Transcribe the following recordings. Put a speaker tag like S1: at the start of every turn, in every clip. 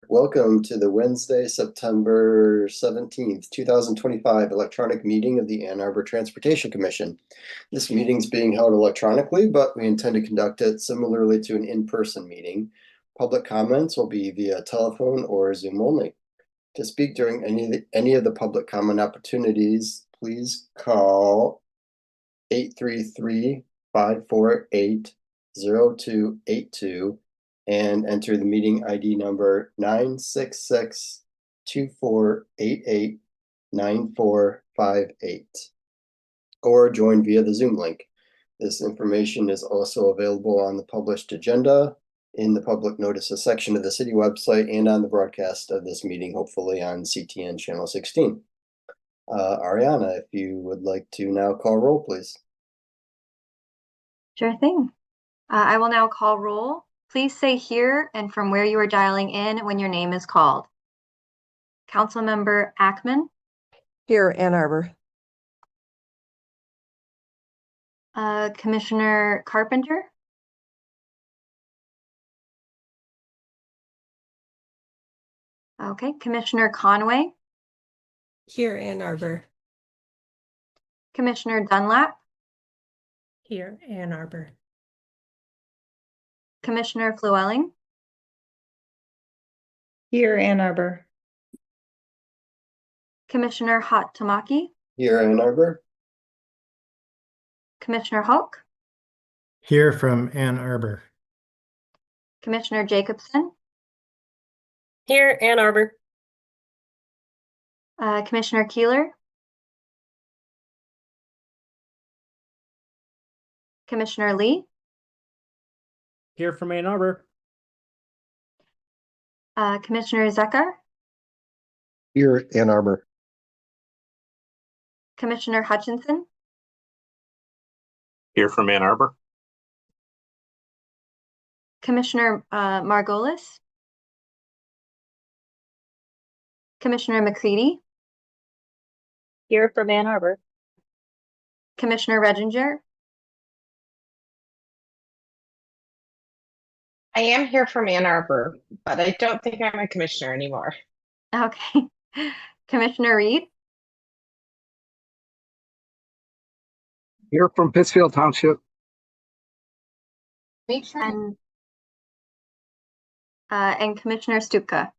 S1: Welcome to the Wednesday, September 17th, 2025 electronic meeting of the Ann Arbor Transportation Commission. This meeting is being held electronically, but we intend to conduct it similarly to an in-person meeting. Public comments will be via telephone or Zoom only. To speak during any of the public comment opportunities, please call 833-548-0282 and enter the meeting ID number 966-2488-9458, or join via the Zoom link. This information is also available on the published agenda, in the public notices section of the city website, and on the broadcast of this meeting, hopefully on CTN channel 16. Ariana, if you would like to now call roll, please.
S2: Sure thing. I will now call roll. Please say here and from where you are dialing in when your name is called. Councilmember Ackman.
S3: Here, Ann Arbor.
S2: Commissioner Carpenter. Okay, Commissioner Conway.
S4: Here, Ann Arbor.
S2: Commissioner Dunlap.
S4: Here, Ann Arbor.
S2: Commissioner Flewelling.
S5: Here, Ann Arbor.
S2: Commissioner Hatamaki.
S1: Here, Ann Arbor.
S2: Commissioner Hulk.
S6: Here from Ann Arbor.
S2: Commissioner Jacobson.
S4: Here, Ann Arbor.
S2: Commissioner Keeler. Commissioner Lee.
S6: Here from Ann Arbor.
S2: Commissioner Zecker.
S7: Here, Ann Arbor.
S2: Commissioner Hutchinson.
S8: Here from Ann Arbor.
S2: Commissioner Margolis. Commissioner McCready.
S5: Here from Ann Arbor.
S2: Commissioner Redinger.
S9: I am here from Ann Arbor, but I don't think I'm a commissioner anymore.
S2: Okay. Commissioner Reed.
S7: Here from Pittsfield Township.
S2: And Commissioner Stupka.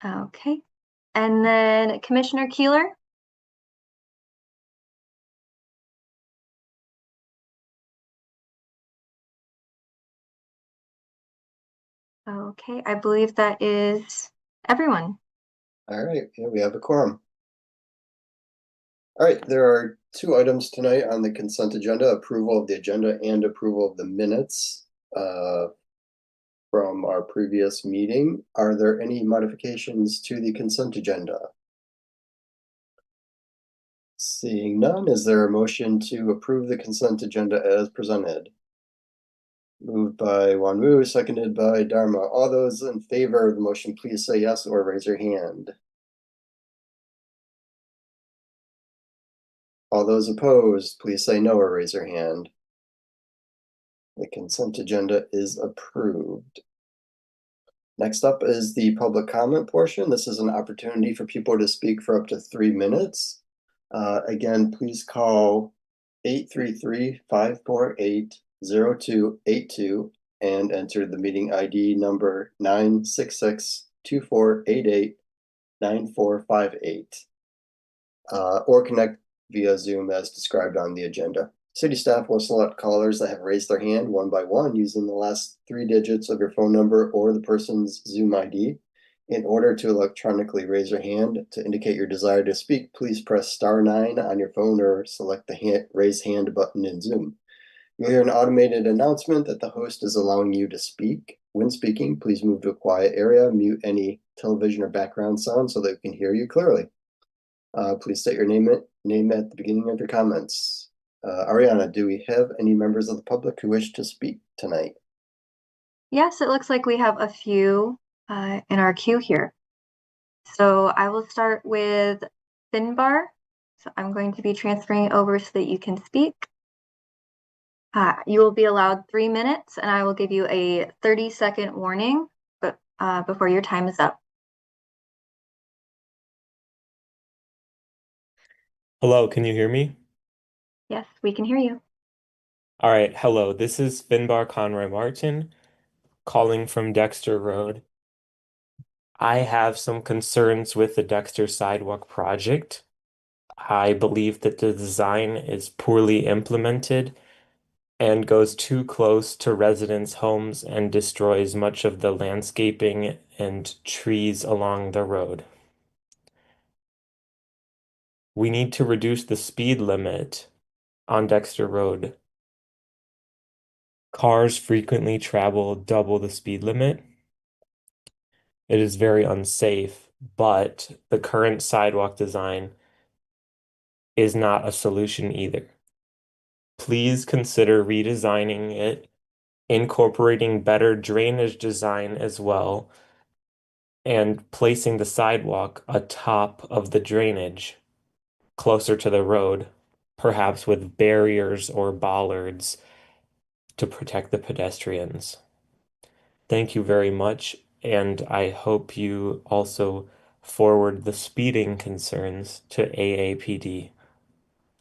S2: Okay. And then Commissioner Keeler. Okay, I believe that is everyone.
S1: All right, yeah, we have a quorum. All right, there are two items tonight on the consent agenda: approval of the agenda and approval of the minutes from our previous meeting. Are there any modifications to the consent agenda? Seeing none, is there a motion to approve the consent agenda as presented? Moved by Wanwu, seconded by Dharma. All those in favor of the motion, please say yes or raise your hand. All those opposed, please say no or raise your hand. The consent agenda is approved. Next up is the public comment portion. This is an opportunity for people to speak for up to 3 minutes. Again, please call 833-548-0282 and enter the meeting ID number 966-2488-9458, or connect via Zoom as described on the agenda. City staff will select callers that have raised their hand one by one using the last 3 digits of your phone number or the person's Zoom ID. In order to electronically raise your hand to indicate your desire to speak, please press *9 on your phone or select the raise hand button in Zoom. You'll hear an automated announcement that the host is allowing you to speak. When speaking, please move to a quiet area, mute any television or background sound so that we can hear you clearly. Please state your name at the beginning of your comments. Ariana, do we have any members of the public who wish to speak tonight?
S2: Yes, it looks like we have a few in our queue here. So I will start with Finbar. So I'm going to be transferring over so that you can speak. You will be allowed 3 minutes, and I will give you a 30-second warning, but before your time is up.
S8: Hello, can you hear me?
S2: Yes, we can hear you.
S8: All right, hello. This is Finbar Conroy Martin calling from Dexter Road. I have some concerns with the Dexter Sidewalk project. I believe that the design is poorly implemented and goes too close to residents' homes and destroys much of the landscaping and trees along the road. We need to reduce the speed limit on Dexter Road. Cars frequently travel double the speed limit. It is very unsafe, but the current sidewalk design is not a solution either. Please consider redesigning it, incorporating better drainage design as well, and placing the sidewalk atop of the drainage closer to the road, perhaps with barriers or bollards to protect the pedestrians. Thank you very much, and I hope you also forward the speeding concerns to AAPD.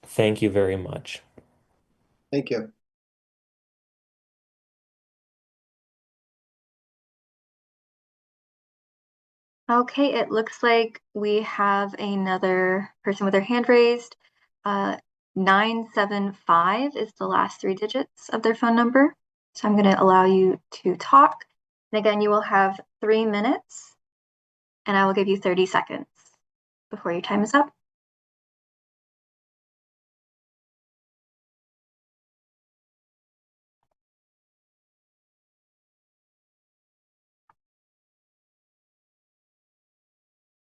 S8: Thank you very much.
S1: Thank you.
S2: Okay, it looks like we have another person with their hand raised. 975 is the last 3 digits of their phone number. So I'm going to allow you to talk. And again, you will have 3 minutes, and I will give you 30 seconds before your time is up.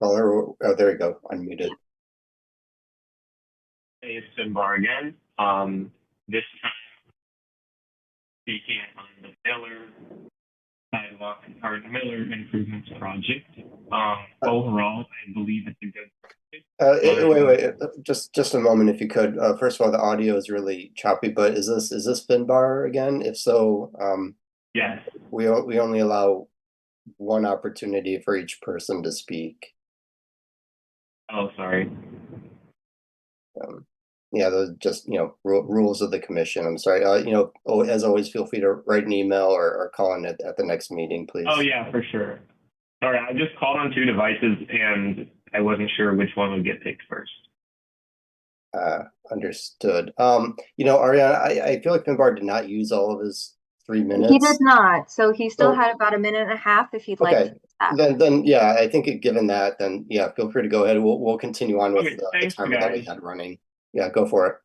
S1: Caller, oh, there we go. Unmuted.
S8: Hey, it's Finbar again. This time speaking on the Miller sidewalk or Miller improvements project. Overall, I believe it's a good project.
S1: Wait. Just a moment, if you could. First of all, the audio is really choppy, but is this Finbar again? If so,
S8: Yes.
S1: we only allow one opportunity for each person to speak.
S8: Oh, sorry.
S1: Yeah, those just rules of the commission. I'm sorry. As always, feel free to write an email or call in at the next meeting, please.
S8: Oh, yeah, for sure. Sorry, I just called on 2 devices and I wasn't sure which one would get picked first.
S1: Understood. Ariana, I feel like Finbar did not use all of his 3 minutes.
S2: He did not, so he still
S1: So-
S2: had about a minute and a half if you'd like
S1: Okay,
S2: to use that.
S1: then yeah, I think given that, then yeah, feel free to go ahead. We'll continue on with
S8: Okay,
S1: the
S8: thanks,
S1: timer that we
S8: guys.
S1: had running. Yeah, go for it.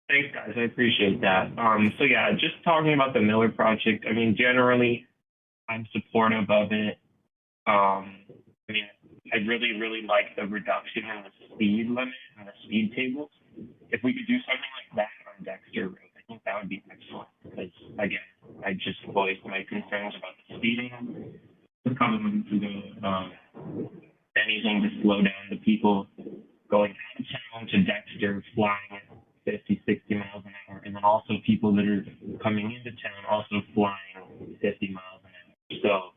S8: Thanks, guys. I appreciate that. So yeah, just talking about the Miller project. I mean, generally, I'm supportive of it. I mean, I really, really like the reduction in the speed limit and the speed tables. If we could do something like that on Dexter Road, I think that would be excellent. Because again, I just voiced my concerns about the speeding a couple months ago. Anything to slow down the people going out of town to Dexter, flying at 50, 60 miles an hour, and then also people that are coming into town also flying 50 miles an hour. So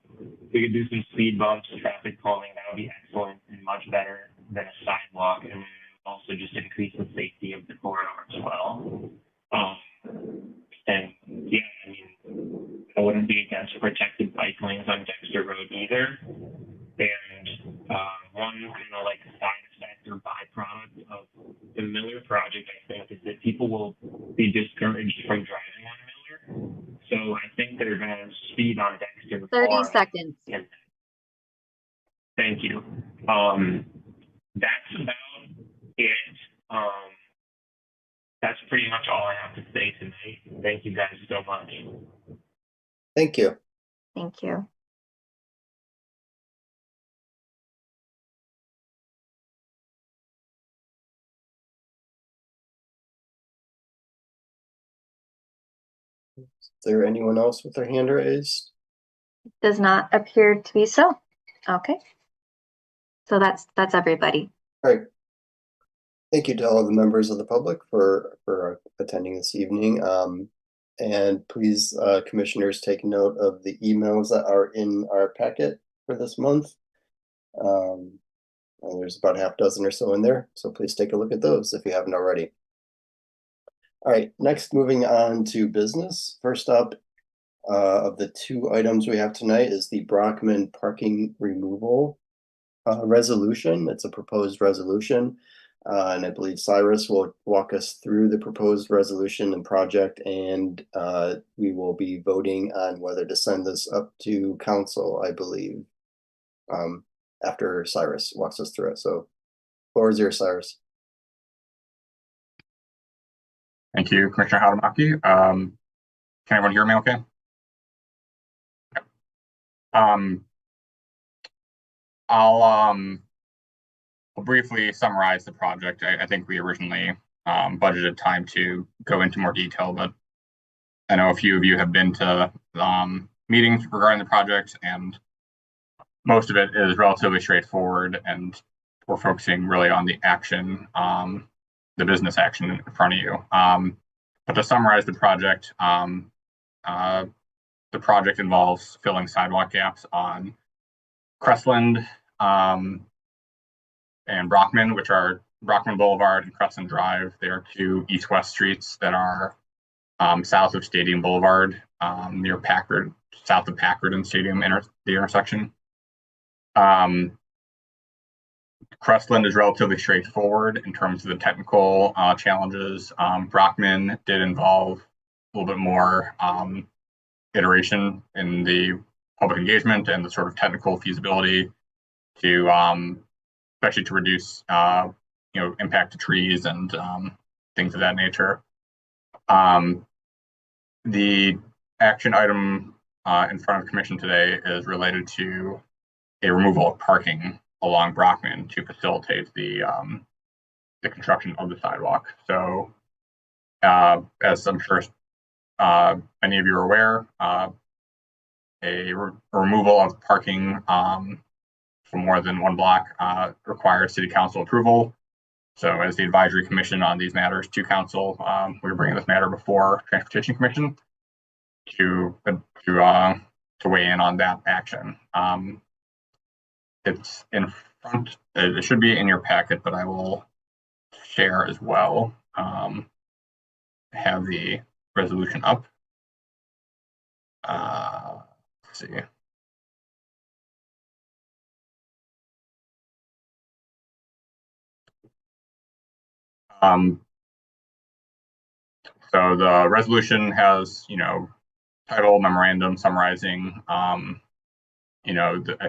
S8: if we could do some speed bumps, traffic calming, that would be excellent and much better than a sidewalk, and also just increase the safety of the corridor as well. And yeah, I mean, I wouldn't be against protected bike lanes on Dexter Road either. And one kind of like side effect or byproduct of the Miller project, I think, is that people will be discouraged from driving on Miller. So I think they're going to speed on Dexter.
S2: 30 seconds.
S8: Thank you. That's about it. That's pretty much all I have to say tonight. Thank you guys so much.
S1: Thank you.
S2: Thank you.
S1: Is there anyone else with their hand raised?
S2: Does not appear to be so. Okay. So that's everybody.
S1: All right. Thank you to all the members of the public for attending this evening. And please, commissioners, take note of the emails that are in our packet for this month. And there's about a half dozen or so in there, so please take a look at those if you haven't already. All right, next, moving on to business. First up, of the two items we have tonight is the Brockman parking removal resolution. It's a proposed resolution. And I believe Cyrus will walk us through the proposed resolution and project, and we will be voting on whether to send this up to council, I believe, after Cyrus walks us through it. So, floor is yours, Cyrus.
S10: Thank you, Commissioner Hadamaki. Can everyone hear me okay? I'll briefly summarize the project. I think we originally budgeted time to go into more detail, but I know a few of you have been to meetings regarding the project, and most of it is relatively straightforward, and we're focusing really on the action, the business action in front of you. But to summarize the project involves filling sidewalk gaps on Crestland and Brockman, which are Brockman Boulevard and Crestland Drive. They are two east-west streets that are south of Stadium Boulevard, near Packard, south of Packard and Stadium, the intersection. Crestland is relatively straightforward in terms of the technical challenges. Brockman did involve a little bit more iteration in the public engagement and the sort of technical feasibility to especially to reduce impact to trees and things of that nature. The action item in front of the commission today is related to a removal of parking along Brockman to facilitate the construction of the sidewalk. So as I'm sure many of you are aware, a removal of parking for more than one block requires city council approval. So as the advisory commission on these matters to council, we're bringing this matter before Transportation Commission to weigh in on that action. It's in front, it should be in your packet, but I will share as well. Have the resolution up. Let's see. So the resolution has, title, memorandum summarizing, I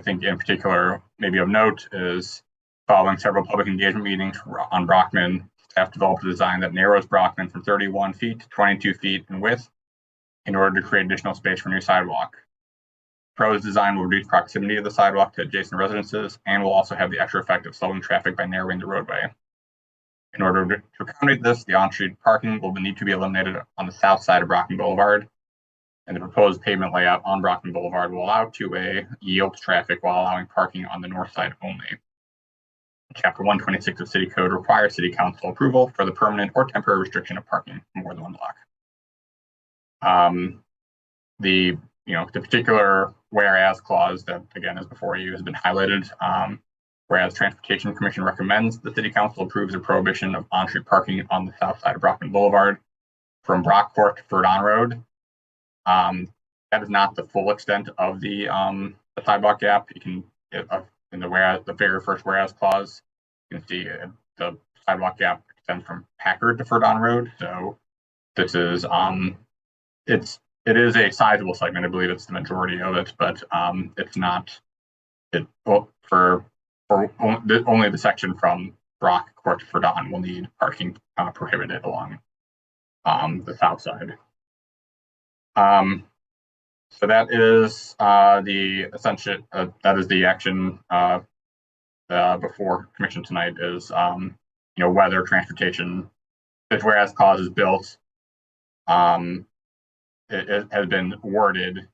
S10: think in particular, maybe of note is following several public engagement meetings on Brockman, staff developed a design that narrows Brockman from 31 feet to 22 feet in width in order to create additional space for new sidewalk. Proposed design will reduce proximity of the sidewalk to adjacent residences and will also have the extra effect of slowing traffic by narrowing the roadway. In order to accommodate this, the on-street parking will need to be eliminated on the south side of Brockman Boulevard, and the proposed pavement layout on Brockman Boulevard will allow two-way yield traffic while allowing parking on the north side only. Chapter 126 of City Code requires City Council approval for the permanent or temporary restriction of parking for more than one block. The particular whereas clause that again is before you has been highlighted. Whereas Transportation Commission recommends the City Council approves a prohibition of on-street parking on the south side of Brockman Boulevard from Brockport to Verdon Road. That is not the full extent of the sidewalk gap. You can in the very first whereas clause, you can see the sidewalk gap extends from Packard to Verdon Road. So this is it is a sizable segment. I believe it's the majority of it, but it's not for only the section from Brockport to Verdon will need parking prohibited along the south side. So that is the essential. That is the action before commission tonight. Is whether transportation, if whereas clause is built, it has been worded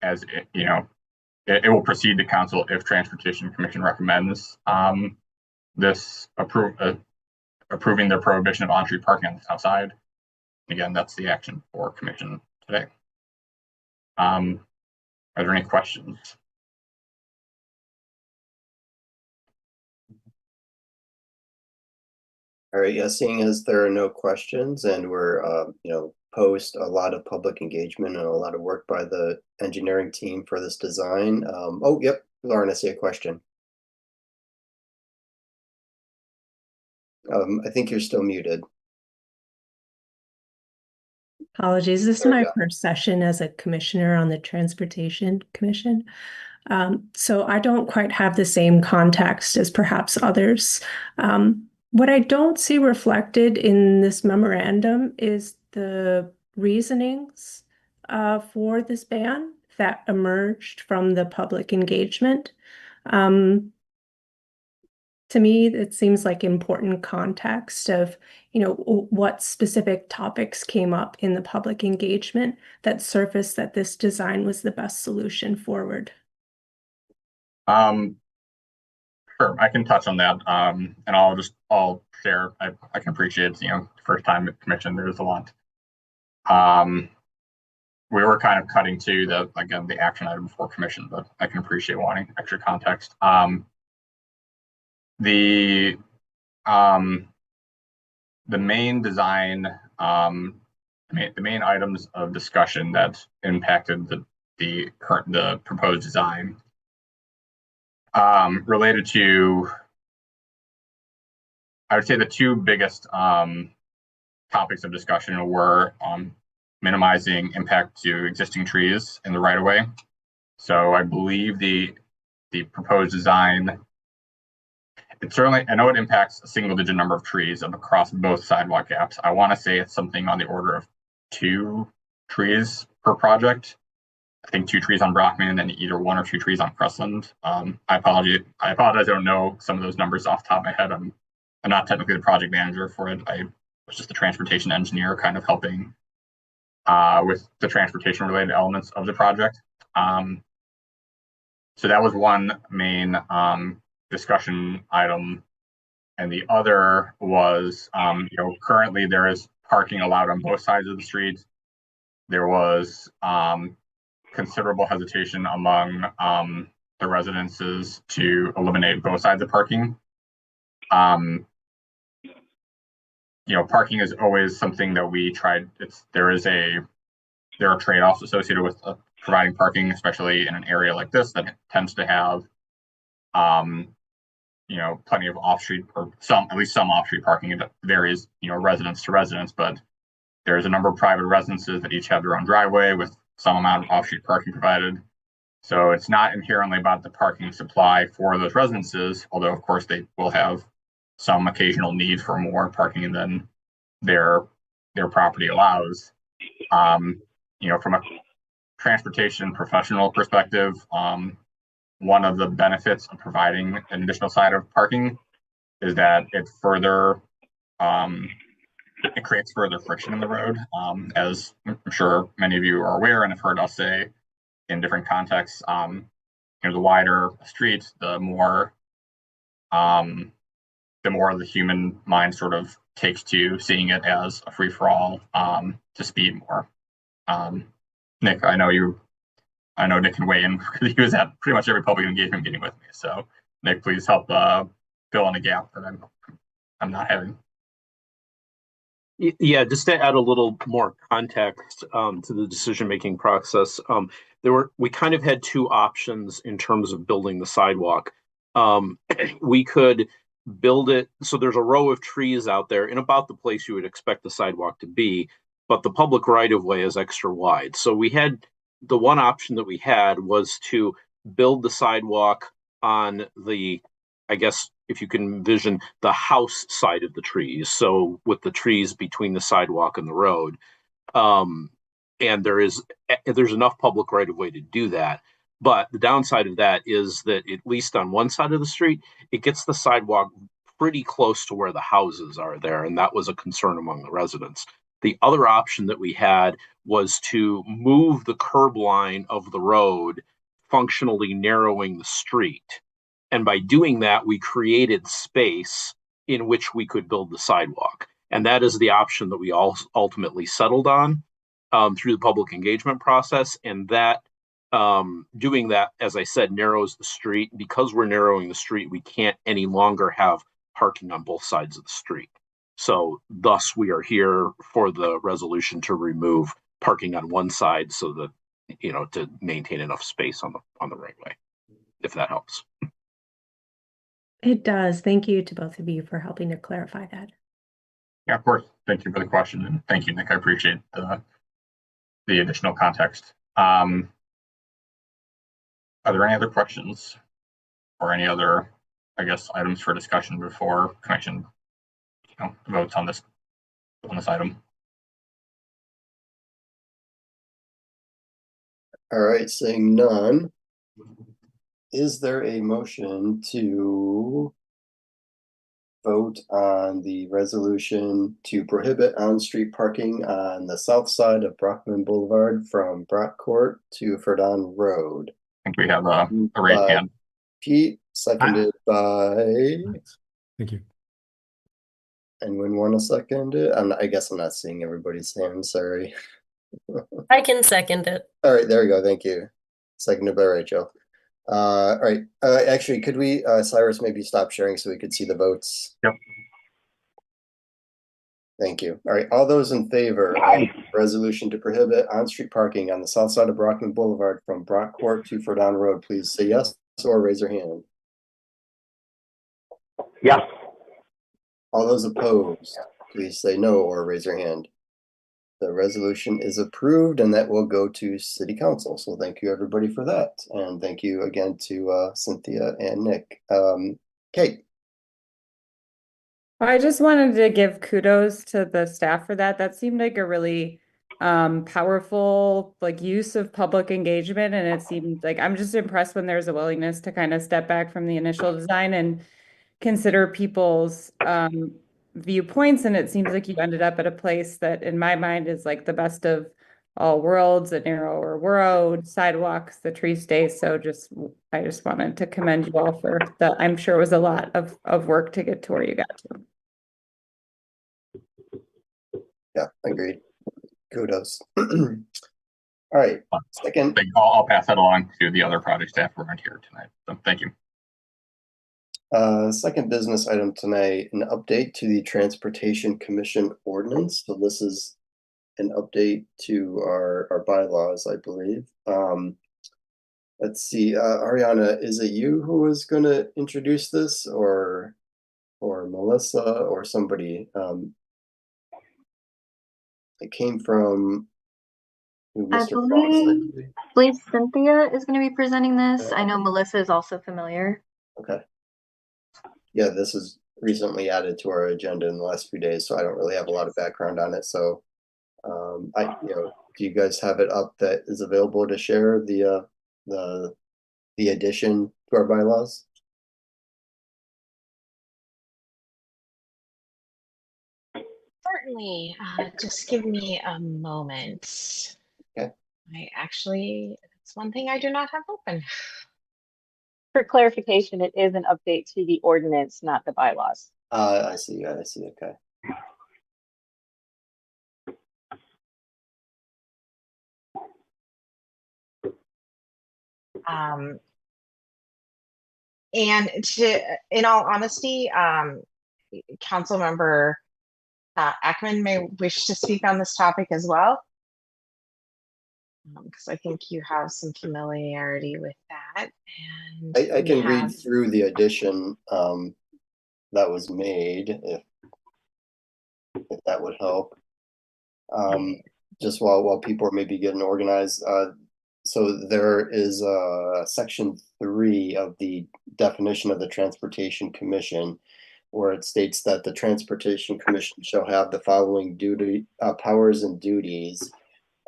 S10: as it will proceed to council if Transportation Commission recommends this approving the prohibition of on-street parking on the south side. Again, that's the action for commission today. Are there any questions?
S1: All right, yeah, seeing as there are no questions and we're, post a lot of public engagement and a lot of work by the engineering team for this design. Oh, yep, Lauren, I see a question. I think you're still muted.
S4: Apologies. This is
S1: There we
S4: my
S1: go.
S4: first session as a commissioner on the Transportation Commission. So I don't quite have the same context as perhaps others. What I don't see reflected in this memorandum is the reasonings for this ban that emerged from the public engagement. To me, it seems like important context of, what specific topics came up in the public engagement that surfaced that this design was the best solution forward.
S10: Sure, I can touch on that. And I'll share. I can appreciate, first time at commission, there's a lot. We were kind of cutting to the action item before commission, but I can appreciate wanting extra context. The main design, the main items of discussion that impacted the proposed design related to, I would say the two biggest topics of discussion were minimizing impact to existing trees in the right of way. So I believe the proposed design, I know it impacts a single digit number of trees across both sidewalk gaps. I want to say it's something on the order of 2 trees per project. I think 2 trees on Brockman and then either 1 or 2 trees on Crestland. I apologize. I don't know some of those numbers off the top of my head. I'm not technically the project manager for it. I was just the transportation engineer kind of helping with the transportation related elements of the project. So that was one main discussion item. And the other was, currently there is parking allowed on both sides of the street. There was considerable hesitation among the residences to eliminate both sides of parking. Parking is always something that we tried. There are trade-offs associated with providing parking, especially in an area like this that tends to have, plenty of off-street or at least some off-street parking. It varies, residence to residence, but there's a number of private residences that each have their own driveway with some amount of off-street parking provided. So it's not inherently about the parking supply for those residences, although of course they will have some occasional need for more parking than their property allows. From a transportation professional perspective, one of the benefits of providing an additional side of parking is that it creates further friction in the road. As I'm sure many of you are aware and have heard us say in different contexts, the wider a street, the more the human mind sort of takes to seeing it as a free-for-all, to speed more. Nick, I know Nick can weigh in because he was at pretty much every public engagement meeting with me. So Nick, please help fill in a gap that I'm not having.
S11: Yeah, just to add a little more context to the decision-making process, we kind of had 2 options in terms of building the sidewalk. We could build it, so there's a row of trees out there in about the place you would expect the sidewalk to be, but the public right-of-way is extra wide. So the one option that we had was to build the sidewalk on the, I guess, if you can envision the house side of the trees, so with the trees between the sidewalk and the road, and there's enough public right of way to do that. But the downside of that is that at least on one side of the street, it gets the sidewalk pretty close to where the houses are there, and that was a concern among the residents. The other option that we had was to move the curb line of the road, functionally narrowing the street. And by doing that, we created space in which we could build the sidewalk. And that is the option that we all ultimately settled on through the public engagement process. And that doing that, as I said, narrows the street. Because we're narrowing the street, we can't any longer have parking on both sides of the street. So thus we are here for the resolution to remove parking on one side so that, to maintain enough space on the right way, if that helps.
S4: It does. Thank you to both of you for helping to clarify that.
S10: Yeah, of course. Thank you for the question, and thank you, Nick. I appreciate the additional context. Are there any other questions or any other, items for discussion before commission, votes on this item?
S1: All right, seeing none. Is there a motion to vote on the resolution to prohibit on-street parking on the south side of Brockman Boulevard from Brock Court to Ferdon Road?
S10: I think we have a raised hand.
S1: Pete, seconded by,
S6: Thank you.
S1: anyone want to second it? I guess I'm not seeing everybody's hand, sorry.
S12: I can second it.
S1: All right, there we go, thank you. Seconded by Rachel. All right, actually, could we, Cyrus, maybe stop sharing so we could see the votes?
S10: Yep.
S1: Thank you. All right, all those in favor of resolution to prohibit on-street parking on the south side of Brockman Boulevard from Brock Court to Ferdon Road, please say yes or raise your hand.
S8: Yes.
S1: All those opposed, please say no or raise your hand. The resolution is approved and that will go to City Council. So thank you everybody for that. And thank you again to Cynthia and Nick. Kate.
S13: I just wanted to give kudos to the staff for that. That seemed like a really powerful use of public engagement, and it seemed like I'm just impressed when there's a willingness to kind of step back from the initial design and consider people's viewpoints. And it seems like you ended up at a place that in my mind is like the best of all worlds: a narrower road, sidewalks, the tree stays. So I just wanted to commend you all for that. I'm sure it was a lot of work to get to where you got to.
S1: Yeah, agreed. Kudos. All right, second.
S10: I'll pass that along to the other project staff who aren't here tonight. So thank you.
S1: Second business item tonight, an update to the Transportation Commission ordinance. So this is an update to our bylaws, I believe. Let's see, Ariana, is it you who is going to introduce this, or Melissa, or somebody? It came from Mr.
S2: I believe Cynthia is going to be presenting this. I know Melissa is also familiar.
S1: Okay. Yeah, this is recently added to our agenda in the last few days, so I don't really have a lot of background on it. So, do you guys have it up that is available to share the addition to our bylaws?
S9: Certainly. Just give me a moment.
S1: Okay.
S9: It's one thing I do not have open.
S5: For clarification, it is an update to the ordinance, not the bylaws.
S1: I see. Okay.
S9: And in all honesty, council member Ackman may wish to speak on this topic as well, because I think you have some familiarity with that. And
S1: I can read through the addition that was made if that would help. Just while people are maybe getting organized. So there is section 3 of the definition of the Transportation Commission, where it states that the Transportation Commission shall have the following powers and duties.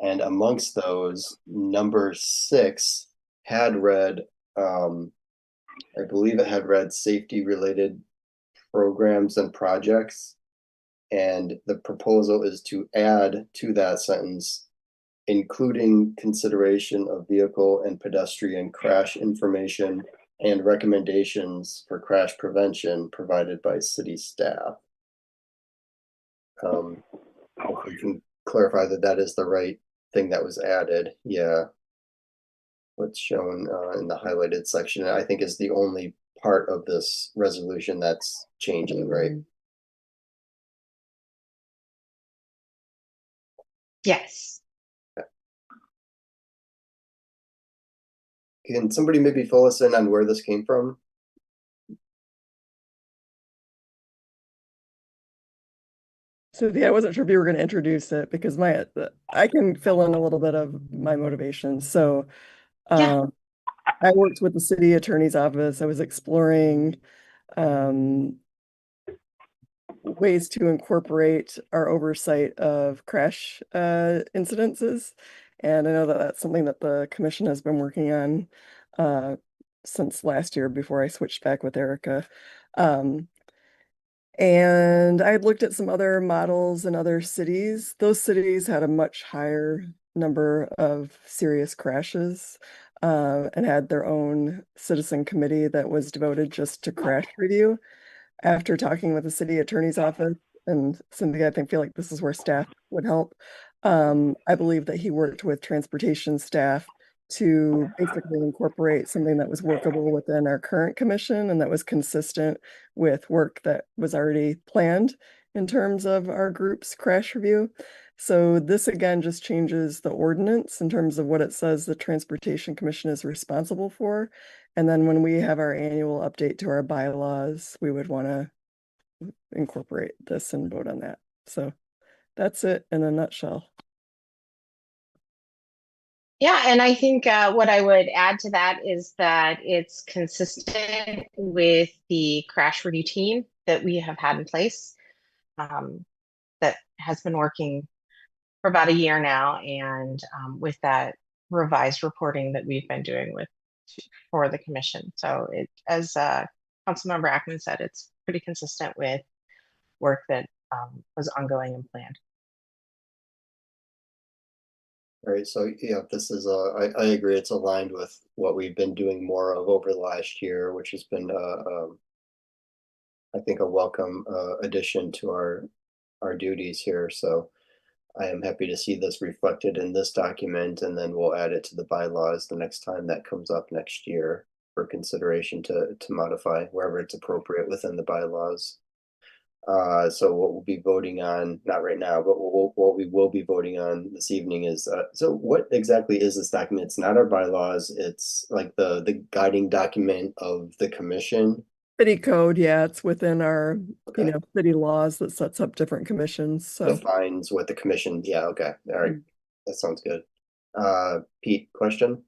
S1: And amongst those, number 6 had read, I believe it had read safety related programs and projects. And the proposal is to add to that sentence, including consideration of vehicle and pedestrian crash information and recommendations for crash prevention provided by city staff. If we can clarify that that is the right thing that was added, yeah. What's shown in the highlighted section, I think, is the only part of this resolution that's changing, right?
S9: Yes.
S1: Can somebody maybe fill us in on where this came from?
S3: So yeah, I wasn't sure if you were going to introduce it because I can fill in a little bit of my motivation. So
S9: Yeah.
S3: I worked with the city attorney's office. I was exploring ways to incorporate our oversight of crash incidences. And I know that that's something that the commission has been working on since last year before I switched back with Erica. And I had looked at some other models in other cities. Those cities had a much higher number of serious crashes and had their own citizen committee that was devoted just to crash review. After talking with the city attorney's office, and Cynthia, I think feel like this is where staff would help. I believe that he worked with transportation staff to basically incorporate something that was workable within our current commission and that was consistent with work that was already planned in terms of our group's crash review. So this again just changes the ordinance in terms of what it says the Transportation Commission is responsible for. And then when we have our annual update to our bylaws, we would want to incorporate this and vote on that. So that's it in a nutshell.
S9: Yeah, and I think what I would add to that is that it's consistent with the crash review team that we have had in place that has been working for about a year now, and with that revised reporting that we've been doing for the commission. So it, as Councilmember Ackman said, it's pretty consistent with work that was ongoing and planned.
S1: All right, so yeah, this is I agree. It's aligned with what we've been doing more of over the last year, which has been I think a welcome addition to our duties here. So I am happy to see this reflected in this document, and then we'll add it to the bylaws the next time that comes up next year for consideration to modify wherever it's appropriate within the bylaws. So what we'll be voting on, not right now, but what we will be voting on this evening is, so what exactly is this document? It's not our bylaws, it's like the guiding document of the commission.
S3: City code, yeah, it's within our,
S1: Okay.
S3: city laws that sets up different commissions. So
S1: Defines what the commission, yeah, okay, all right, that sounds good. Pete, question?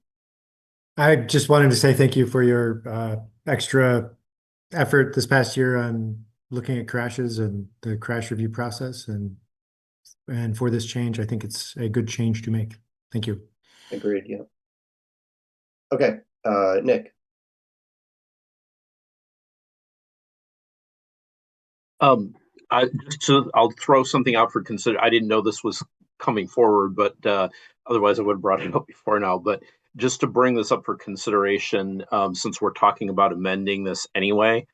S6: I just wanted to say thank you for your extra effort this past year on looking at crashes and the crash review process and for this change. I think it's a good change to make. Thank you.
S1: Agreed, yeah. Okay, Nick.
S11: I'll throw something out for consider. I didn't know this was coming forward, but otherwise I would have brought it up before now. But just to bring this up for consideration, since we're talking about amending this anyway,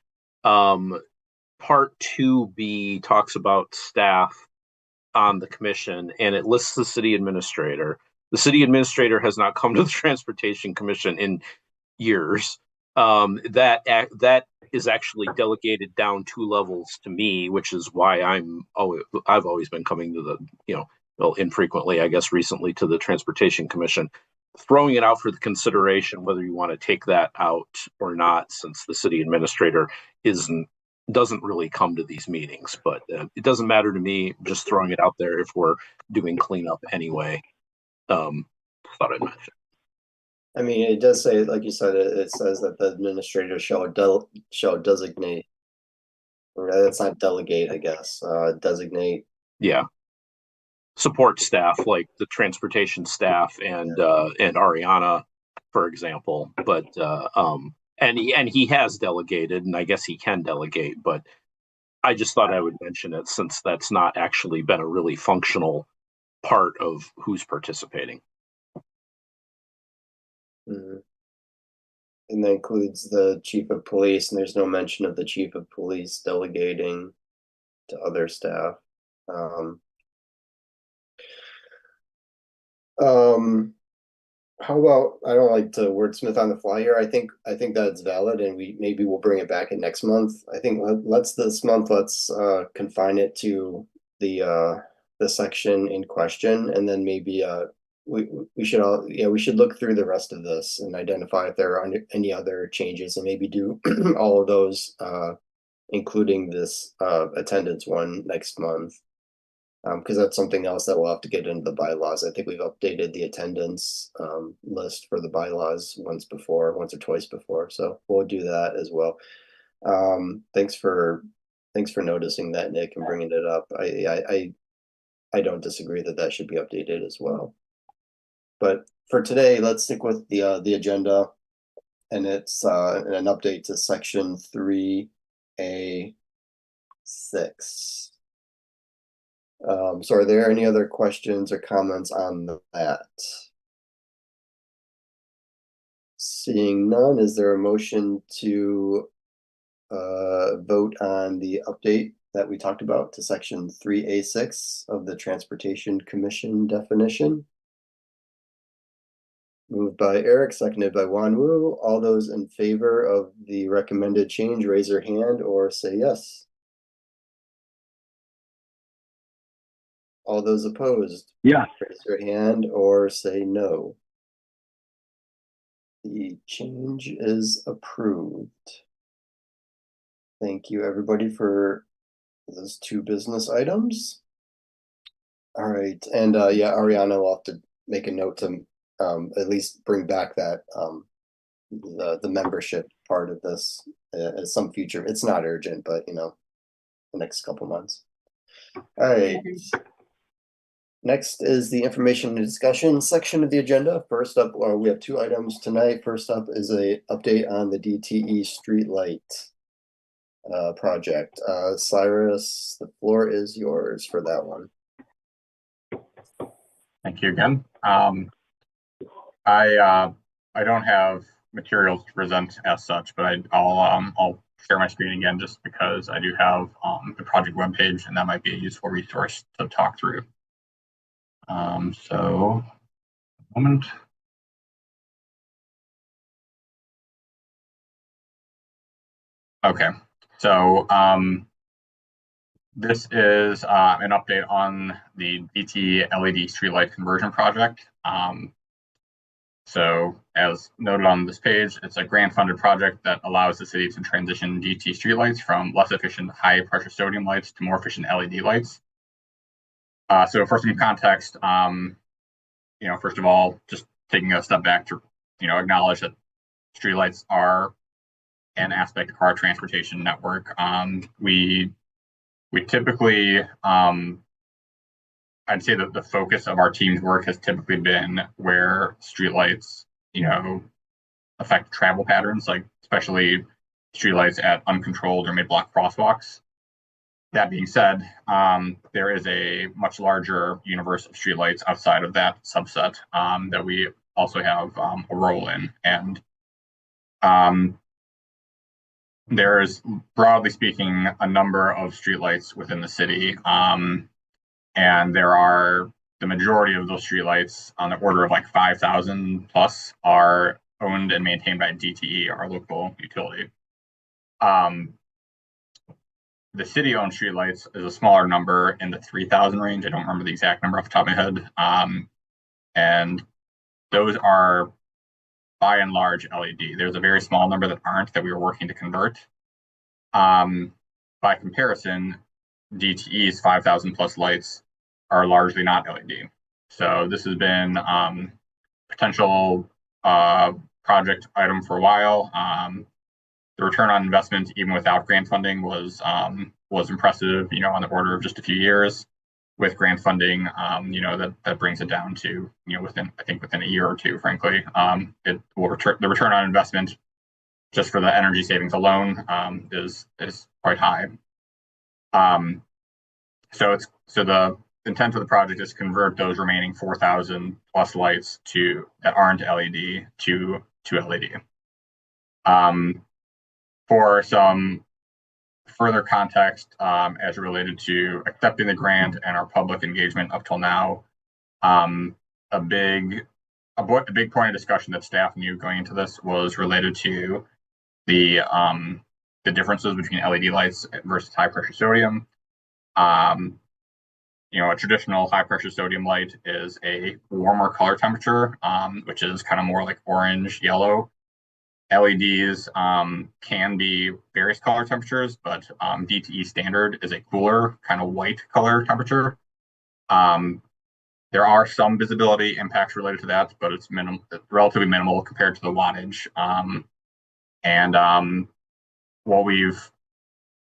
S11: Part 2B talks about staff on the commission, and it lists the city administrator. The city administrator has not come to the Transportation Commission in years. That is actually delegated down 2 levels to me, which is why I've always been coming to the, well, infrequently, I guess, recently to the Transportation Commission. Throwing it out for the consideration whether you want to take that out or not, since the city administrator doesn't really come to these meetings, but it doesn't matter to me. Just throwing it out there if we're doing cleanup anyway. Thought I'd mention.
S1: I mean, it does say, like you said, it says that the administrator shall designate, or that's not delegate, I guess, designate.
S11: Yeah. Support staff like the transportation staff and Ariana, for example. But and he has delegated, and I guess he can delegate, but I just thought I would mention it since that's not actually been a really functional part of who's participating.
S1: Mm-hmm. And that includes the chief of police, and there's no mention of the chief of police delegating to other staff. Um, how about, I don't like to wordsmith on the fly here. I think that's valid, and we'll bring it back in next month. I think let's confine it to the section in question, and then maybe we should look through the rest of this and identify if there are any other changes, and maybe do all of those including this attendance one next month. Because that's something else that we'll have to get into the bylaws. I think we've updated the attendance list for the bylaws once or twice before, so we'll do that as well. Thanks for noticing that, Nick, and bringing it up. I don't disagree that should be updated as well. But for today, let's stick with the agenda, and it's an update to section 3A6. So are there any other questions or comments on that? Seeing none, is there a motion to vote on the update that we talked about to section 3A6 of the Transportation Commission definition? Moved by Eric, seconded by Wanwu. All those in favor of the recommended change, raise your hand or say yes. All those opposed?
S7: Yeah.
S1: Raise your hand or say no. The change is approved. Thank you, everybody, for those two business items. All right, and yeah, Ariana will have to make a note to at least bring back that the membership part of this at some future. It's not urgent, but the next couple months. All right. Next is the information and discussion section of the agenda. First up, we have two items tonight. First up is a update on the DTE streetlight project. Cyrus, the floor is yours for that one.
S10: Thank you again. I don't have materials to present as such, but I'll share my screen again just because I do have the project webpage, and that might be a useful resource to talk through. So, a moment. Okay, so this is an update on the DTE LED streetlight conversion project. So as noted on this page, it's a grant-funded project that allows the city to transition DTE streetlights from less efficient high-pressure sodium lights to more efficient LED lights. So for some context, first of all, just taking a step back to acknowledge that streetlights are an aspect of our transportation network. We typically, I'd say that the focus of our team's work has typically been where streetlights, affect travel patterns, like especially streetlights at uncontrolled or mid-block crosswalks. That being said, there is a much larger universe of streetlights outside of that subset that we also have a role in. And there's, broadly speaking, a number of streetlights within the city. And the majority of those streetlights, on the order of like 5,000 plus, are owned and maintained by DTE, our local utility. The city-owned streetlights is a smaller number, in the 3,000 range. I don't remember the exact number off the top of my head. And those are, by and large, LED. There's a very small number that aren't, that we were working to convert. By comparison, DTE's 5,000 plus lights are largely not LED. So this has been potential project item for a while. The return on investment, even without grant funding, was impressive, on the order of just a few years. With grant funding, that brings it down to, within a year or two, frankly. The return on investment just for the energy savings alone is quite high. So the intent of the project is to convert those remaining 4,000 plus lights that aren't LED to LED. For some further context, as related to accepting the grant and our public engagement up till now, a big point of discussion that staff knew going into this was related to the differences between LED lights versus high pressure sodium. A traditional high pressure sodium light is a warmer color temperature, which is kind of more like orange, yellow. LEDs can be various color temperatures, but DTE standard is a cooler, kind of white color temperature. There are some visibility impacts related to that, but it's relatively minimal compared to the wattage.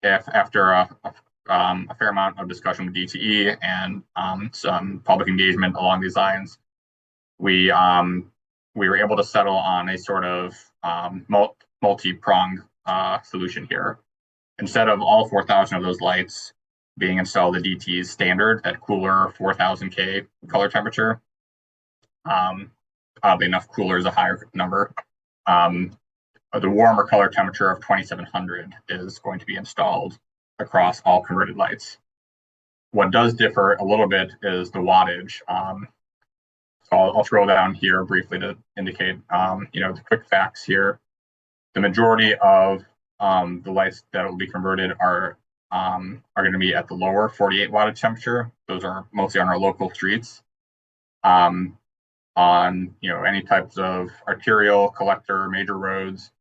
S10: After a fair amount of discussion with DTE and some public engagement along these lines, we were able to settle on a sort of multi-pronged solution here. Instead of all 4,000 of those lights being installed at DTE's standard, that cooler 4,000K color temperature, oddly enough, cooler is a higher number. The warmer color temperature of 2,700 is going to be installed across all converted lights. What does differ a little bit is the wattage. So I'll scroll down here briefly to indicate, the quick facts here. The majority of the lights that will be converted are going to be at the lower 48 wattage temperature. Those are mostly on our local streets. On any types of arterial, collector, major roads,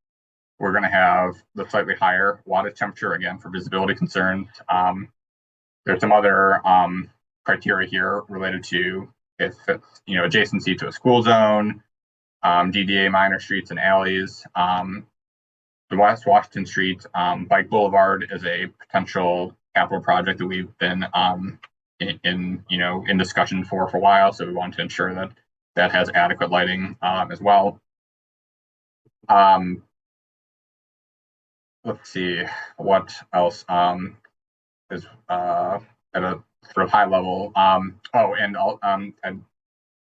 S10: we're going to have the slightly higher wattage temperature, again, for visibility concerns. There's some other criteria here related to if it's, adjacency to a school zone, DDA minor streets and alleys. The West Washington Street Bike Boulevard is a potential capital project that we've been in discussion for a while. So we want to ensure that that has adequate lighting as well. Let's see what else is at a sort of high level.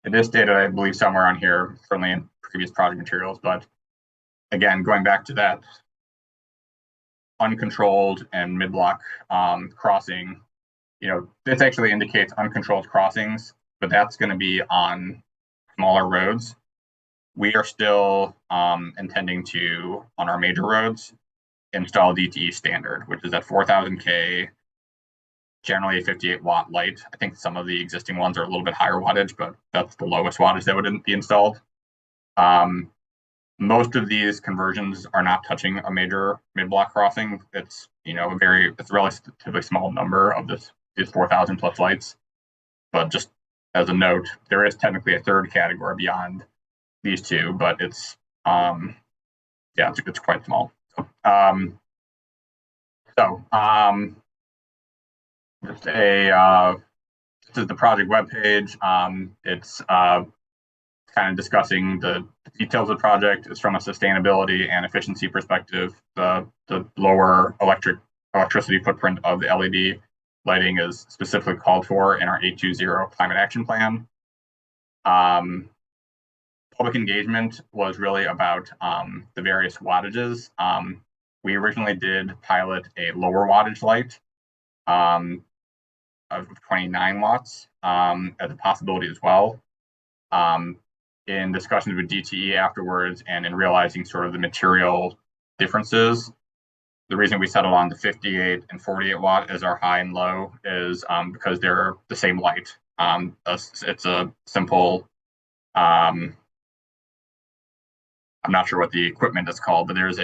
S10: It is stated, I believe, somewhere on here, certainly in previous project materials, but again, going back to that uncontrolled and mid-block crossing, this actually indicates uncontrolled crossings, but that's going to be on smaller roads. We are still intending to, on our major roads, install DTE standard, which is at 4,000K, generally a 58-watt light. I think some of the existing ones are a little bit higher wattage, but that's the lowest wattage that would be installed. Most of these conversions are not touching a major mid-block crossing. It's it's a relatively small number of these 4,000 plus lights. But just as a note, there is technically a third category beyond these two, but it's quite small. This is the project webpage. It's kind of discussing the details of the project. It's from a sustainability and efficiency perspective. The lower electricity footprint of the LED lighting is specifically called for in our 820 climate action plan. Public engagement was really about the various wattages. We originally did pilot a lower wattage light of 29 watts as a possibility as well. In discussions with DTE afterwards and in realizing sort of the material differences, the reason we settled on the 58 and 48 watt as our high and low is because they're the same light. It's a simple, I'm not sure what the equipment is called, but there is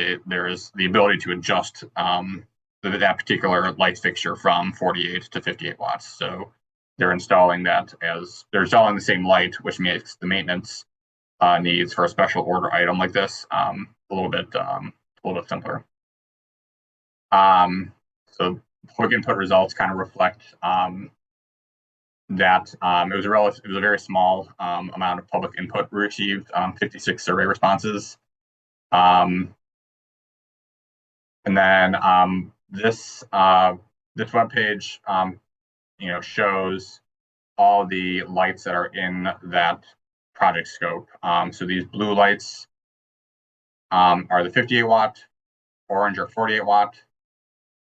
S10: the ability to adjust that particular light fixture from 48 to 58 watts. So they're installing the same light, which makes the maintenance needs for a special order item like this a little bit simpler. So public input results kind of reflect that it was a very small amount of public input we received, 56 survey responses. And then this webpage shows all the lights that are in that project scope. So these blue lights are the 58 watt, orange are 48 watt.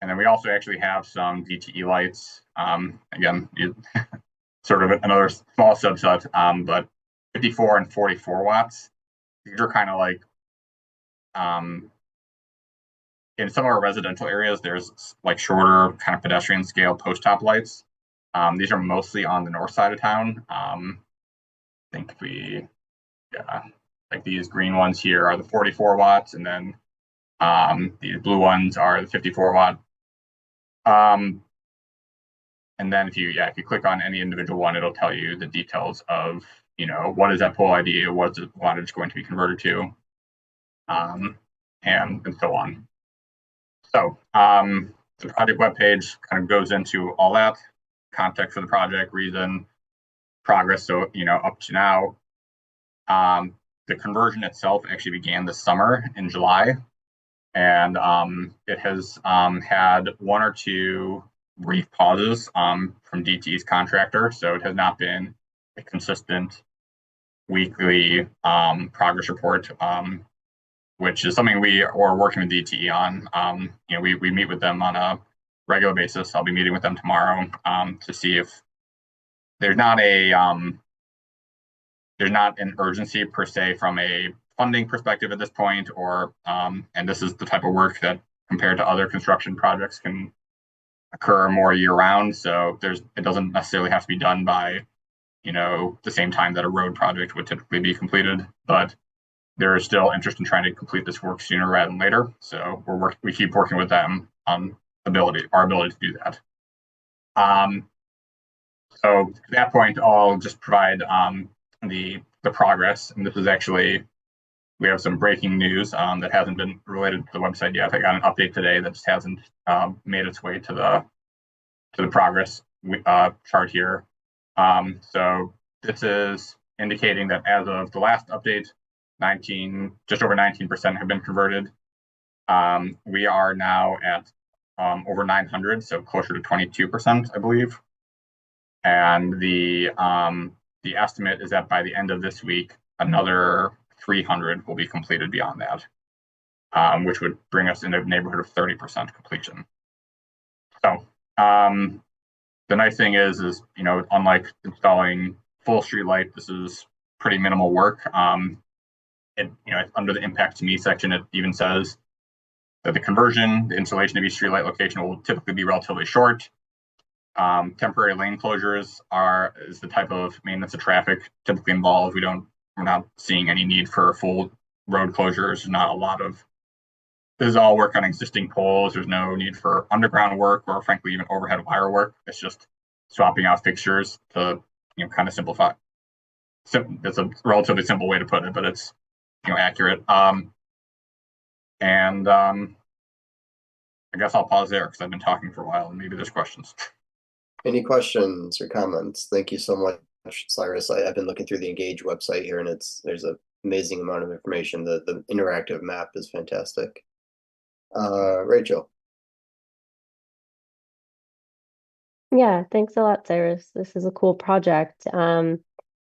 S10: And then we also actually have some DTE lights. Again, sort of another small subset, but 54 and 44 watts. These are kind of like, in some of our residential areas, there's like shorter kind of pedestrian scale post top lights. These are mostly on the north side of town. I think like these green ones here are the 44 watts, and then these blue ones are the 54 watt. And then if you click on any individual one, it'll tell you the details of, what is that pole ID, what's the wattage going to be converted to, and so on. So the project webpage kind of goes into all that, context for the project, reason, progress. So, up to now, the conversion itself actually began this summer in July. And it has had one or two brief pauses from DTE's contractor. So it has not been a consistent weekly progress report, which is something we are working with DTE on. We meet with them on a regular basis. I'll be meeting with them tomorrow to see if there's not an urgency per se from a funding perspective at this point, or and this is the type of work that compared to other construction projects can occur more year round. So it doesn't necessarily have to be done by, the same time that a road project would typically be completed, but there is still interest in trying to complete this work sooner rather than later. So we keep working with them on our ability to do that. So at that point, I'll just provide the progress, and this is actually, we have some breaking news that hasn't been related to the website yet. I got an update today that just hasn't made its way to the progress chart here. So this is indicating that as of the last update, just over 19% have been converted. We are now at over 900, so closer to 22%, I believe. And the estimate is that by the end of this week, another 300 will be completed beyond that, which would bring us into the neighborhood of 30% completion. So the nice thing is, unlike installing full street light, this is pretty minimal work. Under the impact to me section, it even says that the installation of each street light location will typically be relatively short. Temporary lane closures is the type of maintenance of traffic typically involved. We're not seeing any need for full road closures. This is all work on existing poles. There's no need for underground work or frankly even overhead wire work. It's just swapping out fixtures to kind of simplify. It's a relatively simple way to put it, but it's accurate. And I guess I'll pause there because I've been talking for a while and maybe there's questions.
S1: Any questions or comments? Thank you so much, Cyrus. I've been looking through the Engage website here, and there's an amazing amount of information. The interactive map is fantastic. Rachel.
S14: Yeah, thanks a lot, Cyrus. This is a cool project. I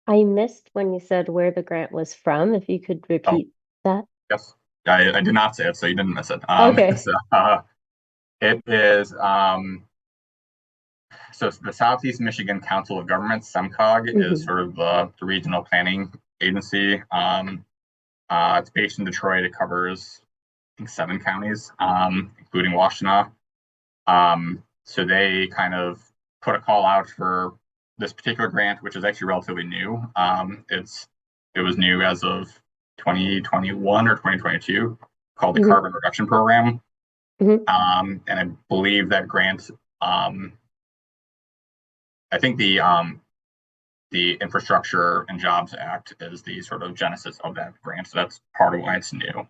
S14: missed when you said where the grant was from. If you could repeat that.
S10: Yes, I did not say it, so you didn't miss it.
S14: Okay.
S10: So, it is so the Southeast Michigan Council of Governments, SEMCOG, is sort of the regional planning agency. It's based in Detroit. It covers, I think, 7 counties, including Washtenaw. So they kind of put a call out for this particular grant, which is actually relatively new. It was new as of 2021 or 2022, called the Carbon Reduction Program. And I believe that grant, I think the Infrastructure and Jobs Act is the sort of genesis of that grant. So that's part of why it's new.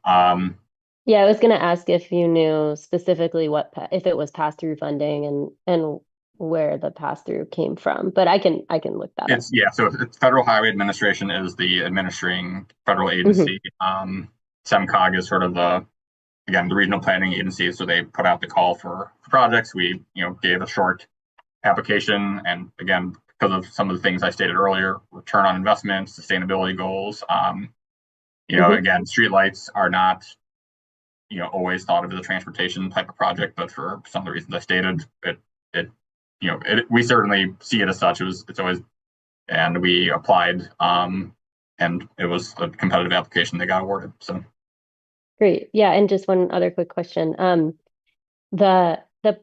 S14: Yeah, I was going to ask if you knew specifically if it was pass-through funding and where the pass-through came from, but I can look that up.
S10: So it's Federal Highway Administration is the administering federal agency. SEMCOG is sort of the regional planning agency. So they put out the call for projects. We gave a short application, and again, because of some of the things I stated earlier, return on investment, sustainability goals. Again, streetlights are not always thought of as a transportation type of project, but for some of the reasons I stated, we certainly see it as such. It's always, and we applied, and it was a competitive application that got awarded. So
S14: Great. Yeah, and just one other quick question.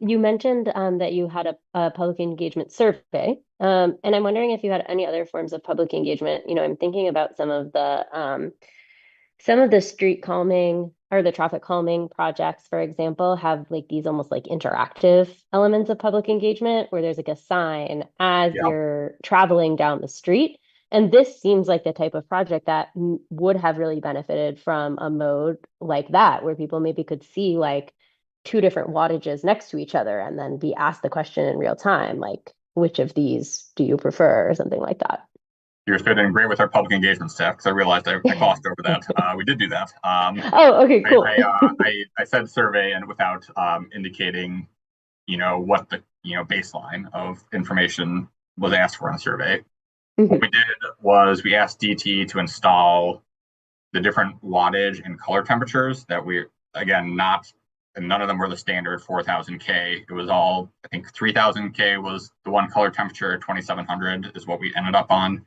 S14: You mentioned that you had a public engagement survey. And I'm wondering if you had any other forms of public engagement. I'm thinking about some of the street calming or the traffic calming projects, for example, have like these almost like interactive elements of public engagement where there's like a sign as you're traveling down the street. And this seems like the type of project that would have really benefited from a mode like that, where people maybe could see like two different wattages next to each other and then be asked the question in real time, like, which of these do you prefer, or something like that.
S10: You're fitting great with our public engagement staff because I realized I glossed over that. We did do that.
S14: Oh, okay, cool.
S10: I said survey and without indicating, what the baseline of information was asked for in the survey. What we did was we asked DT to install the different wattage and color temperatures that again, none of them were the standard 4000 K. It was all, I think 3000 K was the one color temperature, 2700 is what we ended up on.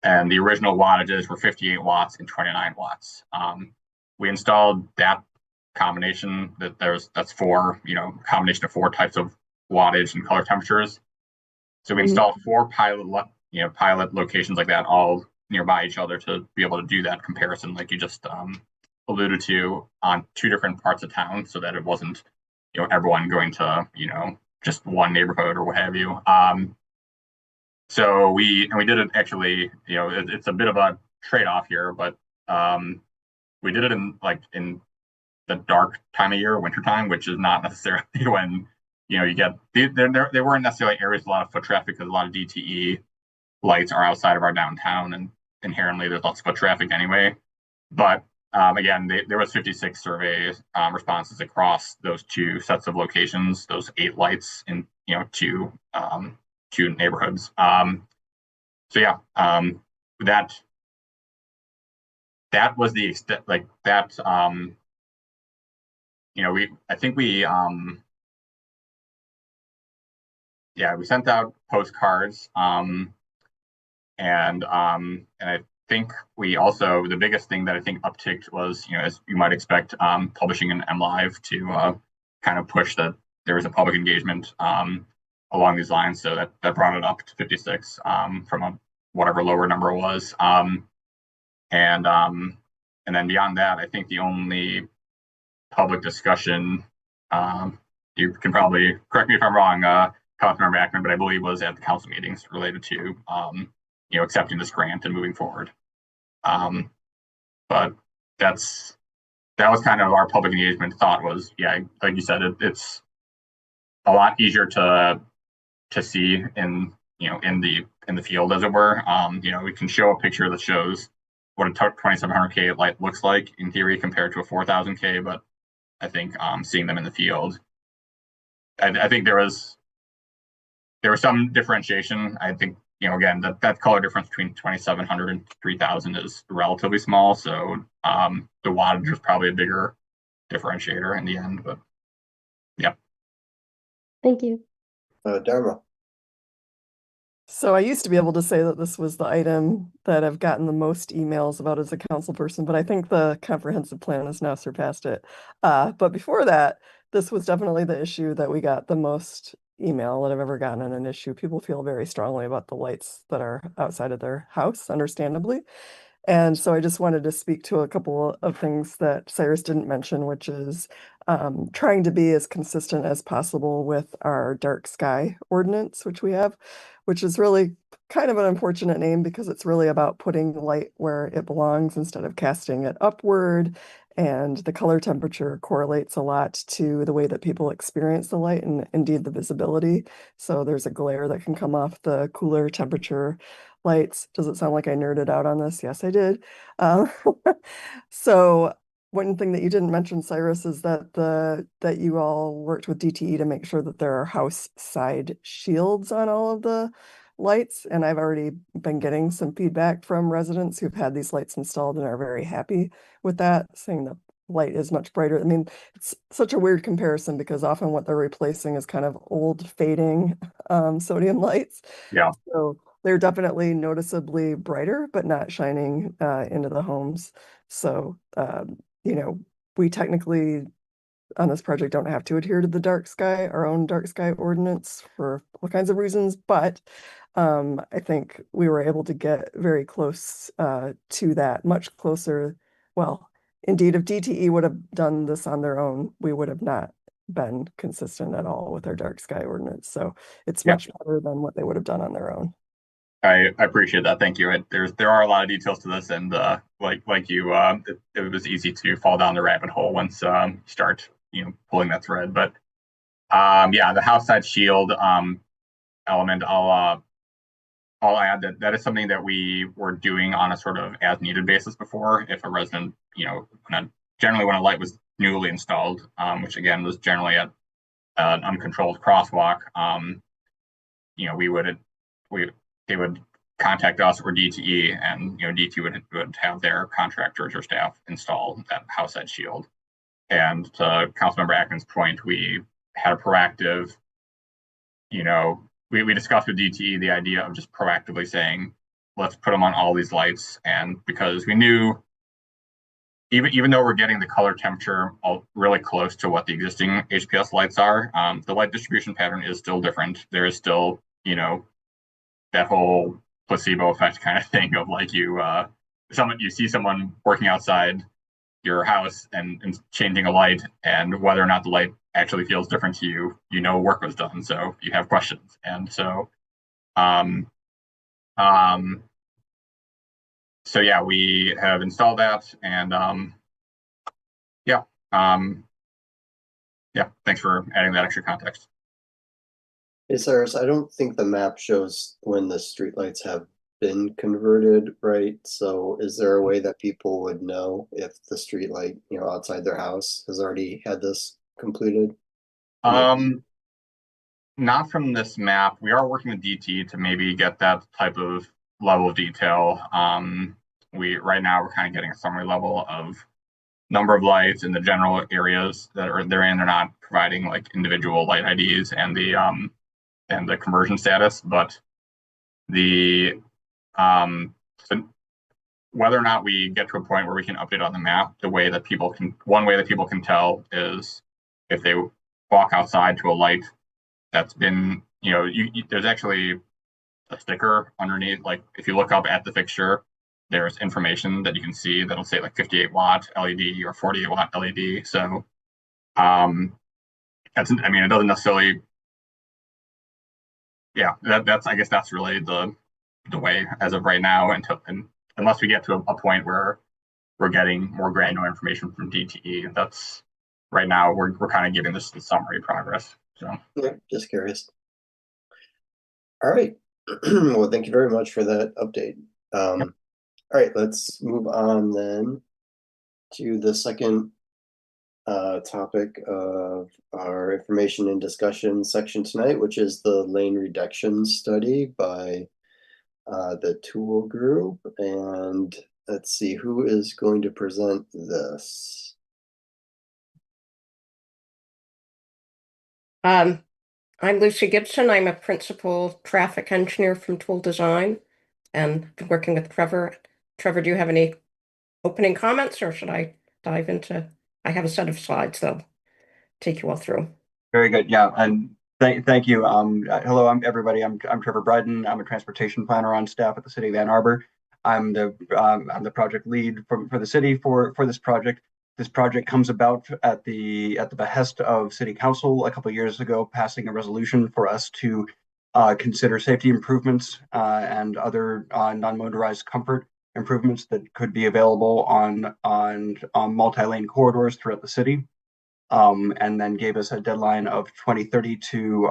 S10: And the original wattages were 58 watts and 29 watts. We installed that combination that's four, combination of four types of wattage and color temperatures. So we installed four pilot locations like that, all nearby each other, to be able to do that comparison, like you just alluded to, on two different parts of town, so that it wasn't, everyone going to, just one neighborhood or what have you. So we did it actually, it's a bit of a trade-off here, but we did it in the dark time of year, wintertime, which is not necessarily when, you get, they weren't necessarily areas with a lot of foot traffic, because a lot of DTE lights are outside of our downtown, and inherently there's lots of foot traffic anyway. But again, there was 56 survey responses across those two sets of locations, those 8 lights in, two neighborhoods. So yeah, that was the extent, like that. We sent out postcards, and I think we also, the biggest thing that I think upticked was, as you might expect, publishing an MLive to kind of push that there was a public engagement along these lines. So that brought it up to 56 from whatever lower number it was. And then beyond that, I think the only public discussion, you can probably correct me if I'm wrong, Councilmember Ackman, but I believe was at the council meetings related to accepting this grant and moving forward. But that was kind of our public engagement thought was, like you said, it's a lot easier to see in the field, as it were. We can show a picture that shows what a 2700K light looks like in theory compared to a 4000K, but I think seeing them in the field, I think there was some differentiation. I think, again, that color difference between 2700 and 3000 is relatively small. So the wattage is probably a bigger differentiator in the end, but yeah.
S14: Thank you.
S1: Dharma.
S3: So I used to be able to say that this was the item that I've gotten the most emails about as a council person, but I think the comprehensive plan has now surpassed it. But before that, this was definitely the issue that we got the most email that I've ever gotten on an issue. People feel very strongly about the lights that are outside of their house, understandably. And so I just wanted to speak to a couple of things that Cyrus didn't mention, which is trying to be as consistent as possible with our dark sky ordinance, which we have, which is really kind of an unfortunate name because it's really about putting light where it belongs instead of casting it upward. And the color temperature correlates a lot to the way that people experience the light and indeed the visibility. So there's a glare that can come off the cooler temperature lights. Does it sound like I nerded out on this? Yes, I did. So one thing that you didn't mention, Cyrus, is that you all worked with DTE to make sure that there are house side shields on all of the lights. And I've already been getting some feedback from residents who've had these lights installed and are very happy with that, saying that light is much brighter. I mean, it's such a weird comparison because often what they're replacing is kind of old fading sodium lights.
S10: Yeah.
S3: So they're definitely noticeably brighter, but not shining into the homes. So, we technically on this project don't have to adhere to the our own dark sky ordinance for all kinds of reasons, but I think we were able to get very close to that, much closer. Well, indeed, if DTE would have done this on their own, we would have not been consistent at all with our dark sky ordinance. So it's much better than what they would have done on their own.
S10: I appreciate that. Thank you. There are a lot of details to this, and like you, it was easy to fall down the rabbit hole once you start pulling that thread. But yeah, the house side shield element, I'll add that is something that we were doing on a sort of as needed basis before. If a resident, generally when a light was newly installed, which again was generally at an uncontrolled crosswalk, they would contact us or DTE, and DTE would have their contractors or staff install that house side shield. And to Councilmember Atkins' point, we had a proactive, we discussed with DTE the idea of just proactively saying, let's put them on all these lights. And because we knew, even though we're getting the color temperature all really close to what the existing HPS lights are, the light distribution pattern is still different. There is still, that whole placebo effect kind of thing of like you see someone working outside your house and changing a light, and whether or not the light actually feels different to you, work was done, so you have questions. And so so yeah, we have installed that, and yeah, thanks for adding that extra context.
S1: Hey, Cyrus, I don't think the map shows when the streetlights have been converted, right? So is there a way that people would know if the streetlight, outside their house has already had this completed?
S10: Not from this map. We are working with DT to maybe get that type of level of detail. Right now we're kind of getting a summary level of number of lights in the general areas that they're in. They're not providing like individual light IDs and the conversion status, but so whether or not we get to a point where we can update on the map, one way that people can tell is if they walk outside to a light that's been, there's actually a sticker underneath. Like if you look up at the fixture, there's information that you can see that'll say like 58 watt LED or 48 watt LED. So it doesn't necessarily, I guess that's really the way as of right now, unless we get to a point where we're getting more granular information from DTE. That's right now we're kind of giving this the summary progress. So
S1: yeah, just curious. All right. Well, thank you very much for that update. All right, let's move on then to the second topic of our information and discussion section tonight, which is the lane reduction study by the Tool Group. And let's see, who is going to present this?
S15: I'm Lucy Gibson. I'm a principal traffic engineer from Tool Design and been working with Trevor. Trevor, do you have any opening comments, or should I dive into? I have a set of slides that'll take you all through.
S16: Very good. Yeah, and thank you. Hello, everybody. I'm Trevor Bryden. I'm a transportation planner on staff at the City of Ann Arbor. I'm the project lead for the city for this project. This project comes about at the behest of City Council a couple of years ago, passing a resolution for us to consider safety improvements and other non-motorized comfort improvements that could be available on multi-lane corridors throughout the city. And then gave us a deadline of 2030 to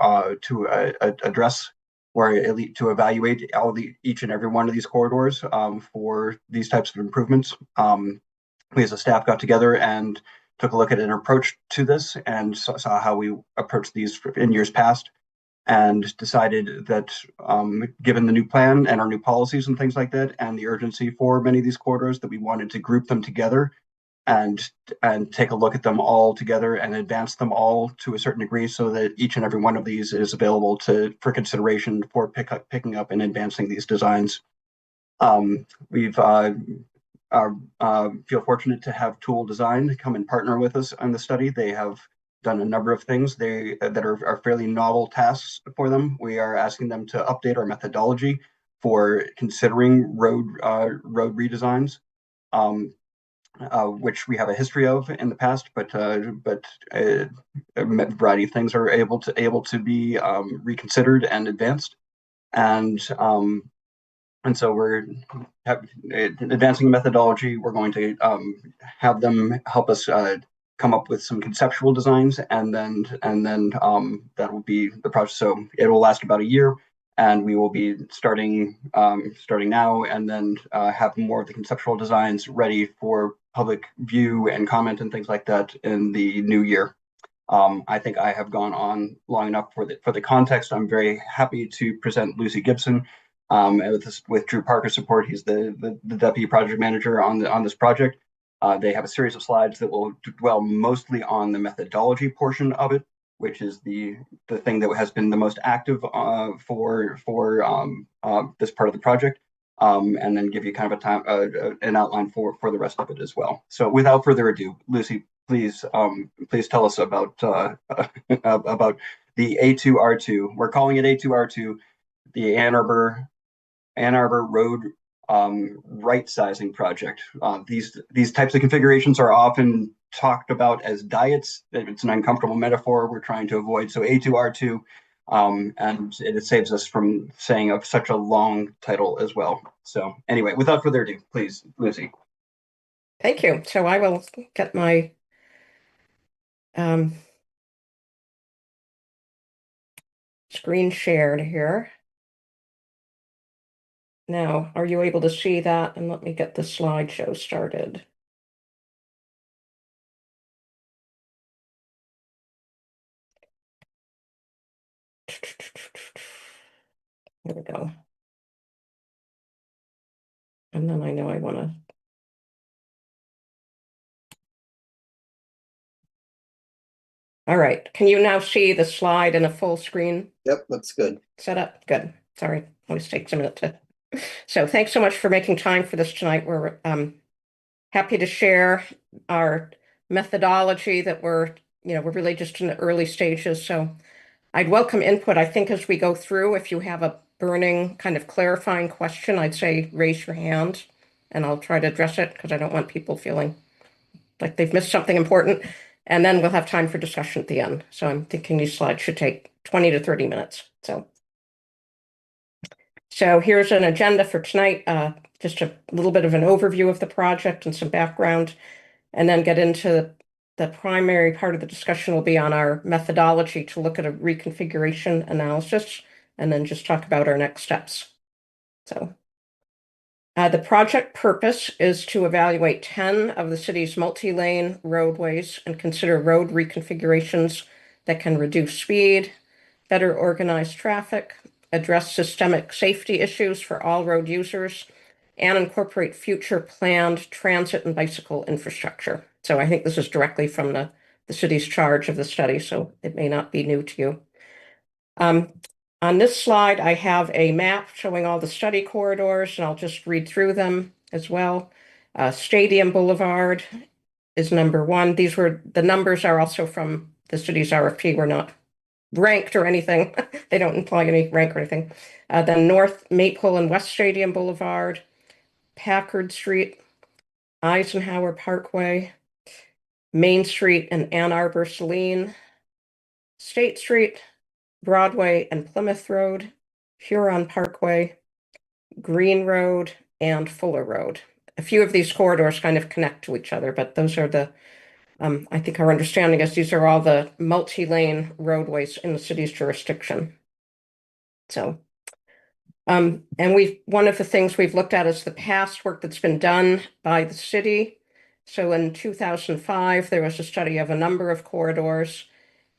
S16: address to evaluate each and every one of these corridors for these types of improvements. We as a staff got together and took a look at an approach to this and saw how we approached these in years past, and decided that given the new plan and our new policies and things like that, and the urgency for many of these corridors, that we wanted to group them together and take a look at them all together and advance them all to a certain degree so that each and every one of these is available for consideration for picking up and advancing these designs. We've feel fortunate to have Tool Design come and partner with us on the study. They have done a number of things that are fairly novel tasks for them. We are asking them to update our methodology for considering road redesigns, which we have a history of in the past, but a variety of things are able to be reconsidered and advanced, and so we're advancing the methodology. We're going to have them help us come up with some conceptual designs, and then that will be the process. So it will last about a year, and we will be starting now, and then have more of the conceptual designs ready for public view and comment and things like that in the new year. I think I have gone on long enough for the context. I'm very happy to present Lucy Gibson. With Drew Parker's support, he's the deputy project manager on this project. They have a series of slides that will dwell mostly on the methodology portion of it, which is the thing that has been the most active for this part of the project, and then give you kind of an outline for the rest of it as well. So without further ado, Lucy, please tell us about about the A2R2. We're calling it A2R2, the Ann Arbor Road right sizing project. These types of configurations are often talked about as diets. It's an uncomfortable metaphor we're trying to avoid. So A2R2, and it saves us from saying such a long title as well. So anyway, without further ado, please, Lucy.
S15: Thank you. So I will get my screen shared here. Now, are you able to see that? And let me get the slideshow started. There we go. And then I know I want to. All right. Can you now see the slide in a full screen?
S1: Yep, looks good.
S15: Setup? Good. Sorry, always takes a minute to. So thanks so much for making time for this tonight. We're happy to share our methodology that we're really just in the early stages. So I'd welcome input. I think as we go through, if you have a burning kind of clarifying question, I'd say raise your hand and I'll try to address it because I don't want people feeling like they've missed something important. And then we'll have time for discussion at the end. So I'm thinking these slides should take 20 to 30 minutes. So here's an agenda for tonight, just a little bit of an overview of the project and some background, and then get into the primary part of the discussion will be on our methodology to look at a reconfiguration analysis, and then just talk about our next steps. So the project purpose is to evaluate 10 of the city's multi-lane roadways and consider road reconfigurations that can reduce speed, better organize traffic, address systemic safety issues for all road users, and incorporate future planned transit and bicycle infrastructure. So I think this is directly from the city's charge of the study, so it may not be new to you. On this slide, I have a map showing all the study corridors, and I'll just read through them as well. Stadium Boulevard is number 1. The numbers are also from the city's RFP. We're not ranked or anything. They don't imply any rank or anything. Then North Maple and West Stadium Boulevard, Packard Street, Eisenhower Parkway, Main Street and Ann Arbor Saline, State Street, Broadway and Plymouth Road, Huron Parkway, Green Road, and Fuller Road. A few of these corridors kind of connect to each other, but those are the, I think our understanding is these are all the multi-lane roadways in the city's jurisdiction. So, and one of the things we've looked at is the past work that's been done by the city. So in 2005, there was a study of a number of corridors,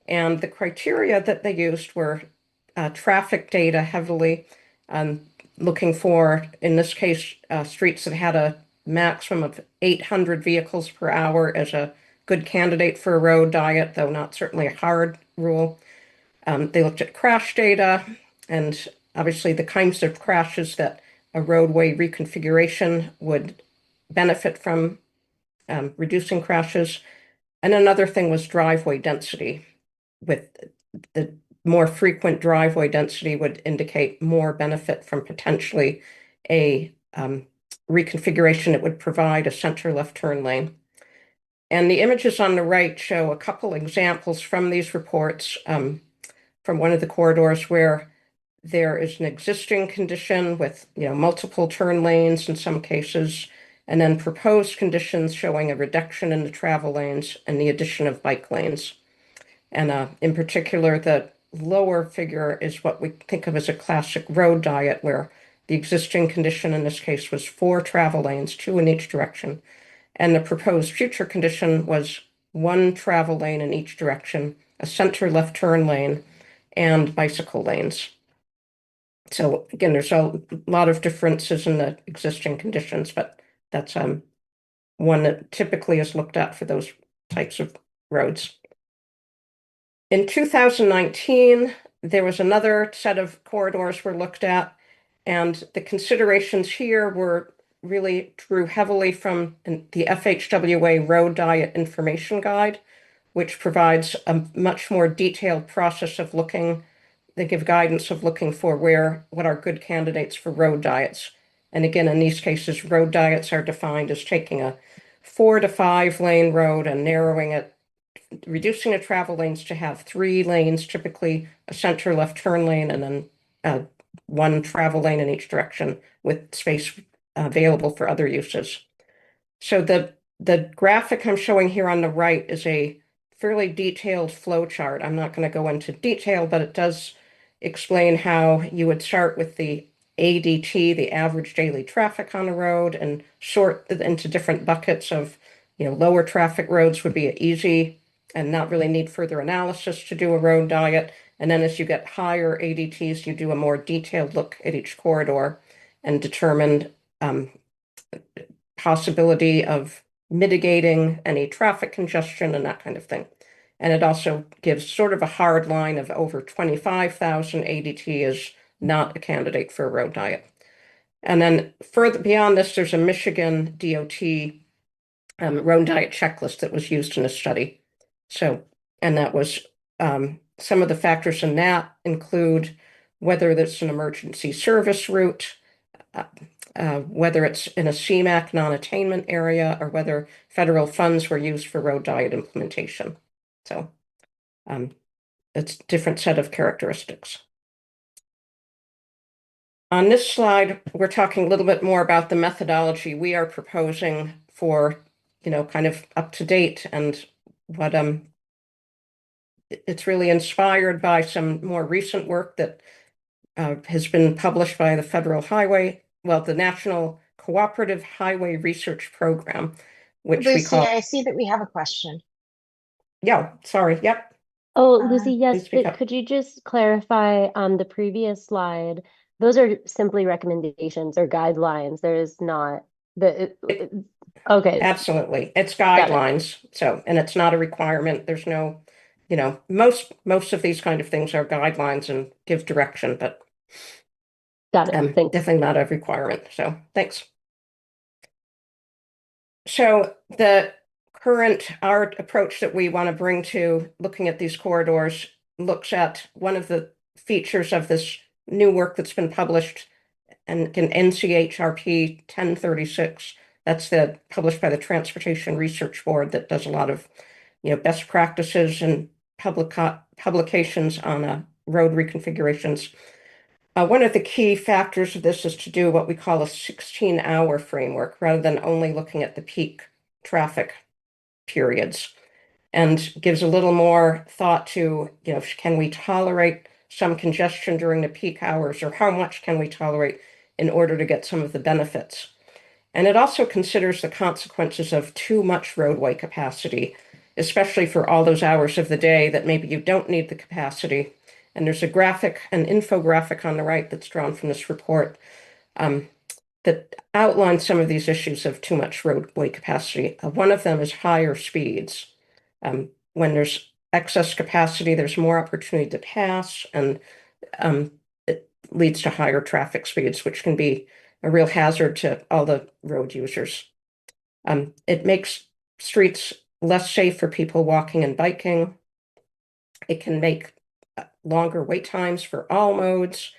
S15: and the criteria that they used were traffic data heavily, looking for, in this case, streets that had a maximum of 800 vehicles per hour as a good candidate for a road diet, though not certainly a hard rule. They looked at crash data and obviously the kinds of crashes that a roadway reconfiguration would benefit from, reducing crashes. And another thing was driveway density. With the more frequent driveway density would indicate more benefit from potentially a reconfiguration that would provide a center left turn lane. And the images on the right show a couple examples from these reports, from one of the corridors where there is an existing condition with, multiple turn lanes in some cases, and then proposed conditions showing a reduction in the travel lanes and the addition of bike lanes. And in particular, the lower figure is what we think of as a classic road diet, where the existing condition in this case was 4 travel lanes, 2 in each direction. And the proposed future condition was 1 travel lane in each direction, a center left turn lane, and bicycle lanes. So again, there's a lot of differences in the existing conditions, but that's one that typically is looked at for those types of roads. In 2019, there was another set of corridors were looked at, and the considerations here were really drew heavily from the FHWA Road Diet Information Guide, which provides a much more detailed process of looking. They give guidance of looking for what are good candidates for road diets. And again, in these cases, road diets are defined as taking a 4 to 5 lane road and narrowing it, reducing the travel lanes to have 3 lanes, typically a center left turn lane, and then 1 travel lane in each direction with space available for other uses. So the graphic I'm showing here on the right is a fairly detailed flow chart. I'm not going to go into detail, but it does explain how you would start with the ADT, the average daily traffic on the road, and sort it into different buckets of, lower traffic roads would be easy and not really need further analysis to do a road diet. And then as you get higher ADTs, you do a more detailed look at each corridor and determine possibility of mitigating any traffic congestion and that kind of thing. And it also gives sort of a hard line of over 25,000 ADT is not a candidate for a road diet. And then further beyond this, there's a Michigan DOT road diet checklist that was used in a study. So, and that was some of the factors in that include whether that's an emergency service route, whether it's in a CMAQ non-attainment area, or whether federal funds were used for road diet implementation. So it's a different set of characteristics. On this slide, we're talking a little bit more about the methodology we are proposing for, kind of up to date, and what it's really inspired by some more recent work that has been published by the National Cooperative Highway Research Program, which we
S9: Lucy,
S15: call.
S9: I see that we have a question.
S15: Yeah, sorry. Yep.
S14: Oh, Lucy, yes,
S15: Please speak
S14: but
S15: up.
S14: could you just clarify on the previous slide? Those are simply recommendations or guidelines. There is not okay.
S15: Absolutely. It's
S14: Got it.
S15: guidelines. So, and it's not a requirement. There's no, most of these kind of things are guidelines and give direction, but
S14: Got it. Thanks.
S15: definitely not a requirement. So thanks. So the current art approach that we want to bring to looking at these corridors looks at one of the features of this new work that's been published, and NCHRP 1036. That's published by the Transportation Research Board that does a lot of, best practices and publications on road reconfigurations. One of the key factors of this is to do what we call a 16-hour framework rather than only looking at the peak traffic periods, and gives a little more thought to, can we tolerate some congestion during the peak hours, or how much can we tolerate in order to get some of the benefits? And it also considers the consequences of too much roadway capacity, especially for all those hours of the day that maybe you don't need the capacity. And there's an infographic on the right that's drawn from this report that outline some of these issues of too much roadway capacity. One of them is higher speeds. When there's excess capacity, there's more opportunity to pass, and it leads to higher traffic speeds, which can be a real hazard to all the road users. It makes streets less safe for people walking and biking. It can make longer wait times for all modes,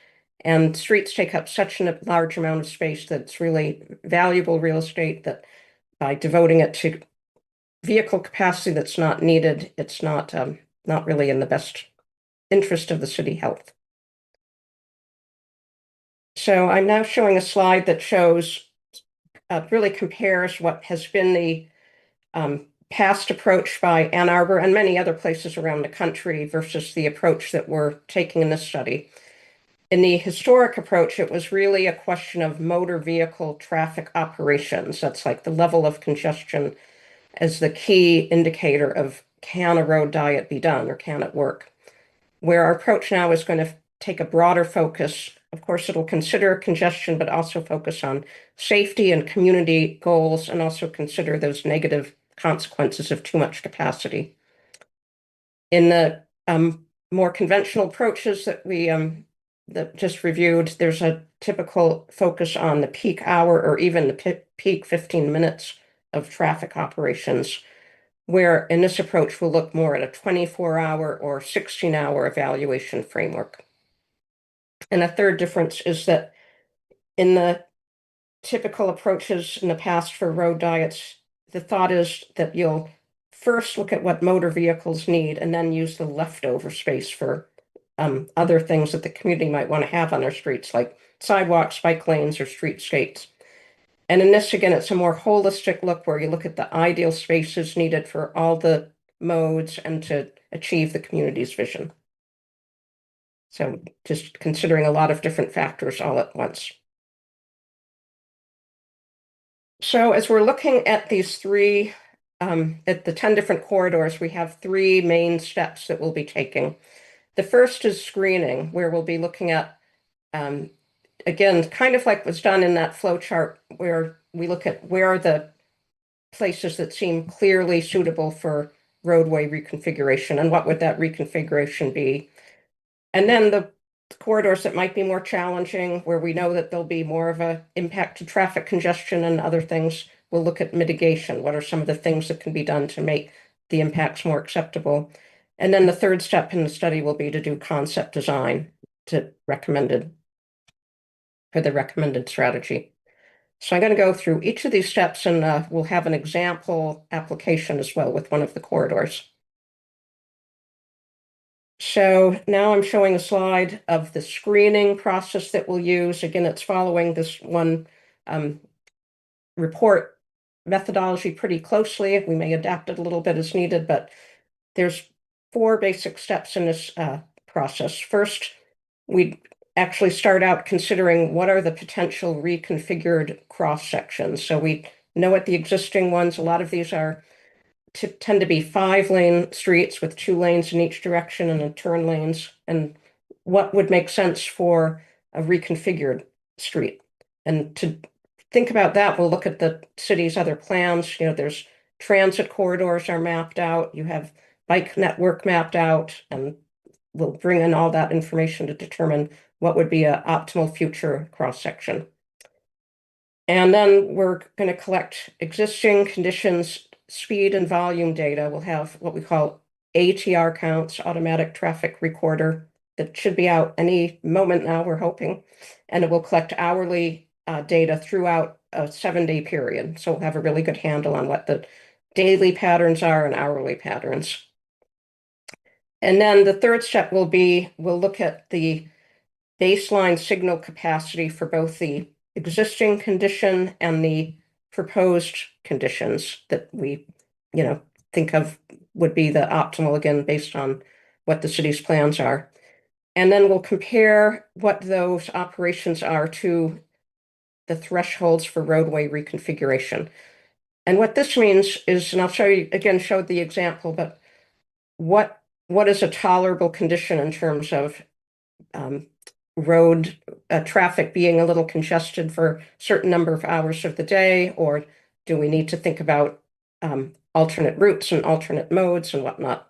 S15: and streets take up such a large amount of space that it's really valuable real estate that by devoting it to vehicle capacity that's not needed, it's not really in the best interest of the city health. So I'm now showing a slide that shows, really compares what has been the past approach by Ann Arbor and many other places around the country versus the approach that we're taking in this study. In the historic approach, it was really a question of motor vehicle traffic operations. That's like the level of congestion as the key indicator of can a road diet be done or can it work? Where our approach now is going to take a broader focus. Of course, it'll consider congestion, but also focus on safety and community goals, and also consider those negative consequences of too much capacity. In the more conventional approaches that we that just reviewed, there's a typical focus on the peak hour or even the peak 15 minutes of traffic operations, where in this approach we'll look more at a 24-hour or 16-hour evaluation framework. And a third difference is that in the typical approaches in the past for road diets, the thought is that you'll first look at what motor vehicles need and then use the leftover space for other things that the community might want to have on their streets, like sidewalks, bike lanes, or streetscapes. And in this, again, it's a more holistic look where you look at the ideal spaces needed for all the modes and to achieve the community's vision. So just considering a lot of different factors all at once. So as we're looking at these three, at the 10 different corridors, we have three main steps that we'll be taking. The first is screening, where we'll be looking at, again, kind of like was done in that flow chart, where we look at where are the places that seem clearly suitable for roadway reconfiguration and what would that reconfiguration be. And then the corridors that might be more challenging, where we know that there'll be more of an impact to traffic congestion and other things, we'll look at mitigation. What are some of the things that can be done to make the impacts more acceptable? And then the third step in the study will be to do concept design for the recommended strategy. So I'm going to go through each of these steps, and we'll have an example application as well with one of the corridors. So now I'm showing a slide of the screening process that we'll use. Again, it's following this one report methodology pretty closely. We may adapt it a little bit as needed, but there's 4 basic steps in this process. First, we actually start out considering what are the potential reconfigured cross sections. So we know what the existing ones, a lot of these tend to be 5-lane streets with 2 lanes in each direction and then turn lanes, and what would make sense for a reconfigured street. And to think about that, we'll look at the city's other plans. There's transit corridors are mapped out, you have bike network mapped out, and we'll bring in all that information to determine what would be an optimal future cross section. And then we're going to collect existing conditions, speed and volume data. We'll have what we call ATR counts, automatic traffic recorder, that should be out any moment now, we're hoping. And it will collect hourly data throughout a 7-day period. So we'll have a really good handle on what the daily patterns are and hourly patterns. And then the third step will be, we'll look at the baseline signal capacity for both the existing condition and the proposed conditions that we, think of would be the optimal, again, based on what the city's plans are. And then we'll compare what those operations are to the thresholds for roadway reconfiguration. And what this means is, and I'll show you, again, showed the example, but what is a tolerable condition in terms of road traffic being a little congested for a certain number of hours of the day, or do we need to think about alternate routes and alternate modes and whatnot?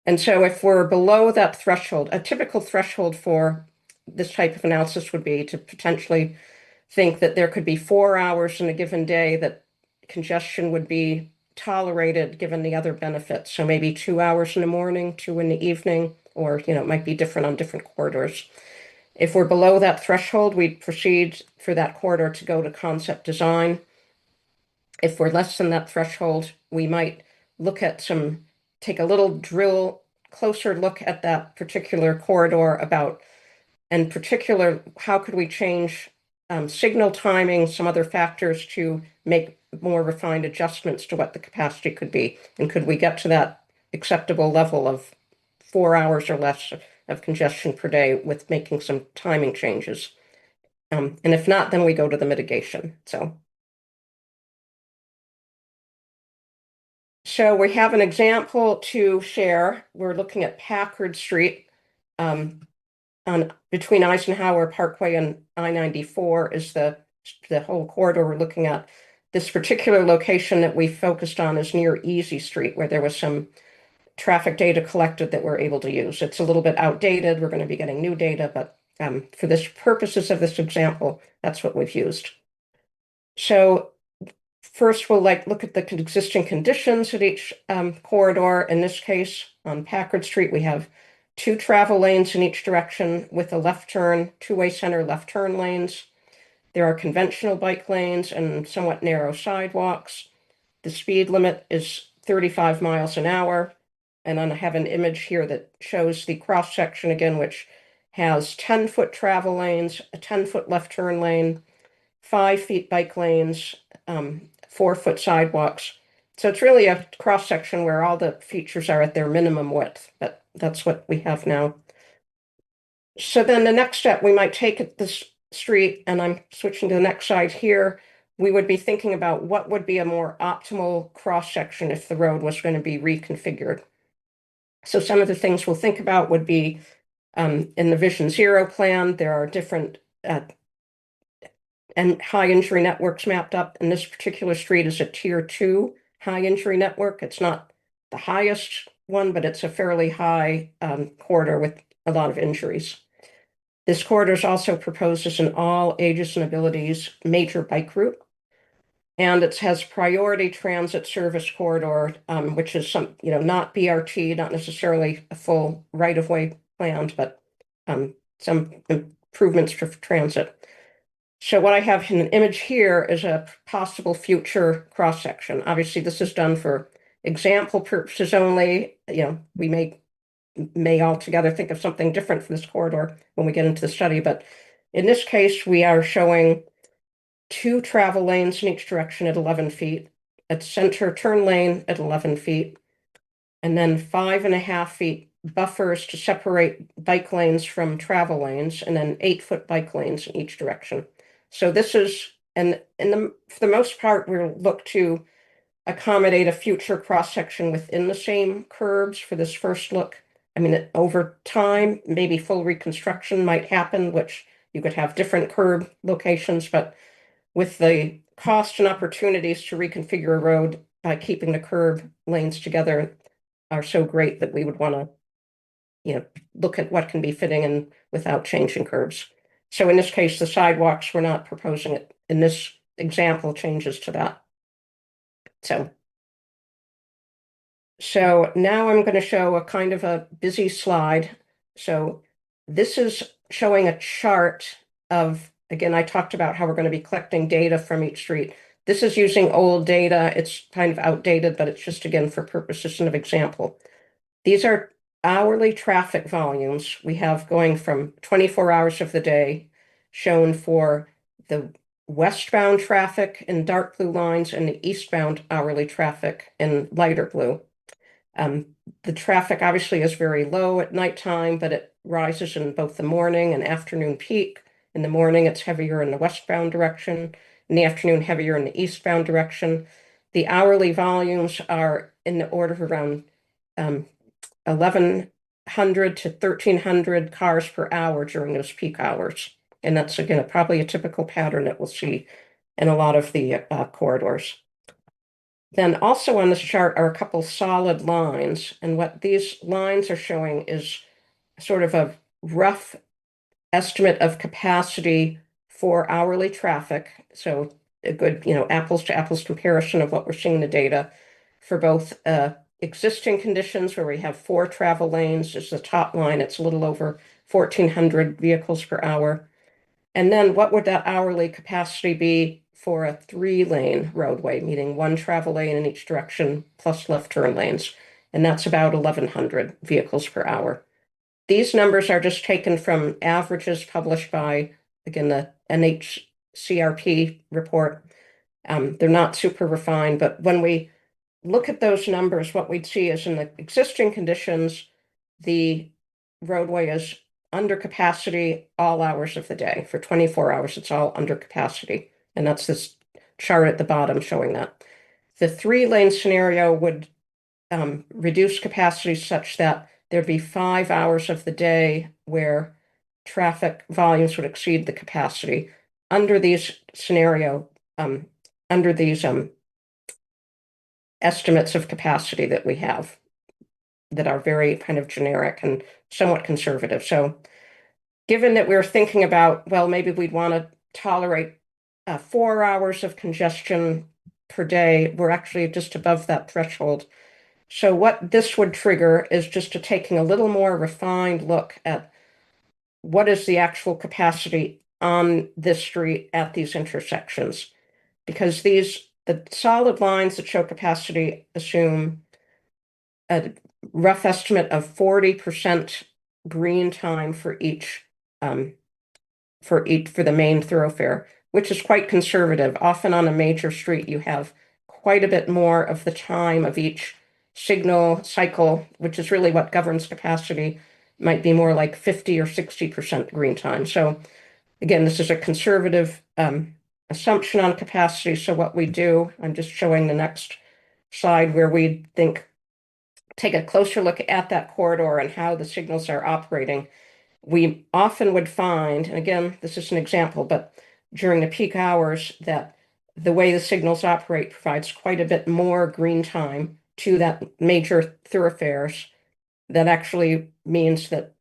S15: And so if we're below that threshold, a typical threshold for this type of analysis would be to potentially think that there could be 4 hours in a given day that congestion would be tolerated given the other benefits. So maybe 2 hours in the morning, 2 in the evening, or it might be different on different corridors. If we're below that threshold, we'd proceed for that corridor to go to concept design. If we're less than that threshold, we might take a little closer look at that particular corridor in particular, how could we change signal timing, some other factors to make more refined adjustments to what the capacity could be? And could we get to that acceptable level of 4 hours or less of congestion per day with making some timing changes? And if not, then we go to the mitigation. So we have an example to share. We're looking at Packard Street between Eisenhower Parkway and I-94 is the whole corridor we're looking at. This particular location that we focused on is near Easy Street, where there was some traffic data collected that we're able to use. It's a little bit outdated. We're going to be getting new data, but for the purposes of this example, that's what we've used. So first, we'll look at the existing conditions at each corridor. In this case, on Packard Street, we have 2 travel lanes in each direction with a left turn, two-way center left turn lanes. There are conventional bike lanes and somewhat narrow sidewalks. The speed limit is 35 miles an hour. And then I have an image here that shows the cross section again, which has 10-foot travel lanes, a 10-foot left turn lane, 5 feet bike lanes, 4-foot sidewalks. So it's really a cross section where all the features are at their minimum width, but that's what we have now. So then the next step we might take at this street, and I'm switching to the next side here, we would be thinking about what would be a more optimal cross section if the road was going to be reconfigured. So some of the things we'll think about would be in the Vision Zero plan, there are different and high injury networks mapped up. And this particular street is a tier 2 high injury network. It's not the highest one, but it's a fairly high corridor with a lot of injuries. This corridor is also proposed as an all ages and abilities major bike route. And it has priority transit service corridor, which is not BRT, not necessarily a full right-of-way planned, but some improvements for transit. So what I have in an image here is a possible future cross-section. Obviously, this is done for example purposes only. We may altogether think of something different for this corridor when we get into the study. But in this case, we are showing 2 travel lanes in each direction at 11 feet, a center turn lane at 11 feet, and then 5.5 feet buffers to separate bike lanes from travel lanes, and then 8-foot bike lanes in each direction. So this is, and for the most part, we'll look to accommodate a future cross-section within the same curbs for this first look. I mean, over time, maybe full reconstruction might happen, which you could have different curb locations, but with the cost and opportunities to reconfigure a road by keeping the curb lanes together are so great that we would want to, look at what can be fitting in without changing curbs. So in this case, the sidewalks, we're not proposing it. In this example, changes to that. So now I'm going to show a kind of a busy slide. So this is showing a chart of, again, I talked about how we're going to be collecting data from each street. This is using old data. It's kind of outdated, but it's just, again, for purposes of example. These are hourly traffic volumes we have going from 24 hours of the day shown for the westbound traffic in dark blue lines and the eastbound hourly traffic in lighter blue. The traffic obviously is very low at nighttime, but it rises in both the morning and afternoon peak. In the morning, it's heavier in the westbound direction. In the afternoon, heavier in the eastbound direction. The hourly volumes are in the order of around 11 1,200 to 1,300 cars per hour during those peak hours. And that's, again, probably a typical pattern that we'll see in a lot of the corridors. Then also on this chart are a couple solid lines. And what these lines are showing is sort of a rough estimate of capacity for hourly traffic. So a good, apples to apples comparison of what we're seeing in the data for both existing conditions where we have 4 travel lanes is the top line. It's a little over 1,400 vehicles per hour. And then what would that hourly capacity be for a 3-lane roadway, meaning 1 travel lane in each direction plus left turn lanes? And that's about 1,100 vehicles per hour. These numbers are just taken from averages published by, again, the NHCRP report. They're not super refined, but when we look at those numbers, what we'd see is in the existing conditions, the roadway is under capacity all hours of the day. For 24 hours, it's all under capacity. And that's this chart at the bottom showing that. The 3-lane scenario would reduce capacity such that there'd be 5 hours of the day where traffic volumes would exceed the capacity. Under these estimates of capacity that we have that are very kind of generic and somewhat conservative. So given that we're thinking about, well, maybe we'd want to tolerate 4 hours of congestion per day, we're actually just above that threshold. So what this would trigger is just to taking a little more refined look at what is the actual capacity on this street at these intersections. Because the solid lines that show capacity assume a rough estimate of 40% green time for the main thoroughfare, which is quite conservative. Often on a major street, you have quite a bit more of the time of each signal cycle, which is really what governs capacity, might be more like 50 or 60% green time. So again, this is a conservative assumption on capacity. So what we do, I'm just showing the next slide where we take a closer look at that corridor and how the signals are operating. We often would find, and again, this is an example, but during the peak hours, that the way the signals operate provides quite a bit more green time to that major thoroughfares. That actually means that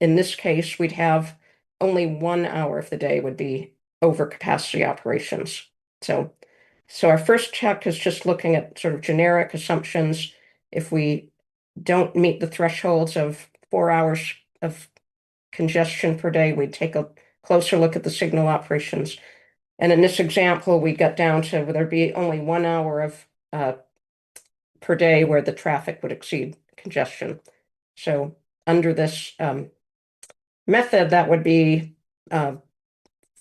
S15: in this case, we'd have only 1 hour of the day would be over capacity operations. So our first check is just looking at sort of generic assumptions. If we don't meet the thresholds of 4 hours of congestion per day, we'd take a closer look at the signal operations. And in this example, we got down to where there'd be only 1 hour of per day where the traffic would exceed congestion. So under this method, that would be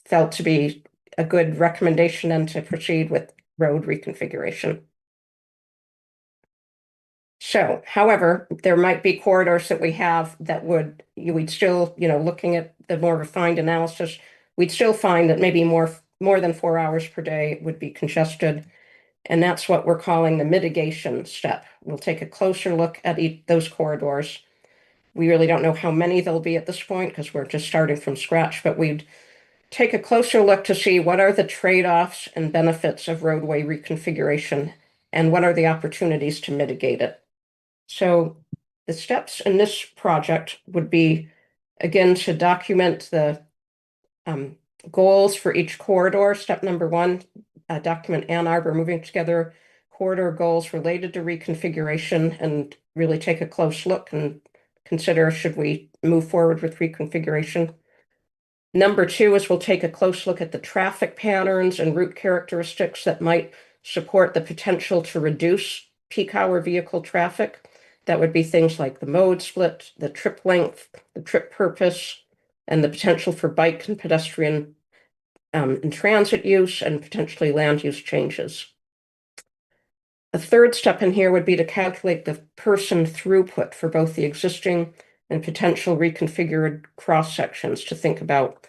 S15: felt to be a good recommendation and to proceed with road reconfiguration. So, however, there might be corridors that we have that we'd still, looking at the more refined analysis, we'd still find that maybe more than 4 hours per day would be congested. And that's what we're calling the mitigation step. We'll take a closer look at those corridors. We really don't know how many there'll be at this point because we're just starting from scratch, but we'd take a closer look to see what are the trade-offs and benefits of roadway reconfiguration and what are the opportunities to mitigate it. So the steps in this project would be, again, to document the goals for each corridor. Step number 1, document Ann Arbor moving together corridor goals related to reconfiguration and really take a close look and consider should we move forward with reconfiguration. Number 2 is we'll take a close look at the traffic patterns and route characteristics that might support the potential to reduce peak hour vehicle traffic. That would be things like the mode split, the trip length, the trip purpose, and the potential for bike and pedestrian and transit use and potentially land use changes. A third step in here would be to calculate the person throughput for both the existing and potential reconfigured cross sections to think about,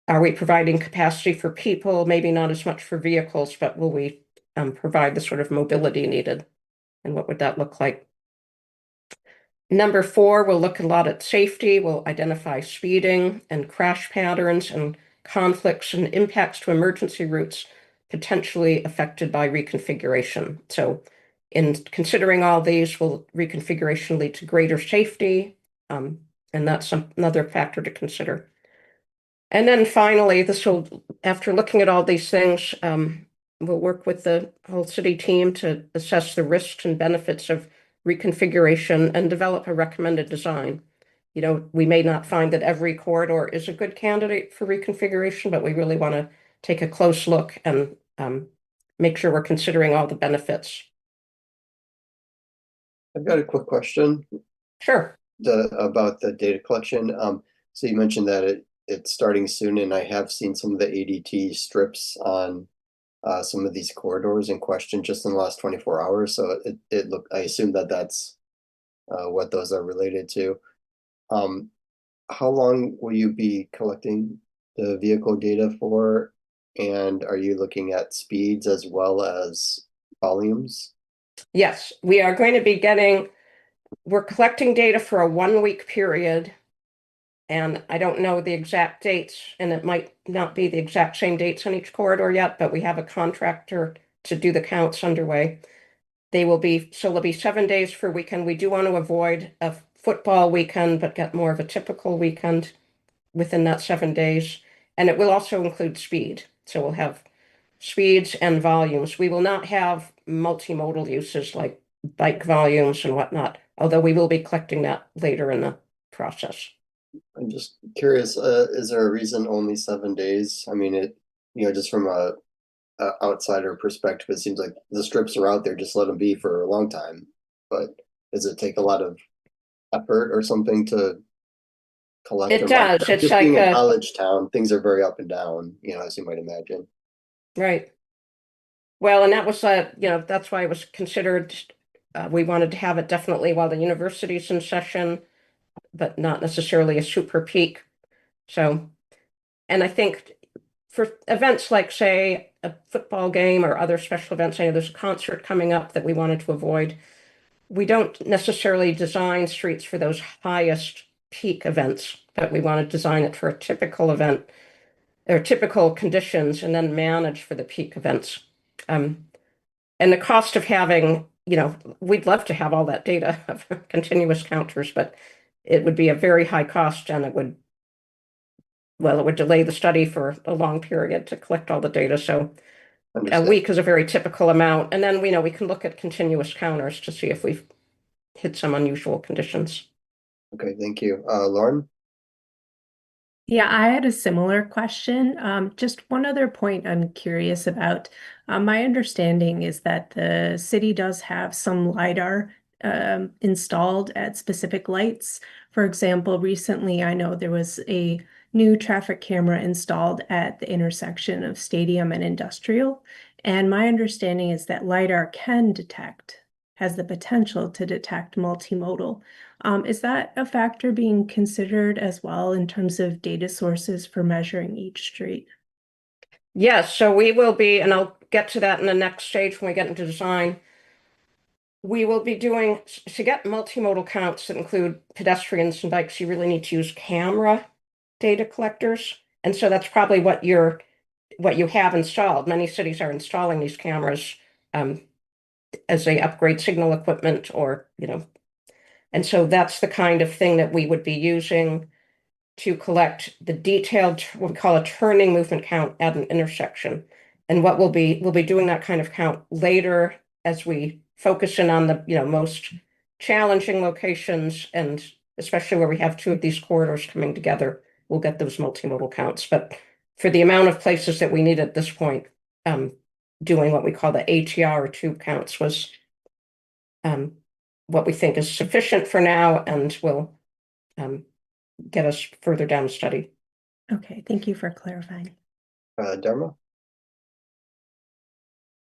S15: are we providing capacity for people, maybe not as much for vehicles, but will we provide the sort of mobility needed? And what would that look like? Number 4, we'll look a lot at safety. We'll identify speeding and crash patterns and conflicts and impacts to emergency routes potentially affected by reconfiguration. So in considering all these, will reconfiguration lead to greater safety? And that's another factor to consider. And then finally, after looking at all these things, we'll work with the whole city team to assess the risks and benefits of reconfiguration and develop a recommended design. You know, we may not find that every corridor is a good candidate for reconfiguration, but we really want to take a close look and make sure we're considering all the benefits.
S1: I've got a quick question.
S15: Sure.
S1: About the data collection. So you mentioned that it's starting soon, and I have seen some of the ADT strips on some of these corridors in question just in the last 24 hours. So I assume that that's what those are related to. How long will you be collecting the vehicle data for? And are you looking at speeds as well as volumes?
S15: Yes, we are going to be we're collecting data for a 1-week period. And I don't know the exact dates, and it might not be the exact same dates on each corridor yet, but we have a contractor to do the counts underway. There'll be 7 days for weekend. We do want to avoid a football weekend, but get more of a typical weekend within that 7 days. And it will also include speed. So we'll have speeds and volumes. We will not have multimodal uses like bike volumes and whatnot, although we will be collecting that later in the process.
S1: I'm just curious, is there a reason only 7 days? I mean, just from a outsider perspective, it seems like the strips are out there, just let them be for a long time. But does it take a lot of effort or something to collect
S15: It
S1: them?
S15: does. It's
S1: Just
S15: like
S1: being a
S15: a
S1: college town, things are very up and down, as you might imagine.
S15: right. Well, and that was that's why it was considered. We wanted to have it definitely while the university's in session, but not necessarily a super peak. So, and I think for events like, say, a football game or other special events, I know there's a concert coming up that we wanted to avoid. We don't necessarily design streets for those highest peak events, but we want to design it for a typical event or typical conditions and then manage for the peak events. And the cost of having, we'd love to have all that data of continuous counters, but it would be a very high cost and it would delay the study for a long period to collect all the data. So a week is a very typical amount. And then we can look at continuous counters to see if we've hit some unusual conditions.
S1: Okay, thank you. Lauren?
S4: Yeah, I had a similar question. Just one other point I'm curious about. My understanding is that the city does have some LiDAR installed at specific lights. For example, recently I know there was a new traffic camera installed at the intersection of Stadium and Industrial. And my understanding is that LiDAR has the potential to detect multimodal. Is that a factor being considered as well in terms of data sources for measuring each street?
S15: Yes, so we will be, and I'll get to that in the next stage when we get into design. We will be doing, to get multimodal counts that include pedestrians and bikes, you really need to use camera data collectors. And so that's probably what you have installed. Many cities are installing these cameras as they upgrade signal equipment and so that's the kind of thing that we would be using to collect the detailed, what we call a turning movement count at an intersection. And we'll be doing that kind of count later as we focus in on the most challenging locations, and especially where we have 2 of these corridors coming together, we'll get those multimodal counts. But for the amount of places that we need at this point, doing what we call the ATR or tube counts was what we think is sufficient for now and will get us further down the study.
S4: Okay, thank you for clarifying.
S1: Dharma?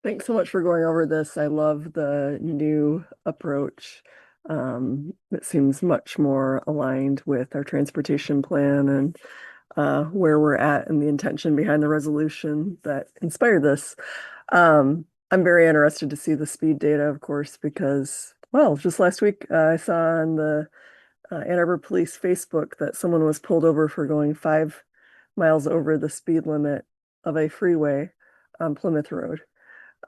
S3: Thanks so much for going over this. I love the new approach. It seems much more aligned with our transportation plan and where we're at and the intention behind the resolution that inspired this. I'm very interested to see the speed data, of course, because Well, just last week, I saw on the Ann Arbor Police Facebook that someone was pulled over for going 5 miles over the speed limit of a freeway on Plymouth Road.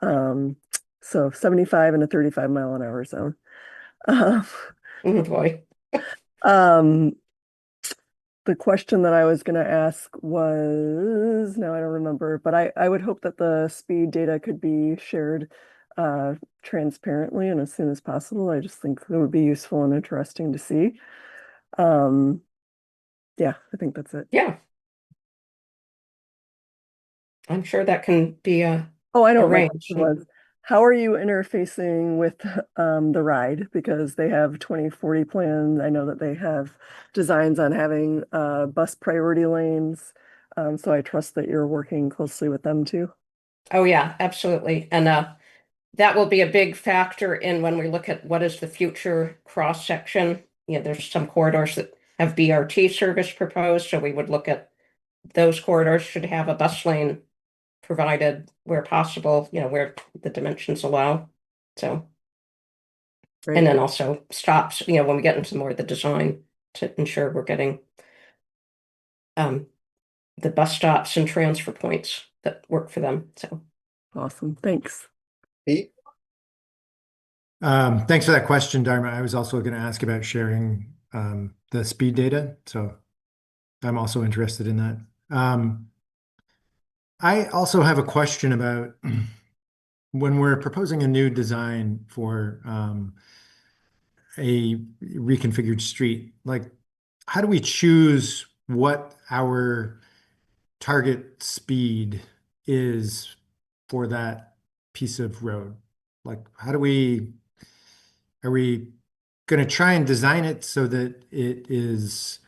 S3: Um, so 75 in a 35-mile-an-hour zone. Um,
S15: Oh boy.
S3: um, the question that I was going to ask was, no, I don't remember, but I would hope that the speed data could be shared transparently and as soon as possible. I just think it would be useful and interesting to see. Yeah, I think that's it.
S15: Yeah. I'm sure that can be
S3: Oh, I know what my
S15: arranged.
S3: question was. How are you interfacing with the ride? Because they have 2040 plans. I know that they have designs on having bus priority lanes. So I trust that you're working closely with them too.
S15: Oh yeah, absolutely. And that will be a big factor in when we look at what is the future cross section. You know, there's some corridors that have BRT service proposed, so we would look at those corridors should have a bus lane provided where possible, you know, where the dimensions allow. So,
S3: Right.
S15: and then also stops, you know, when we get into more of the design to ensure we're getting the bus stops and transfer points that work for them. So
S3: Awesome. Thanks.
S1: Pete?
S6: Thanks for that question, Dharma. I was also going to ask about sharing the speed data, so I'm also interested in that. I also have a question about when we're proposing a new design for a reconfigured street, like how do we choose what our target speed is for that piece of road? Like, how do we, are we going to try and design it so that it is,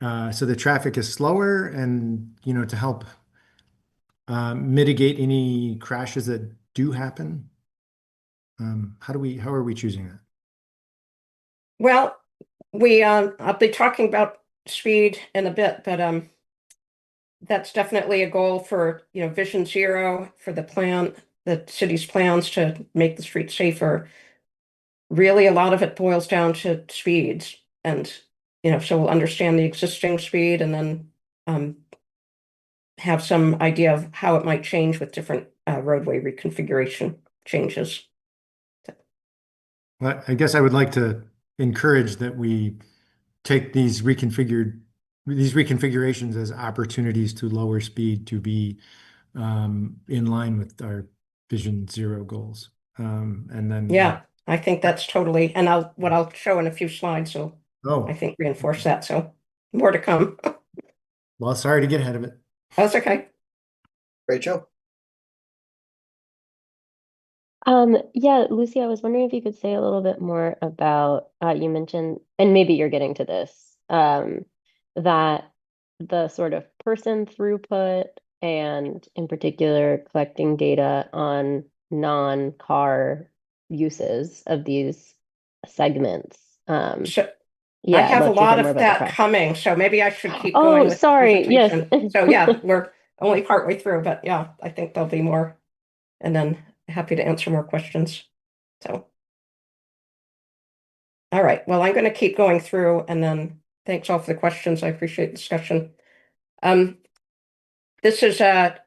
S6: so the traffic is slower and, you know, to help mitigate any crashes that do happen? How are we choosing that?
S15: well, I'll be talking about speed in a bit, but that's definitely a goal for, you know, Vision Zero for the city's plans to make the street safer. Really, a lot of it boils down to speeds, and you know, so we'll understand the existing speed and then have some idea of how it might change with different roadway reconfiguration changes.
S6: Well, I guess I would like to encourage that we take these reconfigurations as opportunities to lower speed to be in line with our Vision Zero goals. And then
S15: Yeah, I think that's totally, and what I'll show in a few slides will, I
S6: oh,
S15: think, reinforce that. So more to come.
S6: well, sorry to get ahead of it.
S15: That's okay.
S1: Rachel?
S14: Yeah, Lucy, I was wondering if you could say a little bit more about, you mentioned, and maybe you're getting to this, that the sort of person throughput and in particular collecting data on non-car uses of these segments.
S15: So I
S14: Yeah, I'd
S15: have a
S14: love to hear
S15: lot
S14: more
S15: of
S14: about the
S15: that
S14: process.
S15: coming, so maybe I should keep going
S14: Oh,
S15: with the
S14: sorry. Yes.
S15: presentation. So yeah, we're only partway through, but yeah, I think there'll be more, and then happy to answer more questions. So, all right, well, I'm going to keep going through, and then thanks all for the questions. I appreciate the discussion. This is a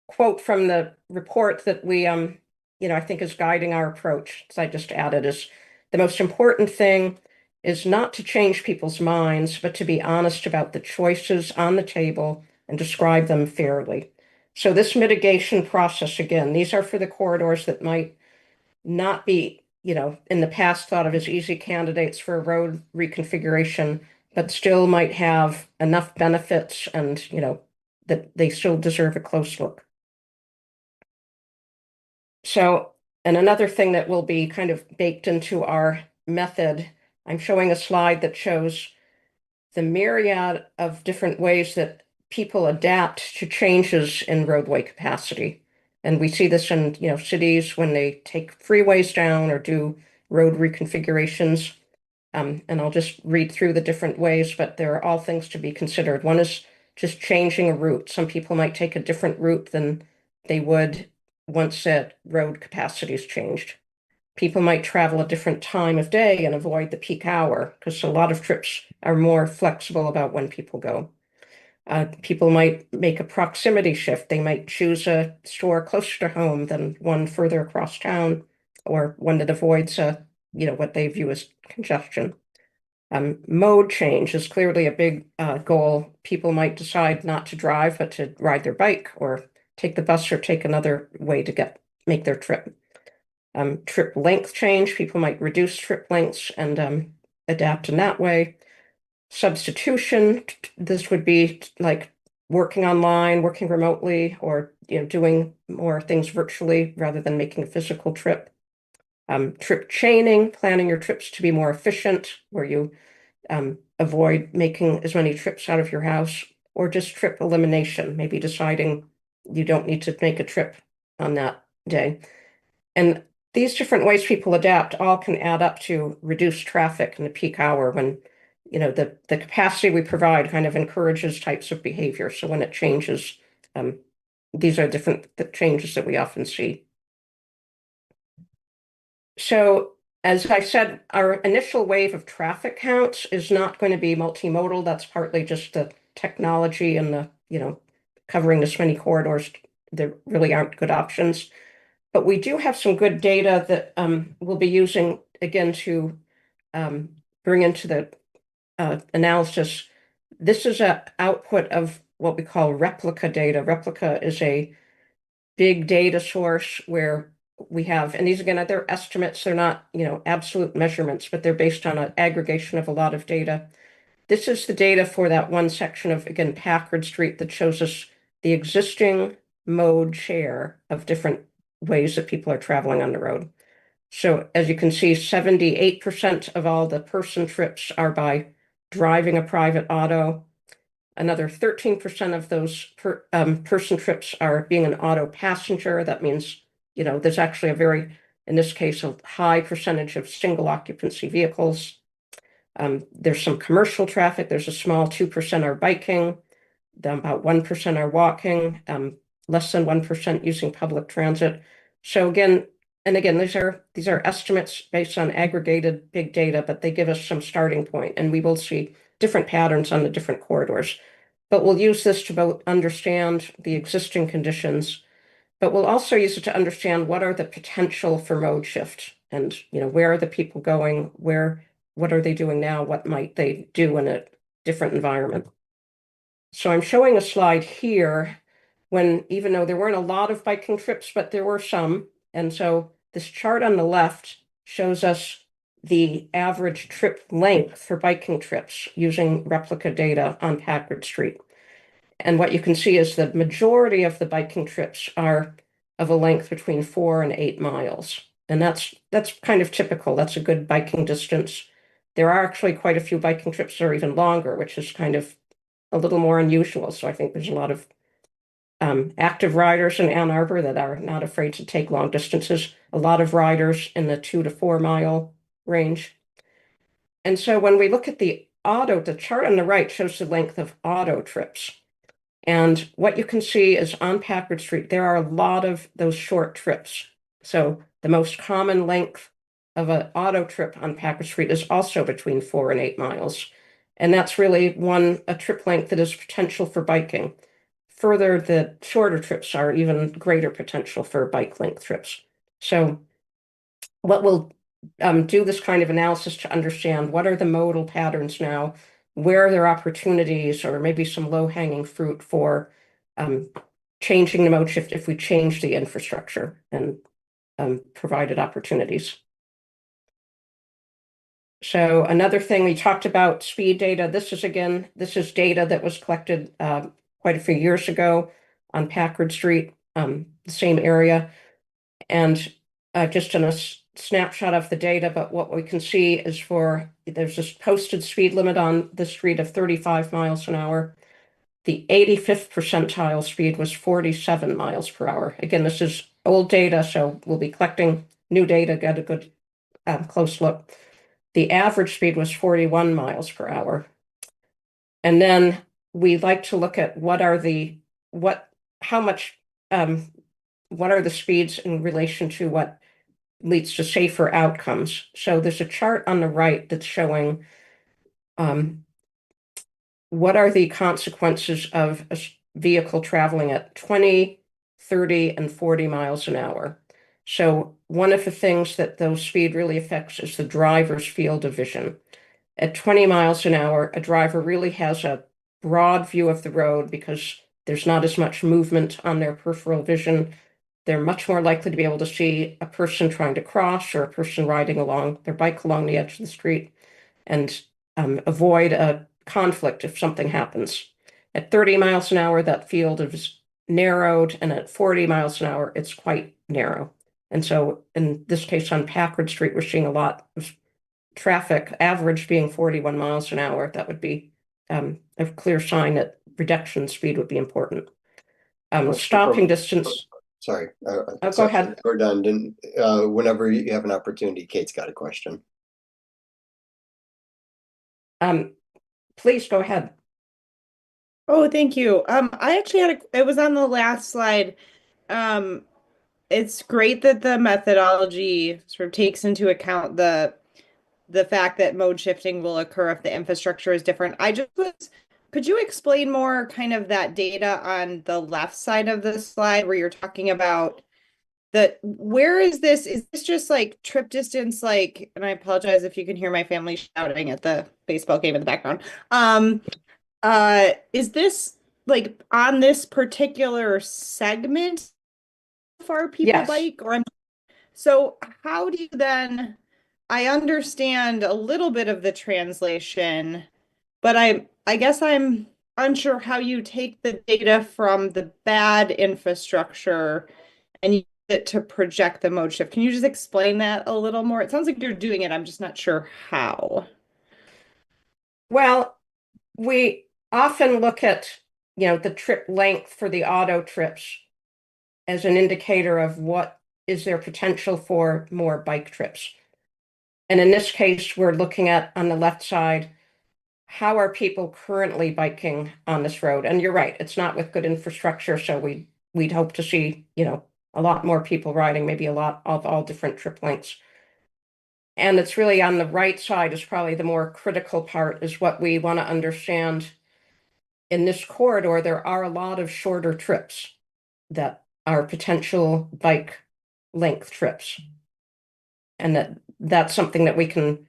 S15: quote from the report that we, you know, I think is guiding our approach. So I just added is the most important thing is not to change people's minds, but to be honest about the choices on the table and describe them fairly. So this mitigation process, again, these are for the corridors that might not be, you know, in the past thought of as easy candidates for a road reconfiguration, but still might have enough benefits and, you know, that they still deserve a close look. So, and another thing that will be kind of baked into our method, I'm showing a slide that shows the myriad of different ways that people adapt to changes in roadway capacity. And we see this in, you know, cities when they take freeways down or do road reconfigurations. And I'll just read through the different ways, but there are all things to be considered. One is just changing a route. Some people might take a different route than they would once that road capacity is changed. People might travel a different time of day and avoid the peak hour because a lot of trips are more flexible about when people go. People might make a proximity shift. They might choose a store closer to home than one further across town, or one that avoids what they view as congestion. Mode change is clearly a big goal. People might decide not to drive, but to ride their bike or take the bus or take another way to make their trip. Trip length change, people might reduce trip lengths and adapt in that way. Substitution, this would be like working online, working remotely, or doing more things virtually rather than making a physical trip. Trip chaining, planning your trips to be more efficient, where you avoid making as many trips out of your house, or just trip elimination, maybe deciding you don't need to make a trip on that day. And these different ways people adapt all can add up to reduced traffic in the peak hour when the capacity we provide kind of encourages types of behavior. So when it changes, these are the changes that we often see. So as I said, our initial wave of traffic counts is not going to be multimodal. That's partly just the technology and covering this many corridors. There really aren't good options. But we do have some good data that we'll be using again to bring into the analysis. This is an output of what we call replica data. Replica is a big data source where we have, and these again, they're estimates, they're not, absolute measurements, but they're based on an aggregation of a lot of data. This is the data for that one section of, again, Packard Street that shows us the existing mode share of different ways that people are traveling on the road. So as you can see, 78% of all the person trips are by driving a private auto. Another 13% of those person trips are being an auto passenger. That means, there's actually in this case, a high percentage of single occupancy vehicles. There's some commercial traffic. There's a small 2% are biking. About 1% are walking. Less than 1% using public transit. So again, these are estimates based on aggregated big data, but they give us some starting point, and we will see different patterns on the different corridors. But we'll use this to both understand the existing conditions, but we'll also use it to understand what are the potential for mode shift, and where are the people going, what are they doing now, what might they do in a different environment. So I'm showing a slide here when, even though there weren't a lot of biking trips, but there were some. And so this chart on the left shows us the average trip length for biking trips using replica data on Packard Street. And what you can see is the majority of the biking trips are of a length between 4 and 8 miles. And that's kind of typical. That's a good biking distance. There are actually quite a few biking trips that are even longer, which is kind of a little more unusual. So I think there's a lot of active riders in Ann Arbor that are not afraid to take long distances, a lot of riders in the 2 to 4 mile range. And so when we look at the chart on the right shows the length of auto trips. And what you can see is on Packard Street, there are a lot of those short trips. So the most common length of an auto trip on Packard Street is also between 4 and 8 miles. And that's really a trip length that is potential for biking. Further, the shorter trips are even greater potential for bike length trips. So what we'll do this kind of analysis to understand what are the modal patterns now, where are there opportunities or maybe some low-hanging fruit for changing the mode shift if we change the infrastructure and provided opportunities. So another thing we talked about, speed data. This is data that was collected quite a few years ago on Packard Street, the same area. And just in a snapshot of the data, but what we can see is there's this posted speed limit on the street of 35 miles an hour. The 85th percentile speed was 47 miles per hour. Again, this is old data, so we'll be collecting new data, get a good close look. The average speed was 41 miles per hour. And then we like to look at what are the speeds in relation to what leads to safer outcomes. So there's a chart on the right that's showing what are the consequences of a vehicle traveling at 20, 30, and 40 miles an hour. So one of the things that those speed really affects is the driver's field of vision. At 20 miles an hour, a driver really has a broad view of the road because there's not as much movement on their peripheral vision. They're much more likely to be able to see a person trying to cross or a person riding along their bike along the edge of the street and avoid a conflict if something happens. At 30 miles an hour, that field is narrowed, and at 40 miles an hour, it's quite narrow. And so in this case on Packard Street, we're seeing a lot of traffic, average being 41 miles an hour. That would be a clear sign that reduction speed would be important. Stopping distance.
S1: Sorry.
S15: Go
S1: sorry,
S15: ahead.
S1: We're done. Whenever you have an opportunity, Kate's got a question.
S15: Please go ahead.
S17: Oh, thank you. I actually had it was on the last slide. It's great that the methodology sort of takes into account the fact that mode shifting will occur if the infrastructure is different. Could you explain more kind of that data on the left side of the slide where you're talking about where is this? Is this just like trip distance, like, and I apologize if you can hear my family shouting at the baseball game in the background. Is this like on this particular segment how far people
S15: Yes.
S17: bike? So how do you then, I understand a little bit of the translation, but I guess I'm unsure how you take the data from the bad infrastructure and use it to project the mode shift. Can you just explain that a little more? It sounds like you're doing it. I'm just not sure how.
S15: Well, we often look at, the trip length for the auto trips as an indicator of what is their potential for more bike trips. And in this case, we're looking at on the left side, how are people currently biking on this road? And you're right, it's not with good infrastructure, so we'd hope to see, a lot more people riding, maybe a lot of all different trip lengths. And it's really on the right side is probably the more critical part, is what we want to understand. In this corridor, there are a lot of shorter trips that are potential bike length trips. And that's something that we can,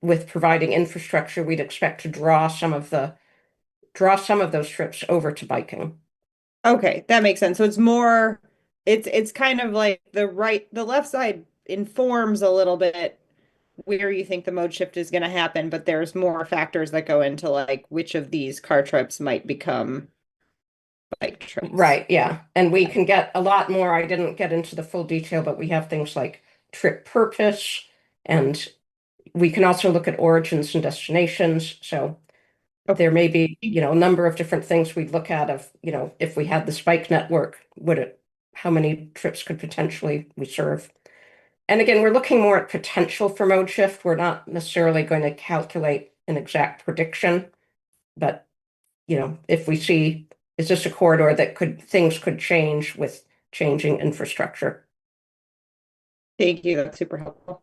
S15: with providing infrastructure, we'd expect to draw some of those trips over to biking.
S17: Okay, that makes sense. So it's kind of like the left side informs a little bit where you think the mode shift is going to happen, but there's more factors that go into like which of these car trips might become bike trips.
S15: Right, yeah. And we can get a lot more. I didn't get into the full detail, but we have things like trip purpose, and we can also look at origins and destinations. So there may be, a number of different things we'd look at of, if we had this bike network, how many trips could potentially we serve? And again, we're looking more at potential for mode shift. We're not necessarily going to calculate an exact prediction, but if we see, is this a corridor that things could change with changing infrastructure?
S17: Thank you. That's super helpful.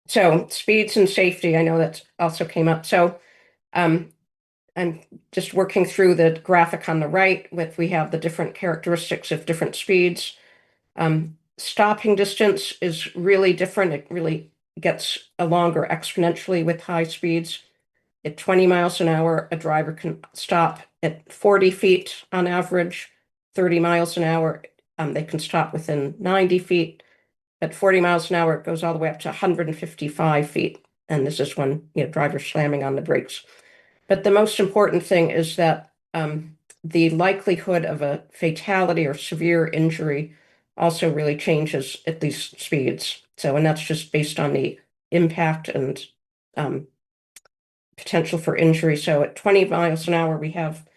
S15: So speeds and safety, I know that also came up. So I'm just working through the graphic on the right we have the different characteristics of different speeds. Stopping distance is really different. It really gets longer exponentially with high speeds. At 20 miles an hour, a driver can stop at 40 feet on average. 30 miles an hour, they can stop within 90 feet. At 40 miles an hour, it goes all the way up to 155 feet. And this is when, drivers slamming on the brakes. But the most important thing is that the likelihood of a fatality or severe injury also really changes at these speeds. And that's just based on the impact and potential for injury. So at 20 miles an hour, we have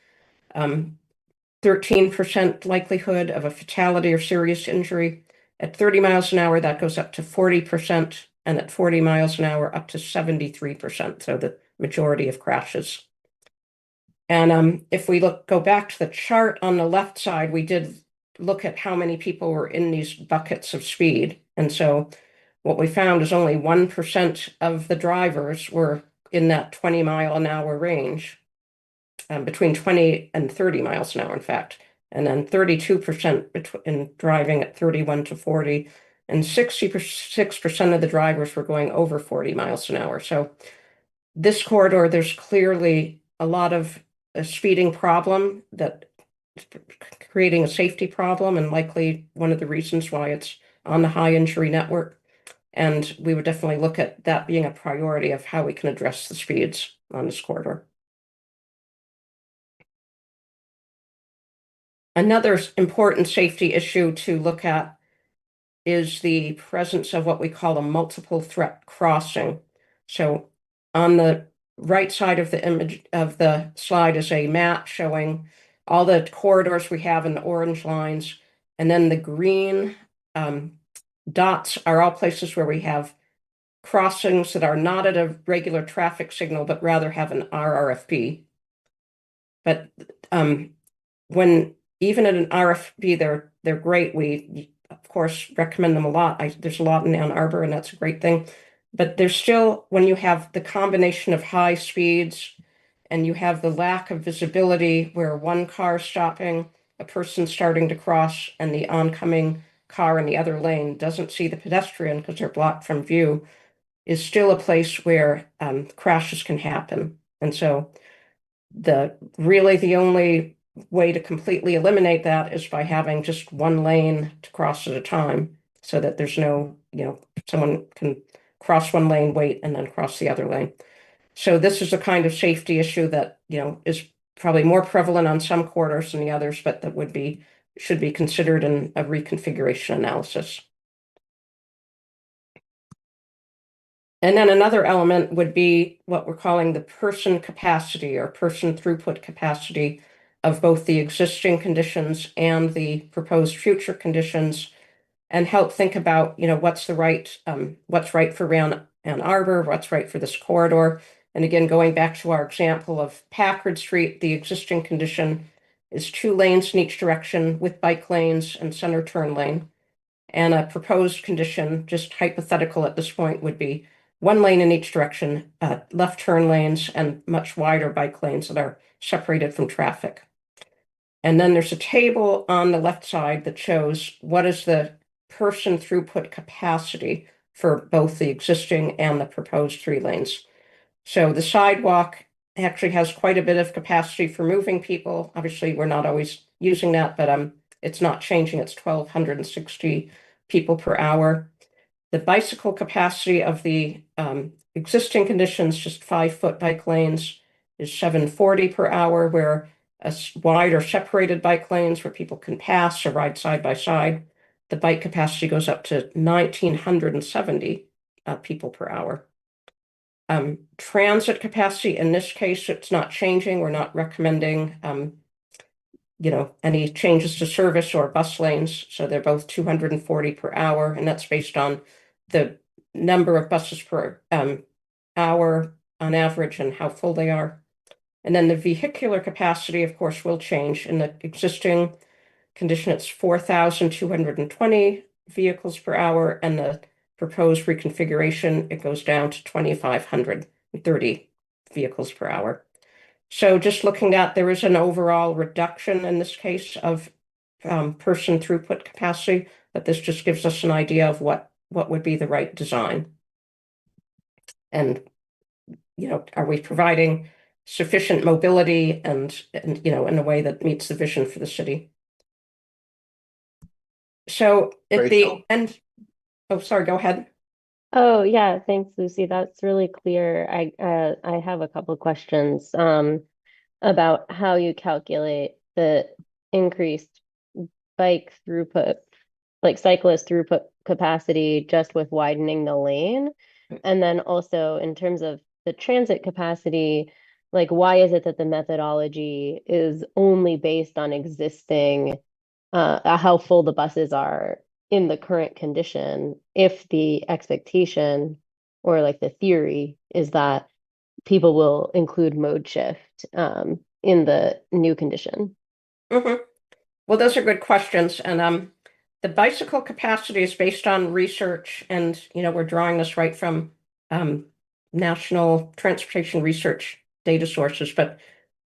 S15: 13% likelihood of a fatality or serious injury. At 30 miles an hour, that goes up to 40%, and at 40 miles an hour, up to 73%. So the majority of crashes. And if we go back to the chart on the left side, we did look at how many people were in these buckets of speed. And so what we found is only 1% of the drivers were in that 20-mile-an-hour range, between 20 and 30 miles an hour, in fact. And then 32% in driving at 31 to 40, and 66% of the drivers were going over 40 miles an hour. So this corridor, there's clearly a lot of a speeding problem that creating a safety problem, and likely one of the reasons why it's on the high injury network. And we would definitely look at that being a priority of how we can address the speeds on this corridor. Another important safety issue to look at is the presence of what we call a multiple threat crossing. So on the right side of the image of the slide is a map showing all the corridors we have in the orange lines, and then the green dots are all places where we have crossings that are not at a regular traffic signal, but rather have an RRFP. But when even at an RFP, they're great. We of course recommend them a lot. There's a lot in Ann Arbor, and that's a great thing. But there's still, when you have the combination of high speeds and you have the lack of visibility where one car stopping, a person starting to cross, and the oncoming car in the other lane doesn't see the pedestrian because they're blocked from view, is still a place where crashes can happen. And so really the only way to completely eliminate that is by having just one lane to cross at a time, so that there's no, someone can cross one lane, wait, and then cross the other lane. So this is a kind of safety issue that, is probably more prevalent on some corridors than the others, but that should be considered in a reconfiguration analysis. And then another element would be what we're calling the person capacity or person throughput capacity of both the existing conditions and the proposed future conditions, and help think about, what's right for Ann Arbor, what's right for this corridor. And again, going back to our example of Packard Street, the existing condition is 2 lanes in each direction with bike lanes and center turn lane. And a proposed condition, just hypothetical at this point, would be 1 lane in each direction, left turn lanes, and much wider bike lanes that are separated from traffic. And then there's a table on the left side that shows what is the person throughput capacity for both the existing and the proposed 3 lanes. So the sidewalk actually has quite a bit of capacity for moving people. Obviously, we're not always using that, but it's not changing. It's 1,260 people per hour. The bicycle capacity of the existing conditions, just 5-foot bike lanes, is 740 per hour, where a wide or separated bike lanes where people can pass or ride side by side, the bike capacity goes up to 1,970 people per hour. Transit capacity, in this case, it's not changing. We're not recommending any changes to service or bus lanes. So they're both 240 per hour, and that's based on the number of buses per hour on average and how full they are. And then the vehicular capacity, of course, will change. In the existing condition, it's 4,220 vehicles per hour, and the proposed reconfiguration, it goes down to 2,530 vehicles per hour. So just looking at, there is an overall reduction in this case of person throughput capacity, but this just gives us an idea of what would be the right design. And, are we providing sufficient mobility and in a way that meets the vision for the city? So at the end, oh, sorry, go ahead.
S14: Oh, yeah, thanks, Lucy. That's really clear. I have a couple of questions about how you calculate the increased bike throughput, like cyclist throughput capacity just with widening the lane. And then also in terms of the transit capacity, like why is it that the methodology is only based on existing, how full the buses are in the current condition, if the expectation or like the theory is that people will include mode shift in the new condition?
S15: Mm-hmm. Well, those are good questions. And the bicycle capacity is based on research, and we're drawing this right from national transportation research data sources. But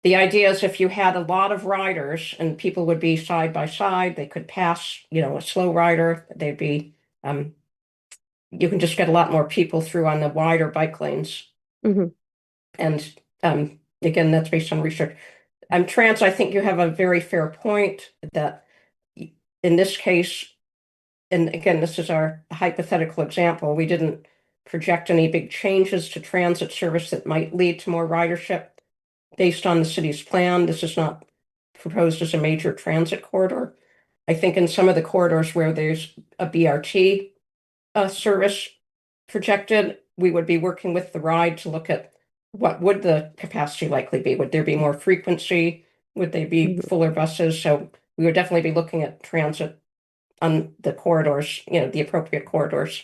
S15: the idea is if you had a lot of riders and people would be side by side, they could pass, a slow rider, they'd be you can just get a lot more people through on the wider bike lanes. And again, that's based on research. Trans, I think you have a very fair point that in this case, and again, this is our hypothetical example, we didn't project any big changes to transit service that might lead to more ridership based on the city's plan. This is not proposed as a major transit corridor. I think in some of the corridors where there's a BRT service projected, we would be working with the ride to look at what would the capacity likely be. Would there be more frequency? Would they be fuller buses? So we would definitely be looking at transit on the corridors, the appropriate corridors.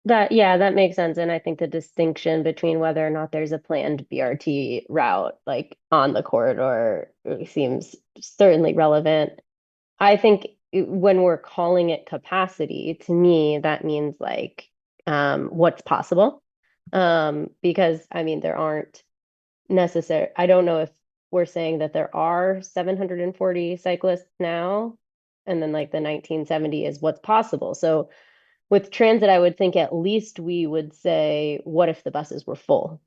S14: That makes sense. And I think the distinction between whether or not there's a planned BRT route like on the corridor seems certainly relevant. I think when we're calling it capacity, to me, that means like what's possible. Because I mean, there aren't necessary, I don't know if we're saying that there are 740 cyclists now, and then like the 1970 is what's possible. So with transit, I would think at least we would say, what if the buses were full?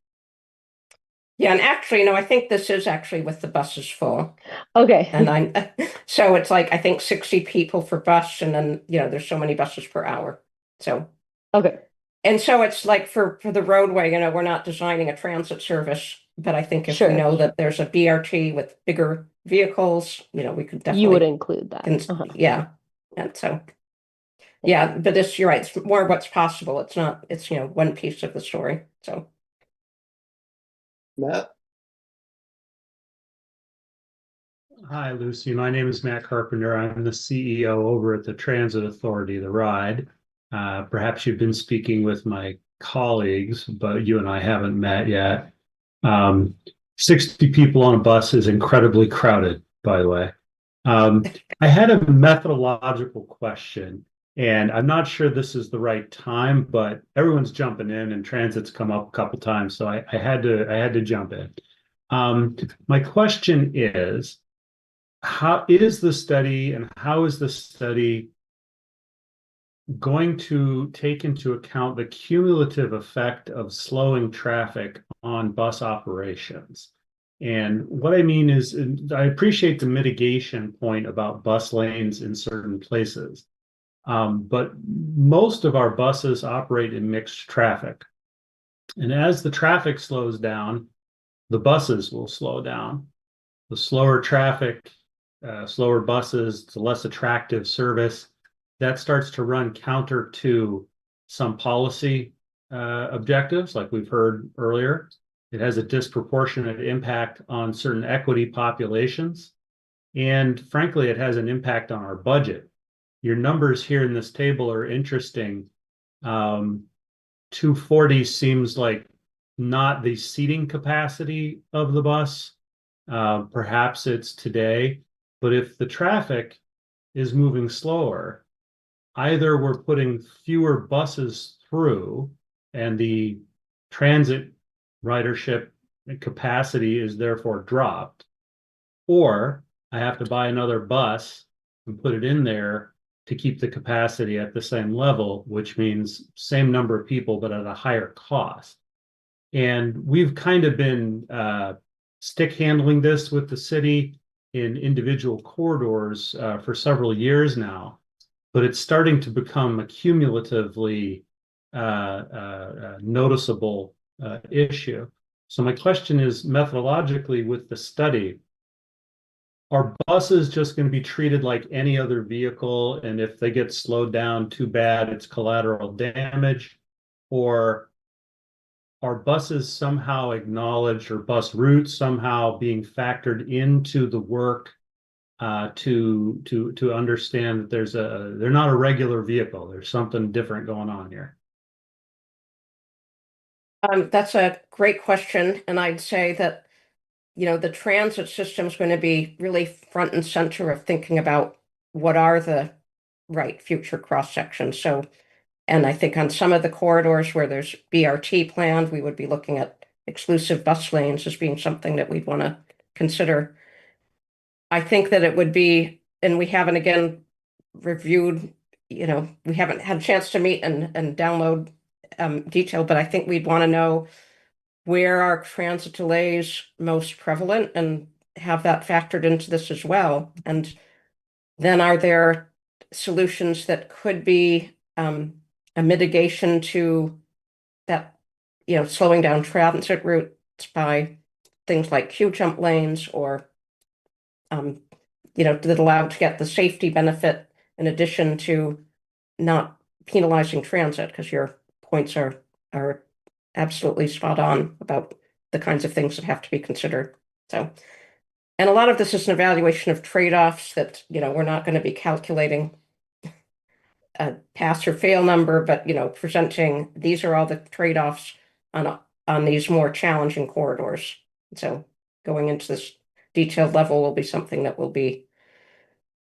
S15: Yeah, and actually, no, I think this is actually with the buses full.
S14: Okay.
S15: And so it's like, I think 60 people per bus, and then, there's so many buses per hour. So.
S14: Okay.
S15: And so it's like for the roadway, we're not designing a transit service, but I think if we know that there's a BRT with bigger vehicles, we could definitely.
S14: You would include that.
S15: Yeah. And so. Yeah, but you're right. It's more what's possible. It's not, it's, one piece of the story. So.
S1: Matt?
S18: Hi, Lucy. My name is Matt Carpenter. I'm the CEO over at the Transit Authority, the RIDE. Perhaps you've been speaking with my colleagues, but you and I haven't met yet. 60 people on a bus is incredibly crowded, by the way. I had a methodological question, and I'm not sure this is the right time, but everyone's jumping in and transit's come up a couple times, so I had to jump in. My question is, how is the study and how is the study going to take into account the cumulative effect of slowing traffic on bus operations? And what I mean is, I appreciate the mitigation point about bus lanes in certain places, but most of our buses operate in mixed traffic. And as the traffic slows down, the buses will slow down. The slower traffic, slower buses, the less attractive service, that starts to run counter to some policy objectives, like we've heard earlier. It has a disproportionate impact on certain equity populations. And frankly, it has an impact on our budget. Your numbers here in this table are interesting. 240 seems like not the seating capacity of the bus. Perhaps it's today, but if the traffic is moving slower, either we're putting fewer buses through and the transit ridership capacity is therefore dropped, or I have to buy another bus and put it in there to keep the capacity at the same level, which means same number of people, but at a higher cost. And we've kind of been stick handling this with the city in individual corridors for several years now, but it's starting to become a cumulatively noticeable issue. So my question is, methodologically with the study, are buses just going to be treated like any other vehicle, and if they get slowed down, too bad, it's collateral damage? Or are buses somehow acknowledged, or bus routes somehow being factored into the work to understand that they're not a regular vehicle, there's something different going on here?
S15: That's a great question, and I'd say that the transit system is going to be really front and center of thinking about what are the right future cross sections. So, and I think on some of the corridors where there's BRT planned, we would be looking at exclusive bus lanes as being something that we'd want to consider. I think that it would be, and we haven't again reviewed, we haven't had a chance to meet and download detail, but I think we'd want to know where are transit delays most prevalent and have that factored into this as well. And then are there solutions that could be a mitigation to that, slowing down transit routes by things like queue jump lanes or, that allow to get the safety benefit in addition to not penalizing transit, because your points are absolutely spot on about the kinds of things that have to be considered. So, and a lot of this is an evaluation of trade-offs that, we're not going to be calculating a pass or fail number, but, presenting these are all the trade-offs on these more challenging corridors. So going into this detailed level will be something that will be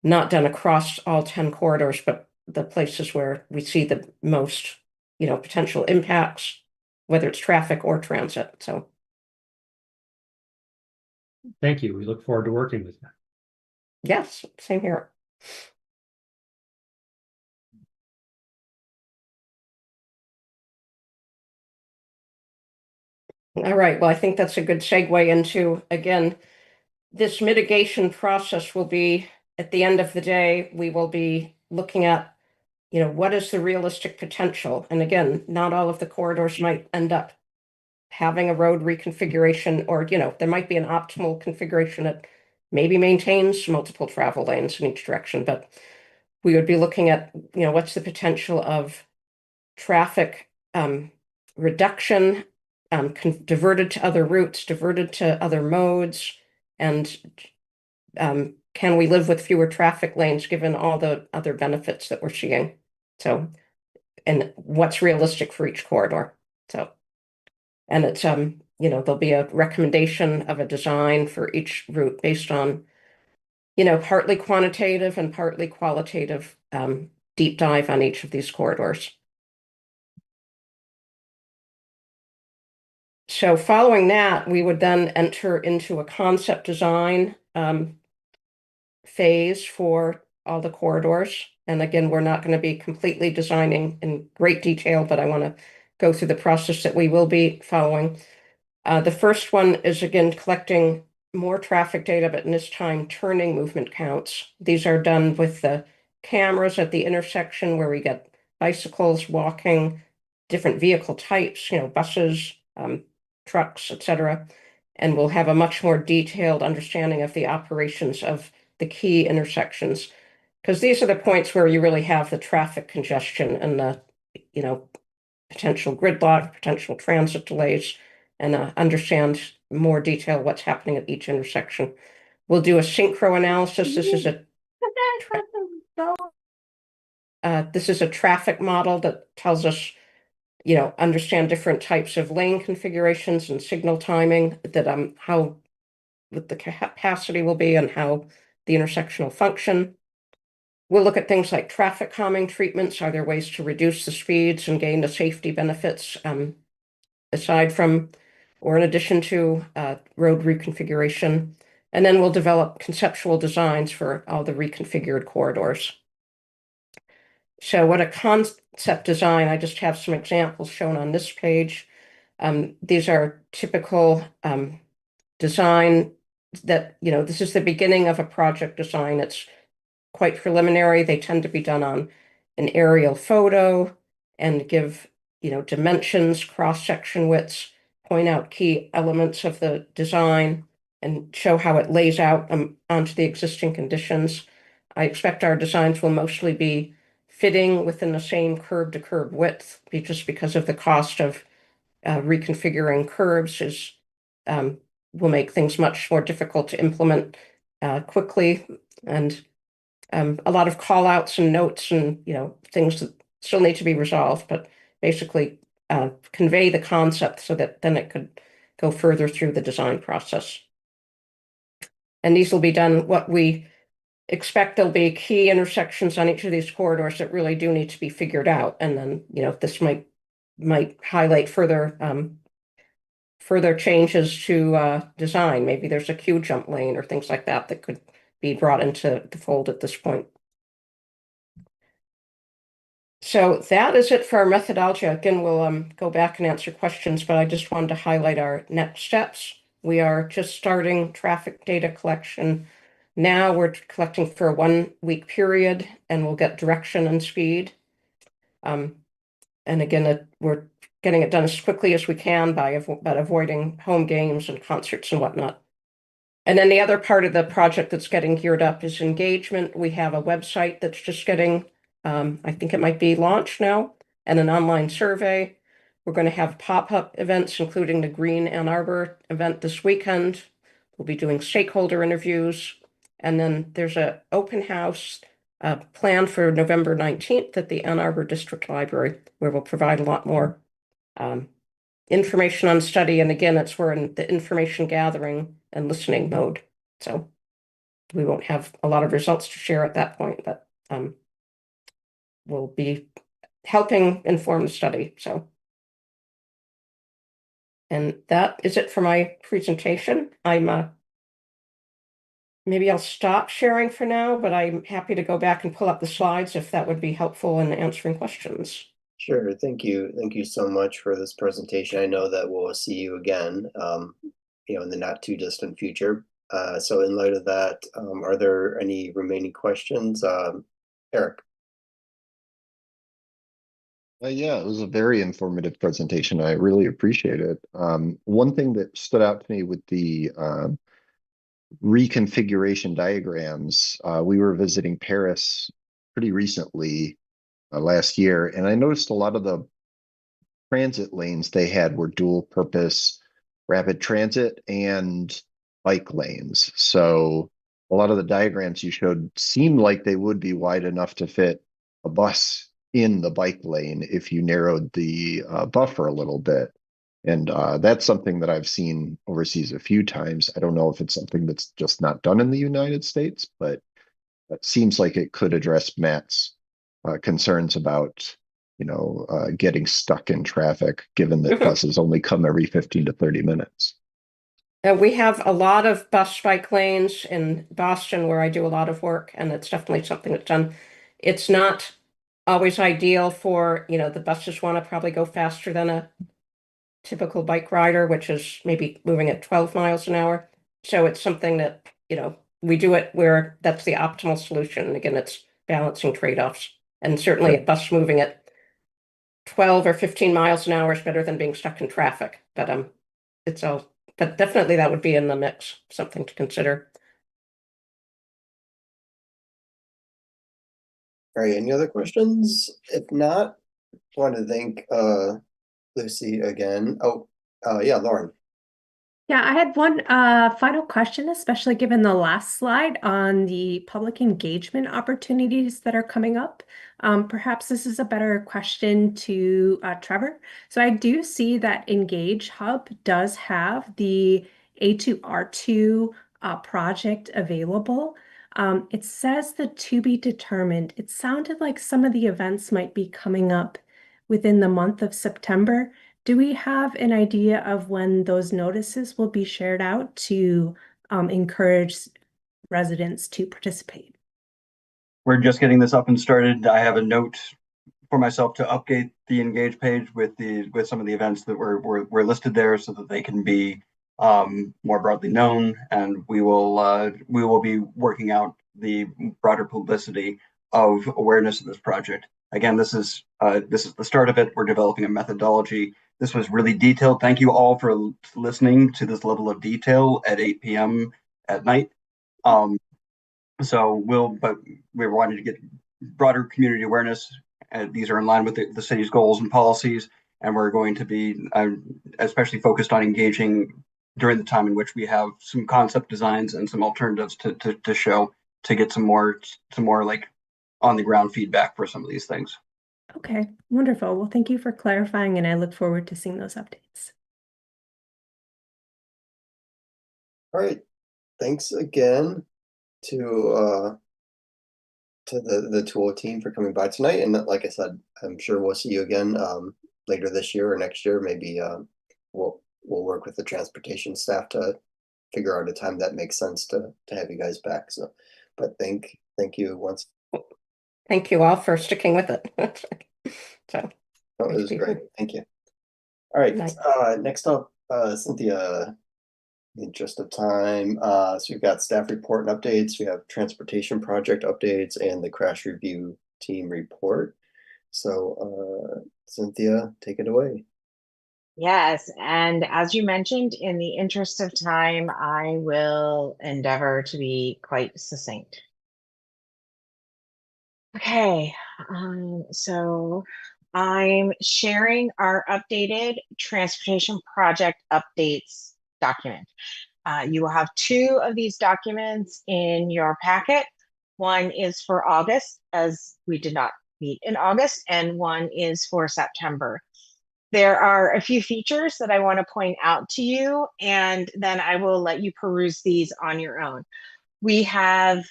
S15: not done across all 10 corridors, but the places where we see the most, potential impacts, whether it's traffic or transit. So
S18: Thank you. We look forward to working with you.
S15: yes, same here. All right. Well, I think that's a good segue into, again, this mitigation process will be, at the end of the day, we will be looking at, what is the realistic potential? And again, not all of the corridors might end up having a road reconfiguration, or, there might be an optimal configuration that maybe maintains multiple travel lanes in each direction, but we would be looking at, what's the potential of traffic reduction, diverted to other routes, diverted to other modes, and can we live with fewer traffic lanes given all the other benefits that we're seeing? So, and what's realistic for each corridor? So, and it's there'll be a recommendation of a design for each route based on, partly quantitative and partly qualitative deep dive on each of these corridors. So following that, we would then enter into a concept design phase for all the corridors. And again, we're not going to be completely designing in great detail, but I want to go through the process that we will be following. The first one is, again, collecting more traffic data, but in this time, turning movement counts. These are done with the cameras at the intersection where we get bicycles, walking, different vehicle types, buses, trucks, etc. And we'll have a much more detailed understanding of the operations of the key intersections, because these are the points where you really have the traffic congestion and the, potential gridlock, potential transit delays, and understand more detail what's happening at each intersection. We'll do a synchro analysis. This is a traffic model that tells us, understand different types of lane configurations and signal timing, that how what the capacity will be and how the intersection will function. We'll look at things like traffic calming treatments. Are there ways to reduce the speeds and gain the safety benefits aside from or in addition to road reconfiguration? And then we'll develop conceptual designs for all the reconfigured corridors. So what a concept design, I just have some examples shown on this page. These are typical design that, this is the beginning of a project design. It's quite preliminary. They tend to be done on an aerial photo and give, dimensions, cross-section widths, point out key elements of the design, and show how it lays out onto the existing conditions. I expect our designs will mostly be fitting within the same curb-to-curb width, just because of the cost of reconfiguring curbs will make things much more difficult to implement quickly, and a lot of call outs and notes and things that still need to be resolved, but basically convey the concept so that then it could go further through the design process. And these will be done, what we expect there'll be key intersections on each of these corridors that really do need to be figured out. And then, this might highlight further changes to design. Maybe there's a queue jump lane or things like that that could be brought into the fold at this point. So that is it for our methodology. Again, we'll go back and answer questions, but I just wanted to highlight our next steps. We are just starting traffic data collection. Now we're collecting for a 1-week period, and we'll get direction and speed. And again, we're getting it done as quickly as we can by avoiding home games and concerts and whatnot. And then the other part of the project that's getting geared up is engagement. We have a website that's just getting, I think it might be launched now, and an online survey. We're going to have pop-up events, including the Green Ann Arbor event this weekend. We'll be doing stakeholder interviews. And then there's an open house planned for November 19th at the Ann Arbor District Library, where we'll provide a lot more information on the study. And again, we're in the information gathering and listening mode. So we won't have a lot of results to share at that point, but we'll be helping inform the study. And that is it for my presentation. Maybe I'll stop sharing for now, but I'm happy to go back and pull up the slides if that would be helpful in answering questions.
S1: Sure. Thank you. Thank you so much for this presentation. I know that we'll see you again, in the not too distant future. So in light of that, are there any remaining questions? Eric.
S19: Yeah, it was a very informative presentation. I really appreciate it. One thing that stood out to me with the reconfiguration diagrams, we were visiting Paris pretty recently last year, and I noticed a lot of the transit lanes they had were dual purpose rapid transit and bike lanes. So a lot of the diagrams you showed seemed like they would be wide enough to fit a bus in the bike lane if you narrowed the buffer a little bit. And that's something that I've seen overseas a few times. I don't know if it's something that's just not done in the United States, but it seems like it could address Matt's concerns about, getting stuck in traffic, given that buses only come every 15 to 30 minutes.
S15: We have a lot of bus bike lanes in Boston where I do a lot of work, and it's definitely something that's done. It's not always ideal for, the buses want to probably go faster than a typical bike rider, which is maybe moving at 12 miles an hour. So it's something that, we do it where that's the optimal solution. And again, it's balancing trade-offs. And certainly a bus moving at 12 or 15 miles an hour is better than being stuck in traffic. But but definitely that would be in the mix, something to consider.
S1: All right, any other questions? If not, I want to thank Lucy again. Yeah, Lauren.
S4: Yeah, I had one final question, especially given the last slide on the public engagement opportunities that are coming up. Perhaps this is a better question to Trevor. So I do see that Engage Hub does have the A2R2 project available. It says the to be determined. It sounded like some of the events might be coming up within the month of September. Do we have an idea of when those notices will be shared out to encourage residents to participate?
S16: We're just getting this up and started. I have a note for myself to update the Engage page with some of the events that were listed there, so that they can be more broadly known, and we will be working out the broader publicity of awareness of this project. Again, this is the start of it. We're developing a methodology. This was really detailed. Thank you all for listening to this level of detail at 8 p.m. at night. But we wanted to get broader community awareness. These are in line with the city's goals and policies, and we're going to be especially focused on engaging during the time in which we have some concept designs and some alternatives to show, to get some more like on the ground feedback for some of these things.
S4: Okay, wonderful. Well, thank you for clarifying, and I look forward to seeing those updates.
S1: All right. thanks again to the Tool team for coming by tonight. And like I said, I'm sure we'll see you again later this year or next year. Maybe we'll work with the transportation staff to figure out a time that makes sense to have you guys back. So, but thank you once.
S15: Thank you all for sticking with it. So
S1: No, it was great. Thank you. All right. Next up, Cynthia, in the interest of time. So we've got staff report and updates. We have transportation project updates and the crash review team report. So Cynthia, take it away.
S9: Yes, and as you mentioned, in the interest of time, I will endeavor to be quite succinct. Okay, so I'm sharing our updated transportation project updates document. You will have two of these documents in your packet. One is for August, as we did not meet in August, and one is for September. There are a few features that I want to point out to you, and then I will let you peruse these on your own. We have,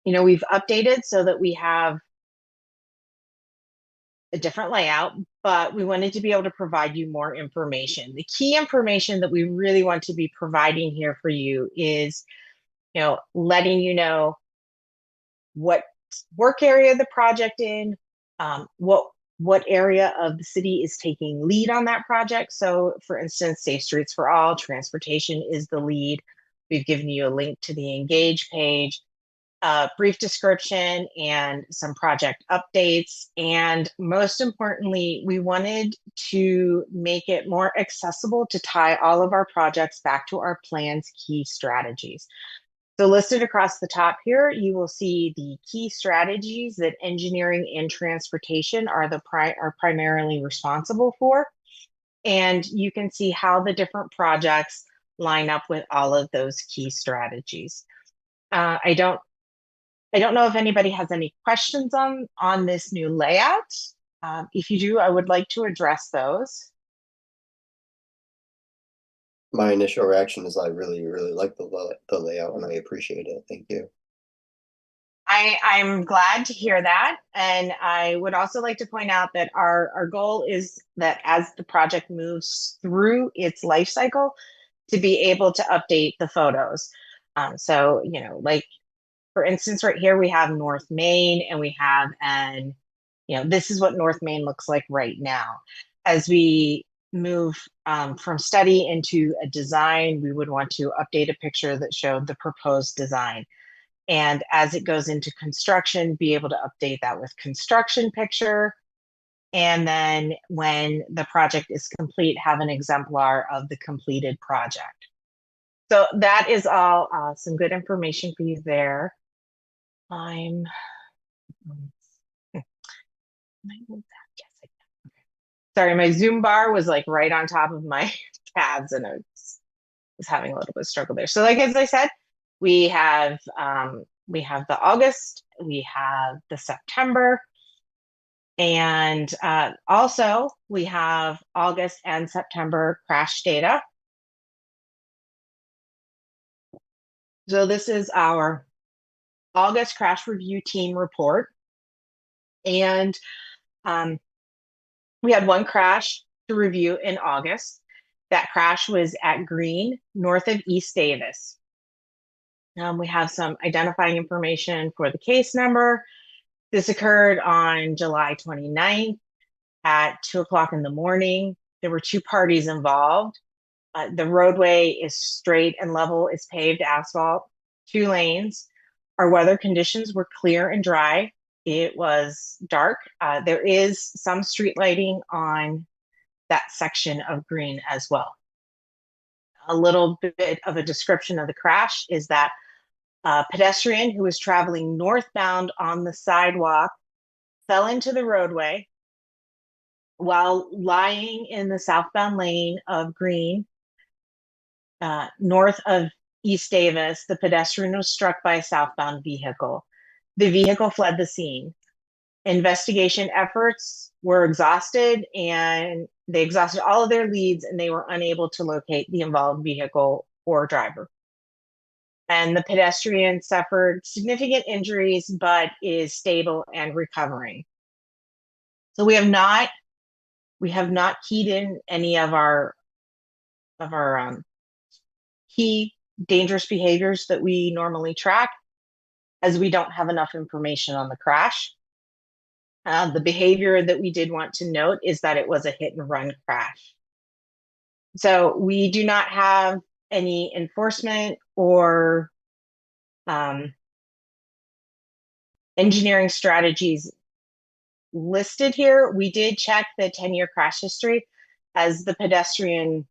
S9: we've updated so that we have a different layout, but we wanted to be able to provide you more information. The key information that we really want to be providing here for you is, letting you know what work area the project in, what area of the city is taking lead on that project. So for instance, Safe Streets for All, transportation is the lead. We've given you a link to the Engage page, a brief description and some project updates. And most importantly, we wanted to make it more accessible to tie all of our projects back to our plan's key strategies. So listed across the top here, you will see the key strategies that engineering and transportation are primarily responsible for. And you can see how the different projects line up with all of those key strategies. I don't know if anybody has any questions on this new layout. If you do, I would like to address those.
S1: My initial reaction is I really, really like the layout and I appreciate it. Thank you.
S9: I'm glad to hear that. And I would also like to point out that our goal is that as the project moves through its life cycle, to be able to update the photos. So, like, for instance, right here, we have North Main and we have this is what North Main looks like right now. As we move from study into a design, we would want to update a picture that showed the proposed design. And as it goes into construction, be able to update that with construction picture. And then when the project is complete, have an exemplar of the completed project. So that is all some good information for you there. Sorry, my Zoom bar was like right on top of my tabs and I was having a little bit of struggle there. So like, as I said, we have the August, we have the September, and also we have August and September crash data. So this is our August crash review team report. And we had one crash to review in August. That crash was at Green, north of East Davis. We have some identifying information for the case number. This occurred on July 29th at 2:00 in the morning. There were two parties involved. The roadway is straight and level, it's paved asphalt, 2 lanes. Our weather conditions were clear and dry. It was dark. There is some street lighting on that section of Green as well. A little bit of a description of the crash is that a pedestrian who was traveling northbound on the sidewalk fell into the roadway while lying in the southbound lane of Green, north of East Davis. The pedestrian was struck by a southbound vehicle. The vehicle fled the scene. Investigation efforts were exhausted and they exhausted all of their leads and they were unable to locate the involved vehicle or driver. and the pedestrian suffered significant injuries but is stable and recovering. So we have not keyed in any of our key dangerous behaviors that we normally track, as we don't have enough information on the crash. The behavior that we did want to note is that it was a hit and run crash. So we do not have any enforcement or engineering strategies listed here. We did check the 10-year crash history as the pedestrian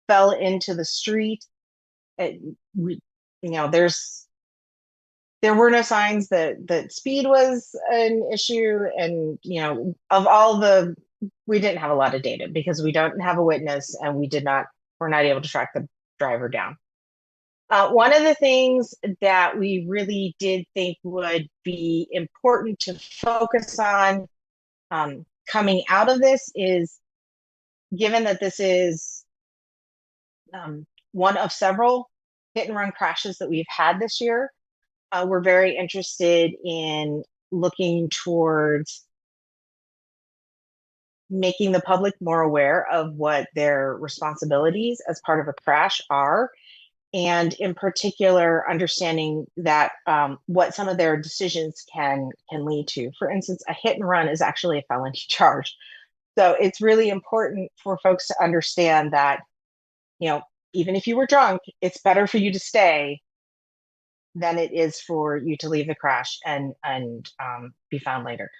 S9: fell into the street. There were no signs that speed was an issue, and we didn't have a lot of data because we don't have a witness, and we're not able to track the driver down. One of the things that we really did think would be important to focus on coming out of this is, given that this is one of several hit and run crashes that we've had this year, we're very interested in looking towards making the public more aware of what their responsibilities as part of a crash are, and in particular, understanding that what some of their decisions can lead to. For instance, a hit and run is actually a felony charge. So it's really important for folks to understand that, even if you were drunk, it's better for you to stay than it is for you to leave the crash and be found later.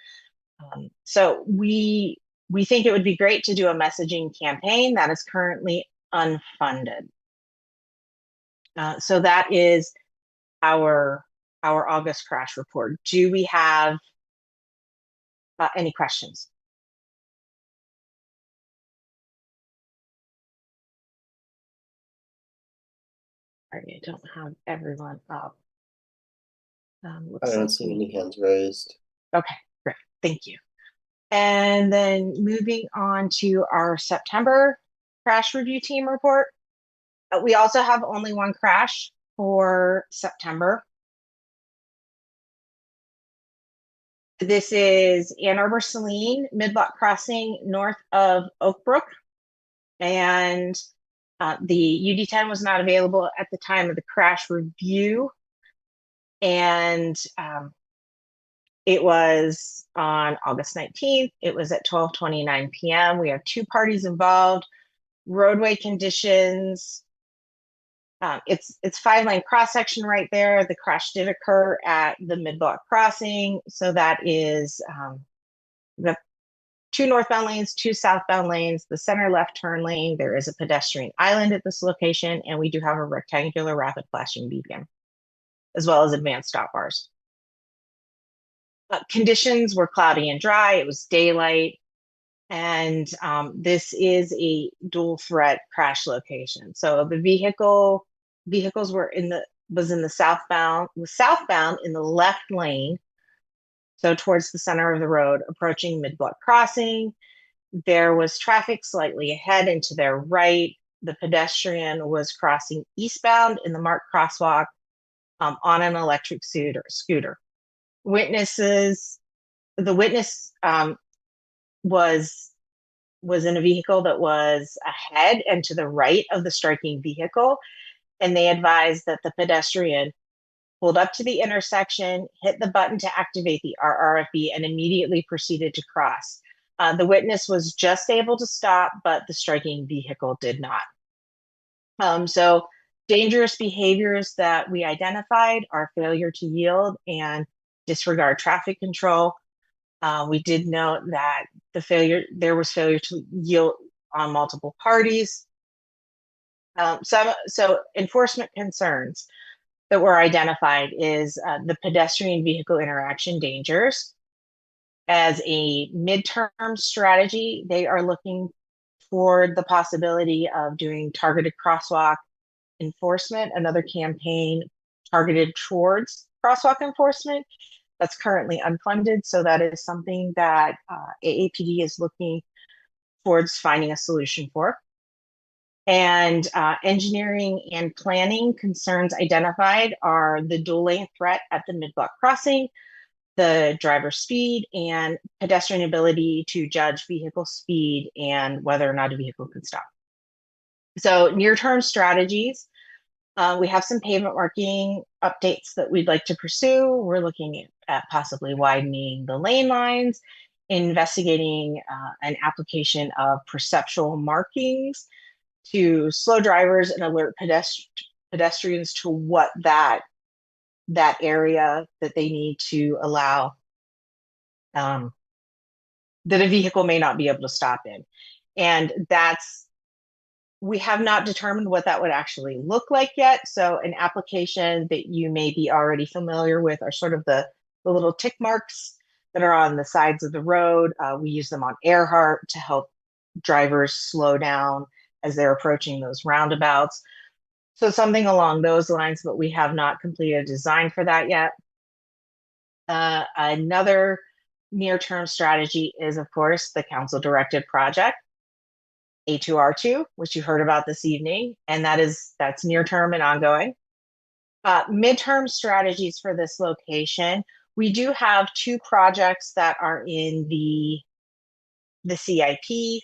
S9: So we think it would be great to do a messaging campaign that is currently unfunded. So that is our August crash report. Do we have any questions? All right, I don't have everyone up.
S1: I don't see any hands raised.
S9: Okay, great, thank you. And then moving on to our September crash review team report. We also have only one crash for September. This is Ann Arbor Saline, Midlock Crossing, north of Oak Brook. And the UD10 was not available at the time of the crash review. And it was on August 19th. It was at 12:29 p.m. We have two parties involved. Roadway conditions. It's 5-lane cross section right there. The crash did occur at the mid-block crossing. So that is the 2 northbound lanes, 2 southbound lanes, the center left turn lane. There is a pedestrian island at this location, and we do have a rectangular rapid flashing beacon, as well as advanced stop bars. Conditions were cloudy and dry. It was daylight. And this is a dual threat crash location. So the vehicles were in the southbound in the left lane. So towards the center of the road, approaching mid-block crossing. There was traffic slightly ahead and to their right. The pedestrian was crossing eastbound in the marked crosswalk on an electric scooter. The witness was in a vehicle that was ahead and to the right of the striking vehicle, and they advised that the pedestrian pulled up to the intersection, hit the button to activate the RRFB, and immediately proceeded to cross. The witness was just able to stop, but the striking vehicle did not. So dangerous behaviors that we identified are failure to yield and disregard traffic control. We did note that there was failure to yield on multiple parties. So enforcement concerns that were identified is the pedestrian vehicle interaction dangers. As a midterm strategy, they are looking for the possibility of doing targeted crosswalk enforcement, another campaign targeted towards crosswalk enforcement. That's currently unfunded, so that is something that AAPD is looking towards finding a solution for. And engineering and planning concerns identified are the dual lane threat at the mid-block crossing, the driver speed, and pedestrian ability to judge vehicle speed and whether or not a vehicle could stop. So near-term strategies, we have some pavement marking updates that we'd like to pursue. We're looking at possibly widening the lane lines, investigating an application of perceptual markings to slow drivers and alert pedestrians to what that area that they need to allow that a vehicle may not be able to stop in. And we have not determined what that would actually look like yet. So an application that you may be already familiar with are sort of the little tick marks that are on the sides of the road. We use them on Earhart to help drivers slow down as they're approaching those roundabouts. So something along those lines, but we have not completed a design for that yet. Another near-term strategy is, of course, the council-directed project, A2R2, which you heard about this evening, and that's near-term and ongoing. Midterm strategies for this location, we do have 2 projects that are in the CIP.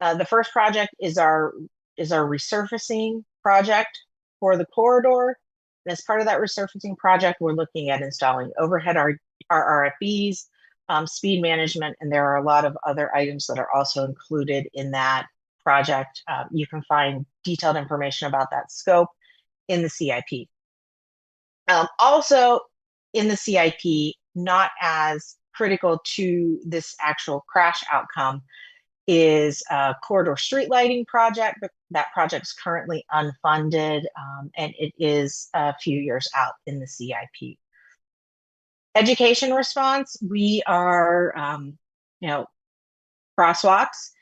S9: The first project is our resurfacing project for the corridor. And as part of that resurfacing project, we're looking at installing overhead RFBs, speed management, and there are a lot of other items that are also included in that project. You can find detailed information about that scope in the CIP. Also in the CIP, not as critical to this actual crash outcome, is a corridor street lighting project, but that project's currently unfunded, and it is a few years out in the CIP. Education response, we are, crosswalks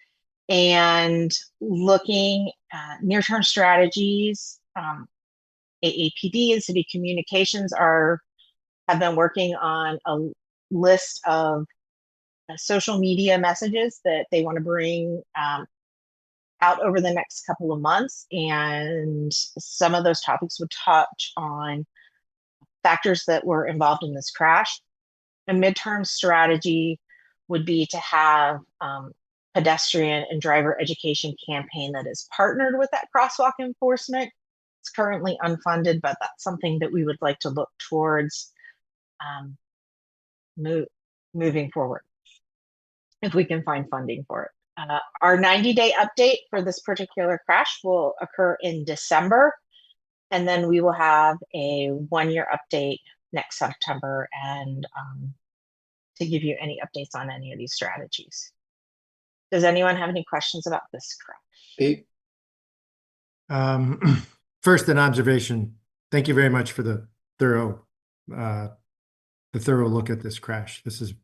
S9: and looking at near-term strategies. AAPD and city communications have been working on a list of social media messages that they want to bring out over the next couple of months. And some of those topics would touch on factors that were involved in this crash. A midterm strategy would be to have pedestrian and driver education campaign that is partnered with that crosswalk enforcement. It's currently unfunded, but that's something that we would like to look towards moving forward, if we can find funding for it. Our 90-day update for this particular crash will occur in December, and then we will have a 1-year update next September, and to give you any updates on any of these strategies. Does anyone have any questions about this crash?
S1: Pete?
S6: First, an observation. Thank you very much for the thorough look at this crash. This is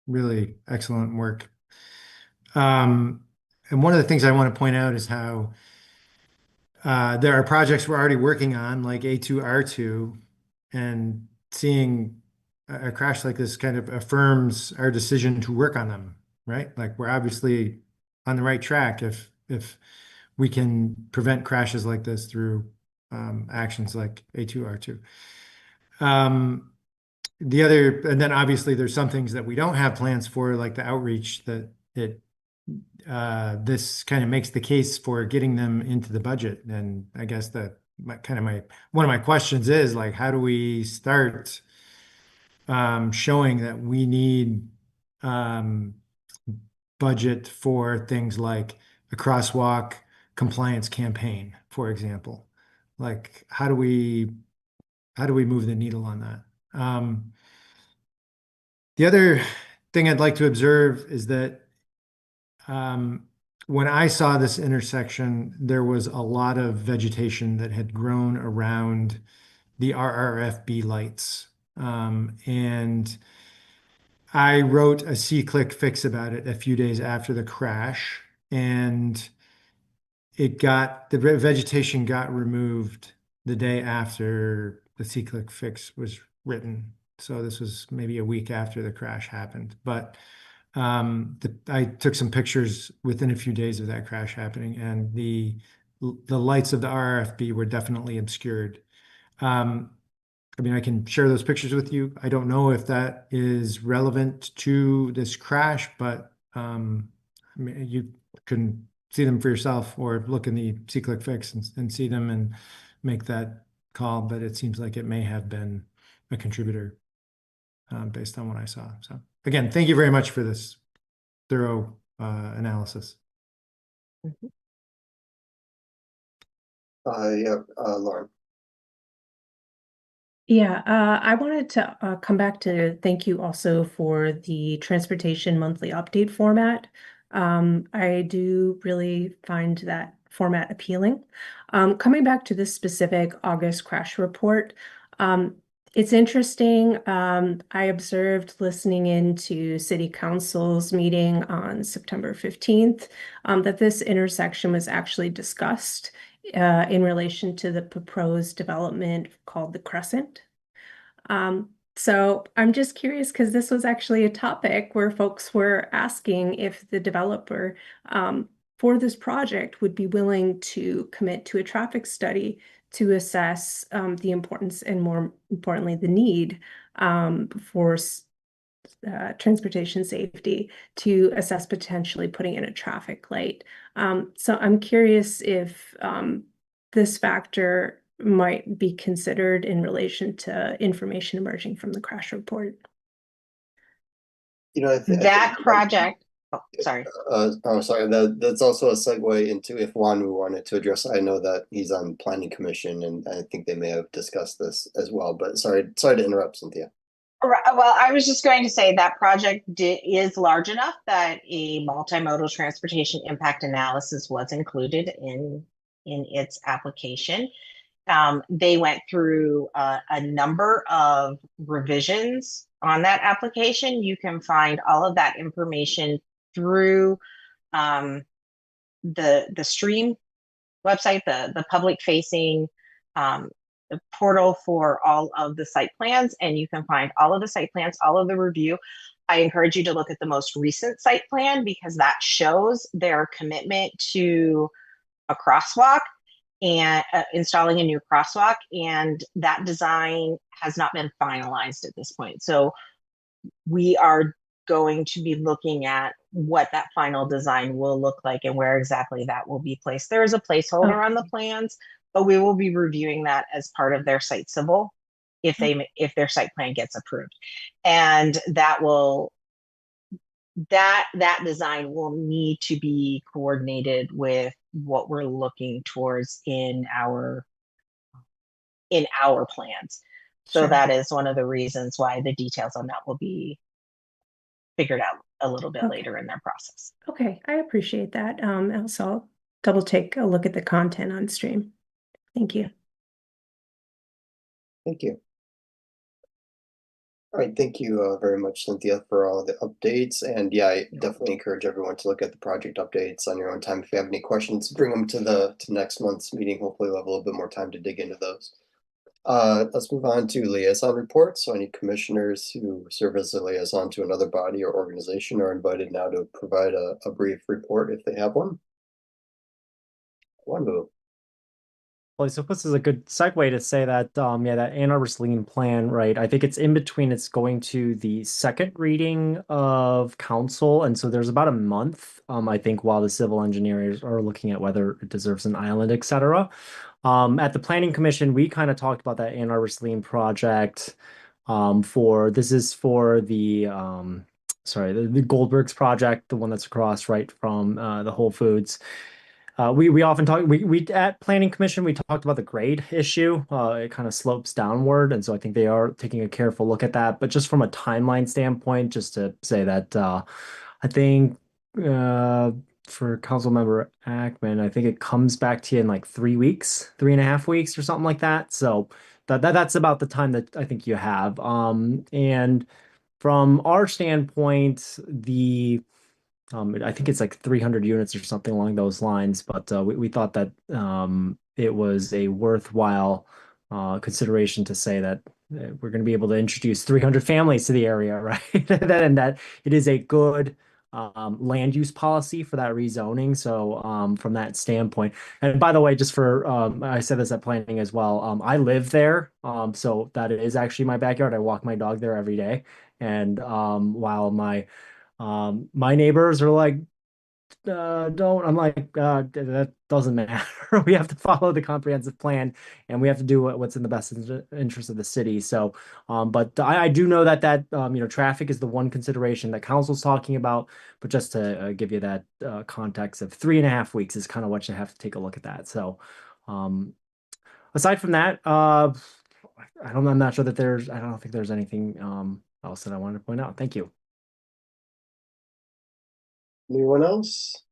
S6: really excellent work. And one of the things I want to point out is how there are projects we're already working on, like A2R2, and seeing a crash like this kind of affirms our decision to work on them, right? Like, we're obviously on the right track if we can prevent crashes like this through actions like A2R2. And then obviously there's some things that we don't have plans for, like the outreach, that this kind of makes the case for getting them into the budget. And I guess that one of my questions is, like, how do we start showing that we need budget for things like a crosswalk compliance campaign, for example? Like, how do we move the needle on that? The other thing I'd like to observe is that when I saw this intersection, there was a lot of vegetation that had grown around the RRFB lights. And I wrote a C-click fix about it a few days after the crash, and the vegetation got removed the day after the C-click fix was written. So this was maybe a week after the crash happened. But I took some pictures within a few days of that crash happening, and the the lights of the RFB were definitely obscured. I mean, I can share those pictures with you. I don't know if that is relevant to this crash, but I mean, you can see them for yourself or look in the SeeClick fix and see them and make that call. But it seems like it may have been a contributor based on what I saw. So again, thank you very much for this thorough analysis.
S1: Yeah, Lauren.
S4: Yeah, I wanted to come back to thank you also for the transportation monthly update format. I do really find that format appealing. Coming back to this specific August crash report, it's interesting. I observed listening into City Council's meeting on September 15th that this intersection was actually discussed in relation to the proposed development called the Crescent. So I'm just curious because this was actually a topic where folks were asking if the developer for this project would be willing to commit to a traffic study to assess the importance and more importantly, the need for transportation safety to assess potentially putting in a traffic light. So I'm curious if this factor might be considered in relation to information emerging from the crash report.
S1: You know,
S9: That project, sorry.
S1: Sorry. That's also a segue into if Wanu wanted to address. I know that he's on Planning Commission, and I think they may have discussed this as well. But sorry to interrupt, Cynthia.
S9: Well, I was just going to say that project is large enough that a multimodal transportation impact analysis was included in its application. They went through a number of revisions on that application. You can find all of that information through the stream website, the public facing the portal for all of the site plans, and you can find all of the site plans, all of the review. I encourage you to look at the most recent site plan because that shows their commitment to a crosswalk and installing a new crosswalk, and that design has not been finalized at this point. So we are going to be looking at what that final design will look like and where exactly that will be placed. There is a placeholder on the plans, but we will be reviewing that as part of their site civil if their site plan gets approved. And that design will need to be coordinated with what we're looking towards in our plans. So
S4: Sure.
S9: that is one of the reasons why the details on that will be figured out a little bit later in their process.
S4: Okay, I appreciate that. Also, I'll double take a look at the content on stream. Thank you.
S1: Thank you. All right, thank you very much, Cynthia, for all the updates. And yeah, I definitely encourage everyone to look at the project updates on your own time. If you have any questions, bring them to next month's meeting. Hopefully we'll have a little bit more time to dig into those. Let's move on to liaison reports. So any commissioners who serve as a liaison to another body or organization are invited now to provide a brief report if they have one. Wonderful.
S20: Well, so this is a good segue to say that, yeah, that Ann Arbor's lean plan, right? I think it's in between. It's going to the second reading of council, and so there's about a month, I think, while the civil engineers are looking at whether it deserves an island, etc. At the Planning Commission, we kind of talked about that Ann Arbor's lean project. This is for the the Goldberg's project, the one that's across right from the Whole Foods. We often talk, we at Planning Commission, we talked about the grade issue. It kind of slopes downward. And so I think they are taking a careful look at that. But just from a timeline standpoint, just to say that I think for Councilmember Ackman, I think it comes back to you in like 3 weeks, 3.5 weeks or something like that. So that's about the time that I think you have. And from our standpoint, I think it's like 300 units or something along those lines, but we thought that it was a worthwhile consideration to say that we're going to be able to introduce 300 families to the area, right? And that it is a good land use policy for that rezoning. So from that standpoint, and by the way, just for I said this at planning as well. I live there, so that is actually my backyard. I walk my dog there every day, and while my neighbors are like, don't. I'm like, that doesn't matter. We have to follow the comprehensive plan, and we have to do what's in the best interest of the city. So, but I do know that traffic is the one consideration that council's talking about. But just to give you that context of 3.5 weeks is kind of what you have to take a look at that. So, aside from that, I'm not sure that I don't think there's anything else that I wanted to point out. Thank you.
S1: Anyone else?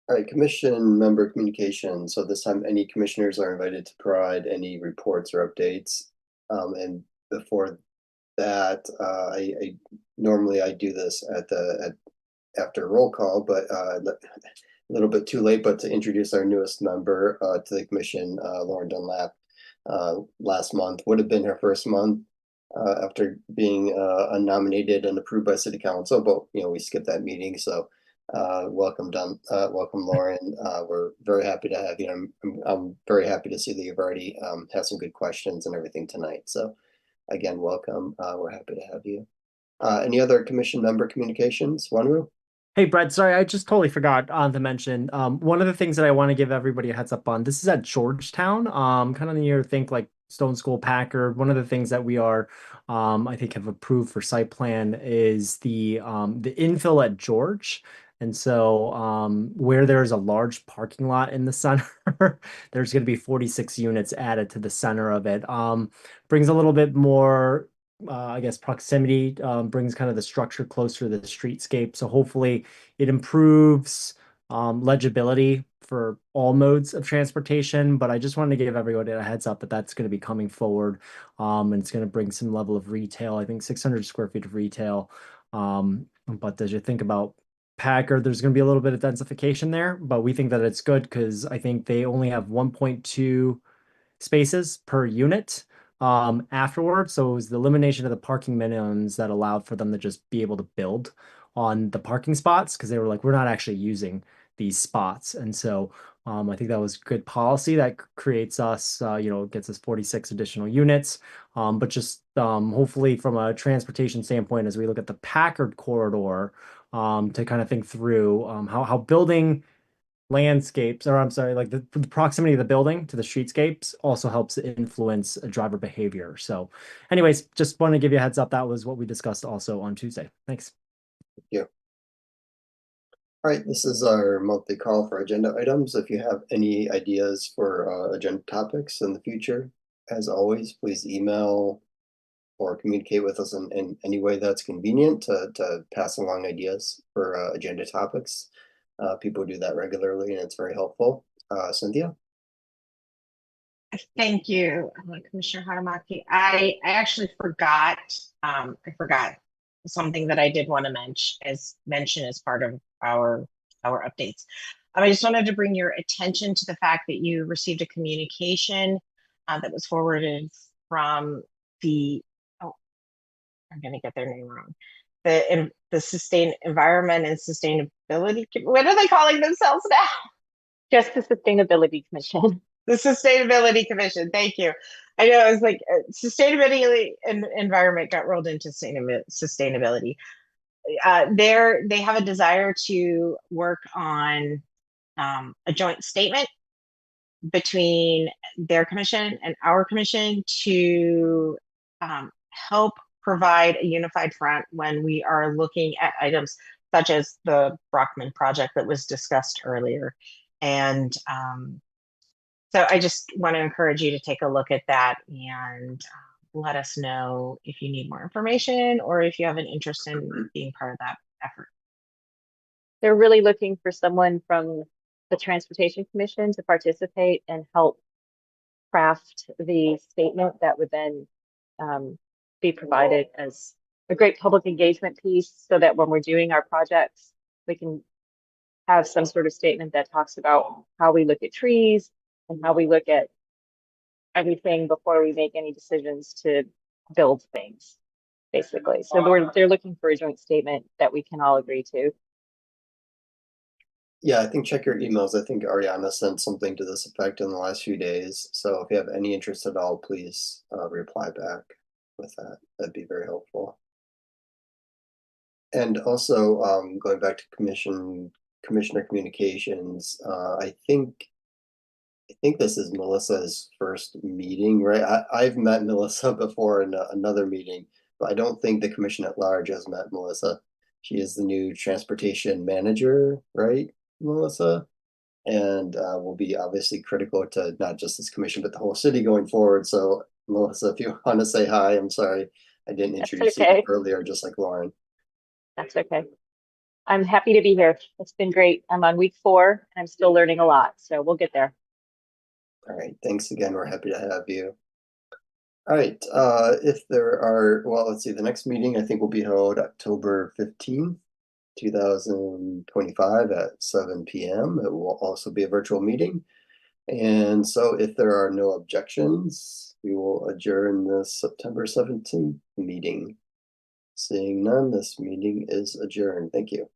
S1: All right, commission member communication. So this time, any commissioners are invited to provide any reports or updates. And before that, I normally do this after roll call, but a little bit too late. But to introduce our newest member to the commission, Lauren Dunlap, last month would have been her first month after being unnominated and approved by City Council, but we skipped that meeting. So welcome Lauren. We're very happy to have you. I'm very happy to see that you've already had some good questions and everything tonight. So again, welcome. We're happy to have you. Any other commission member communications? Wanwu?
S20: Hey, Brett, sorry, I just totally forgot to mention. One of the things that I want to give everybody a heads up on, this is at Georgetown, kind of near, think like Stone School Packard. One of the things that we are, I think, have approved for site plan is the infill at George. And so where there's a large parking lot in the center, there's going to be 46 units added to the center of it. Brings a little bit more I guess proximity, brings kind of the structure closer to the streetscape. So hopefully it improves legibility for all modes of transportation. But I just wanted to give everybody a heads up that that's going to be coming forward. And it's going to bring some level of retail, I think 600 square feet of retail. But as you think about Packard, there's going to be a little bit of densification there, but we think that it's good because I think they only have 1.2 spaces per unit afterwards. So it was the elimination of the parking minimums that allowed for them to just be able to build on the parking spots because they were like, we're not actually using these spots. And so I think that was good policy that creates us, gets us 46 additional units. But just hopefully from a transportation standpoint, as we look at the Packard corridor, to kind of think through how building landscapes, or I'm sorry, like the proximity of the building to the streetscapes also helps influence driver behavior. So anyways, just want to give you a heads up. That was what we discussed also on Tuesday. Thanks.
S1: Thank you. All right, this is our monthly call for agenda items. If you have any ideas for agenda topics in the future, as always, please email or communicate with us in any way that's convenient to pass along ideas for agenda topics. People do that regularly and it's very helpful. Cynthia?
S9: Thank you, Commissioner Haramaki. I actually forgot, I forgot something that I did want to mention as part of our updates. I just wanted to bring your attention to the fact that you received a communication that was forwarded from I'm going to get their name wrong. The Environment and Sustainability. What are they calling themselves now?
S5: Just the Sustainability Commission.
S9: The Sustainability Commission. Thank you. I know it was like sustainability and environment got rolled into sustainability. They have a desire to work on a joint statement between their commission and our commission to help provide a unified front when we are looking at items such as the Brockman project that was discussed earlier. And so I just want to encourage you to take a look at that and let us know if you need more information or if you have an interest in being part of that effort.
S5: They're really looking for someone from the Transportation Commission to participate and help craft the statement that would then be provided as a great public engagement piece so that when we're doing our projects, we can have some sort of statement that talks about how we look at trees and how we look at everything before we make any decisions to build things. basically. So they're looking for a joint statement that we can all agree to.
S1: Yeah, I think check your emails. I think Ariana sent something to this effect in the last few days. So if you have any interest at all, please reply back with that. That'd be very helpful. And also, going back to commissioner communications, I think this is Melissa's first meeting, right? I've met Melissa before in another meeting, but I don't think the commission at large has met Melissa. She is the new transportation manager, right, Melissa? And will be obviously critical to not just this commission, but the whole city going forward. So Melissa, if you want to say hi, I'm sorry I didn't introduce you earlier, just like Lauren.
S5: That's okay. I'm happy to be here. It's been great. I'm on week 4 and I'm still learning a lot. So we'll get there.
S1: All right. Thanks again. We're happy to have you. All right. If there are, well, let's see, the next meeting I think will be held October 15th, 2025 at 7 p.m. It will also be a virtual meeting. And so if there are no objections, we will adjourn the September 17th meeting. Seeing none, this meeting is adjourned. Thank you.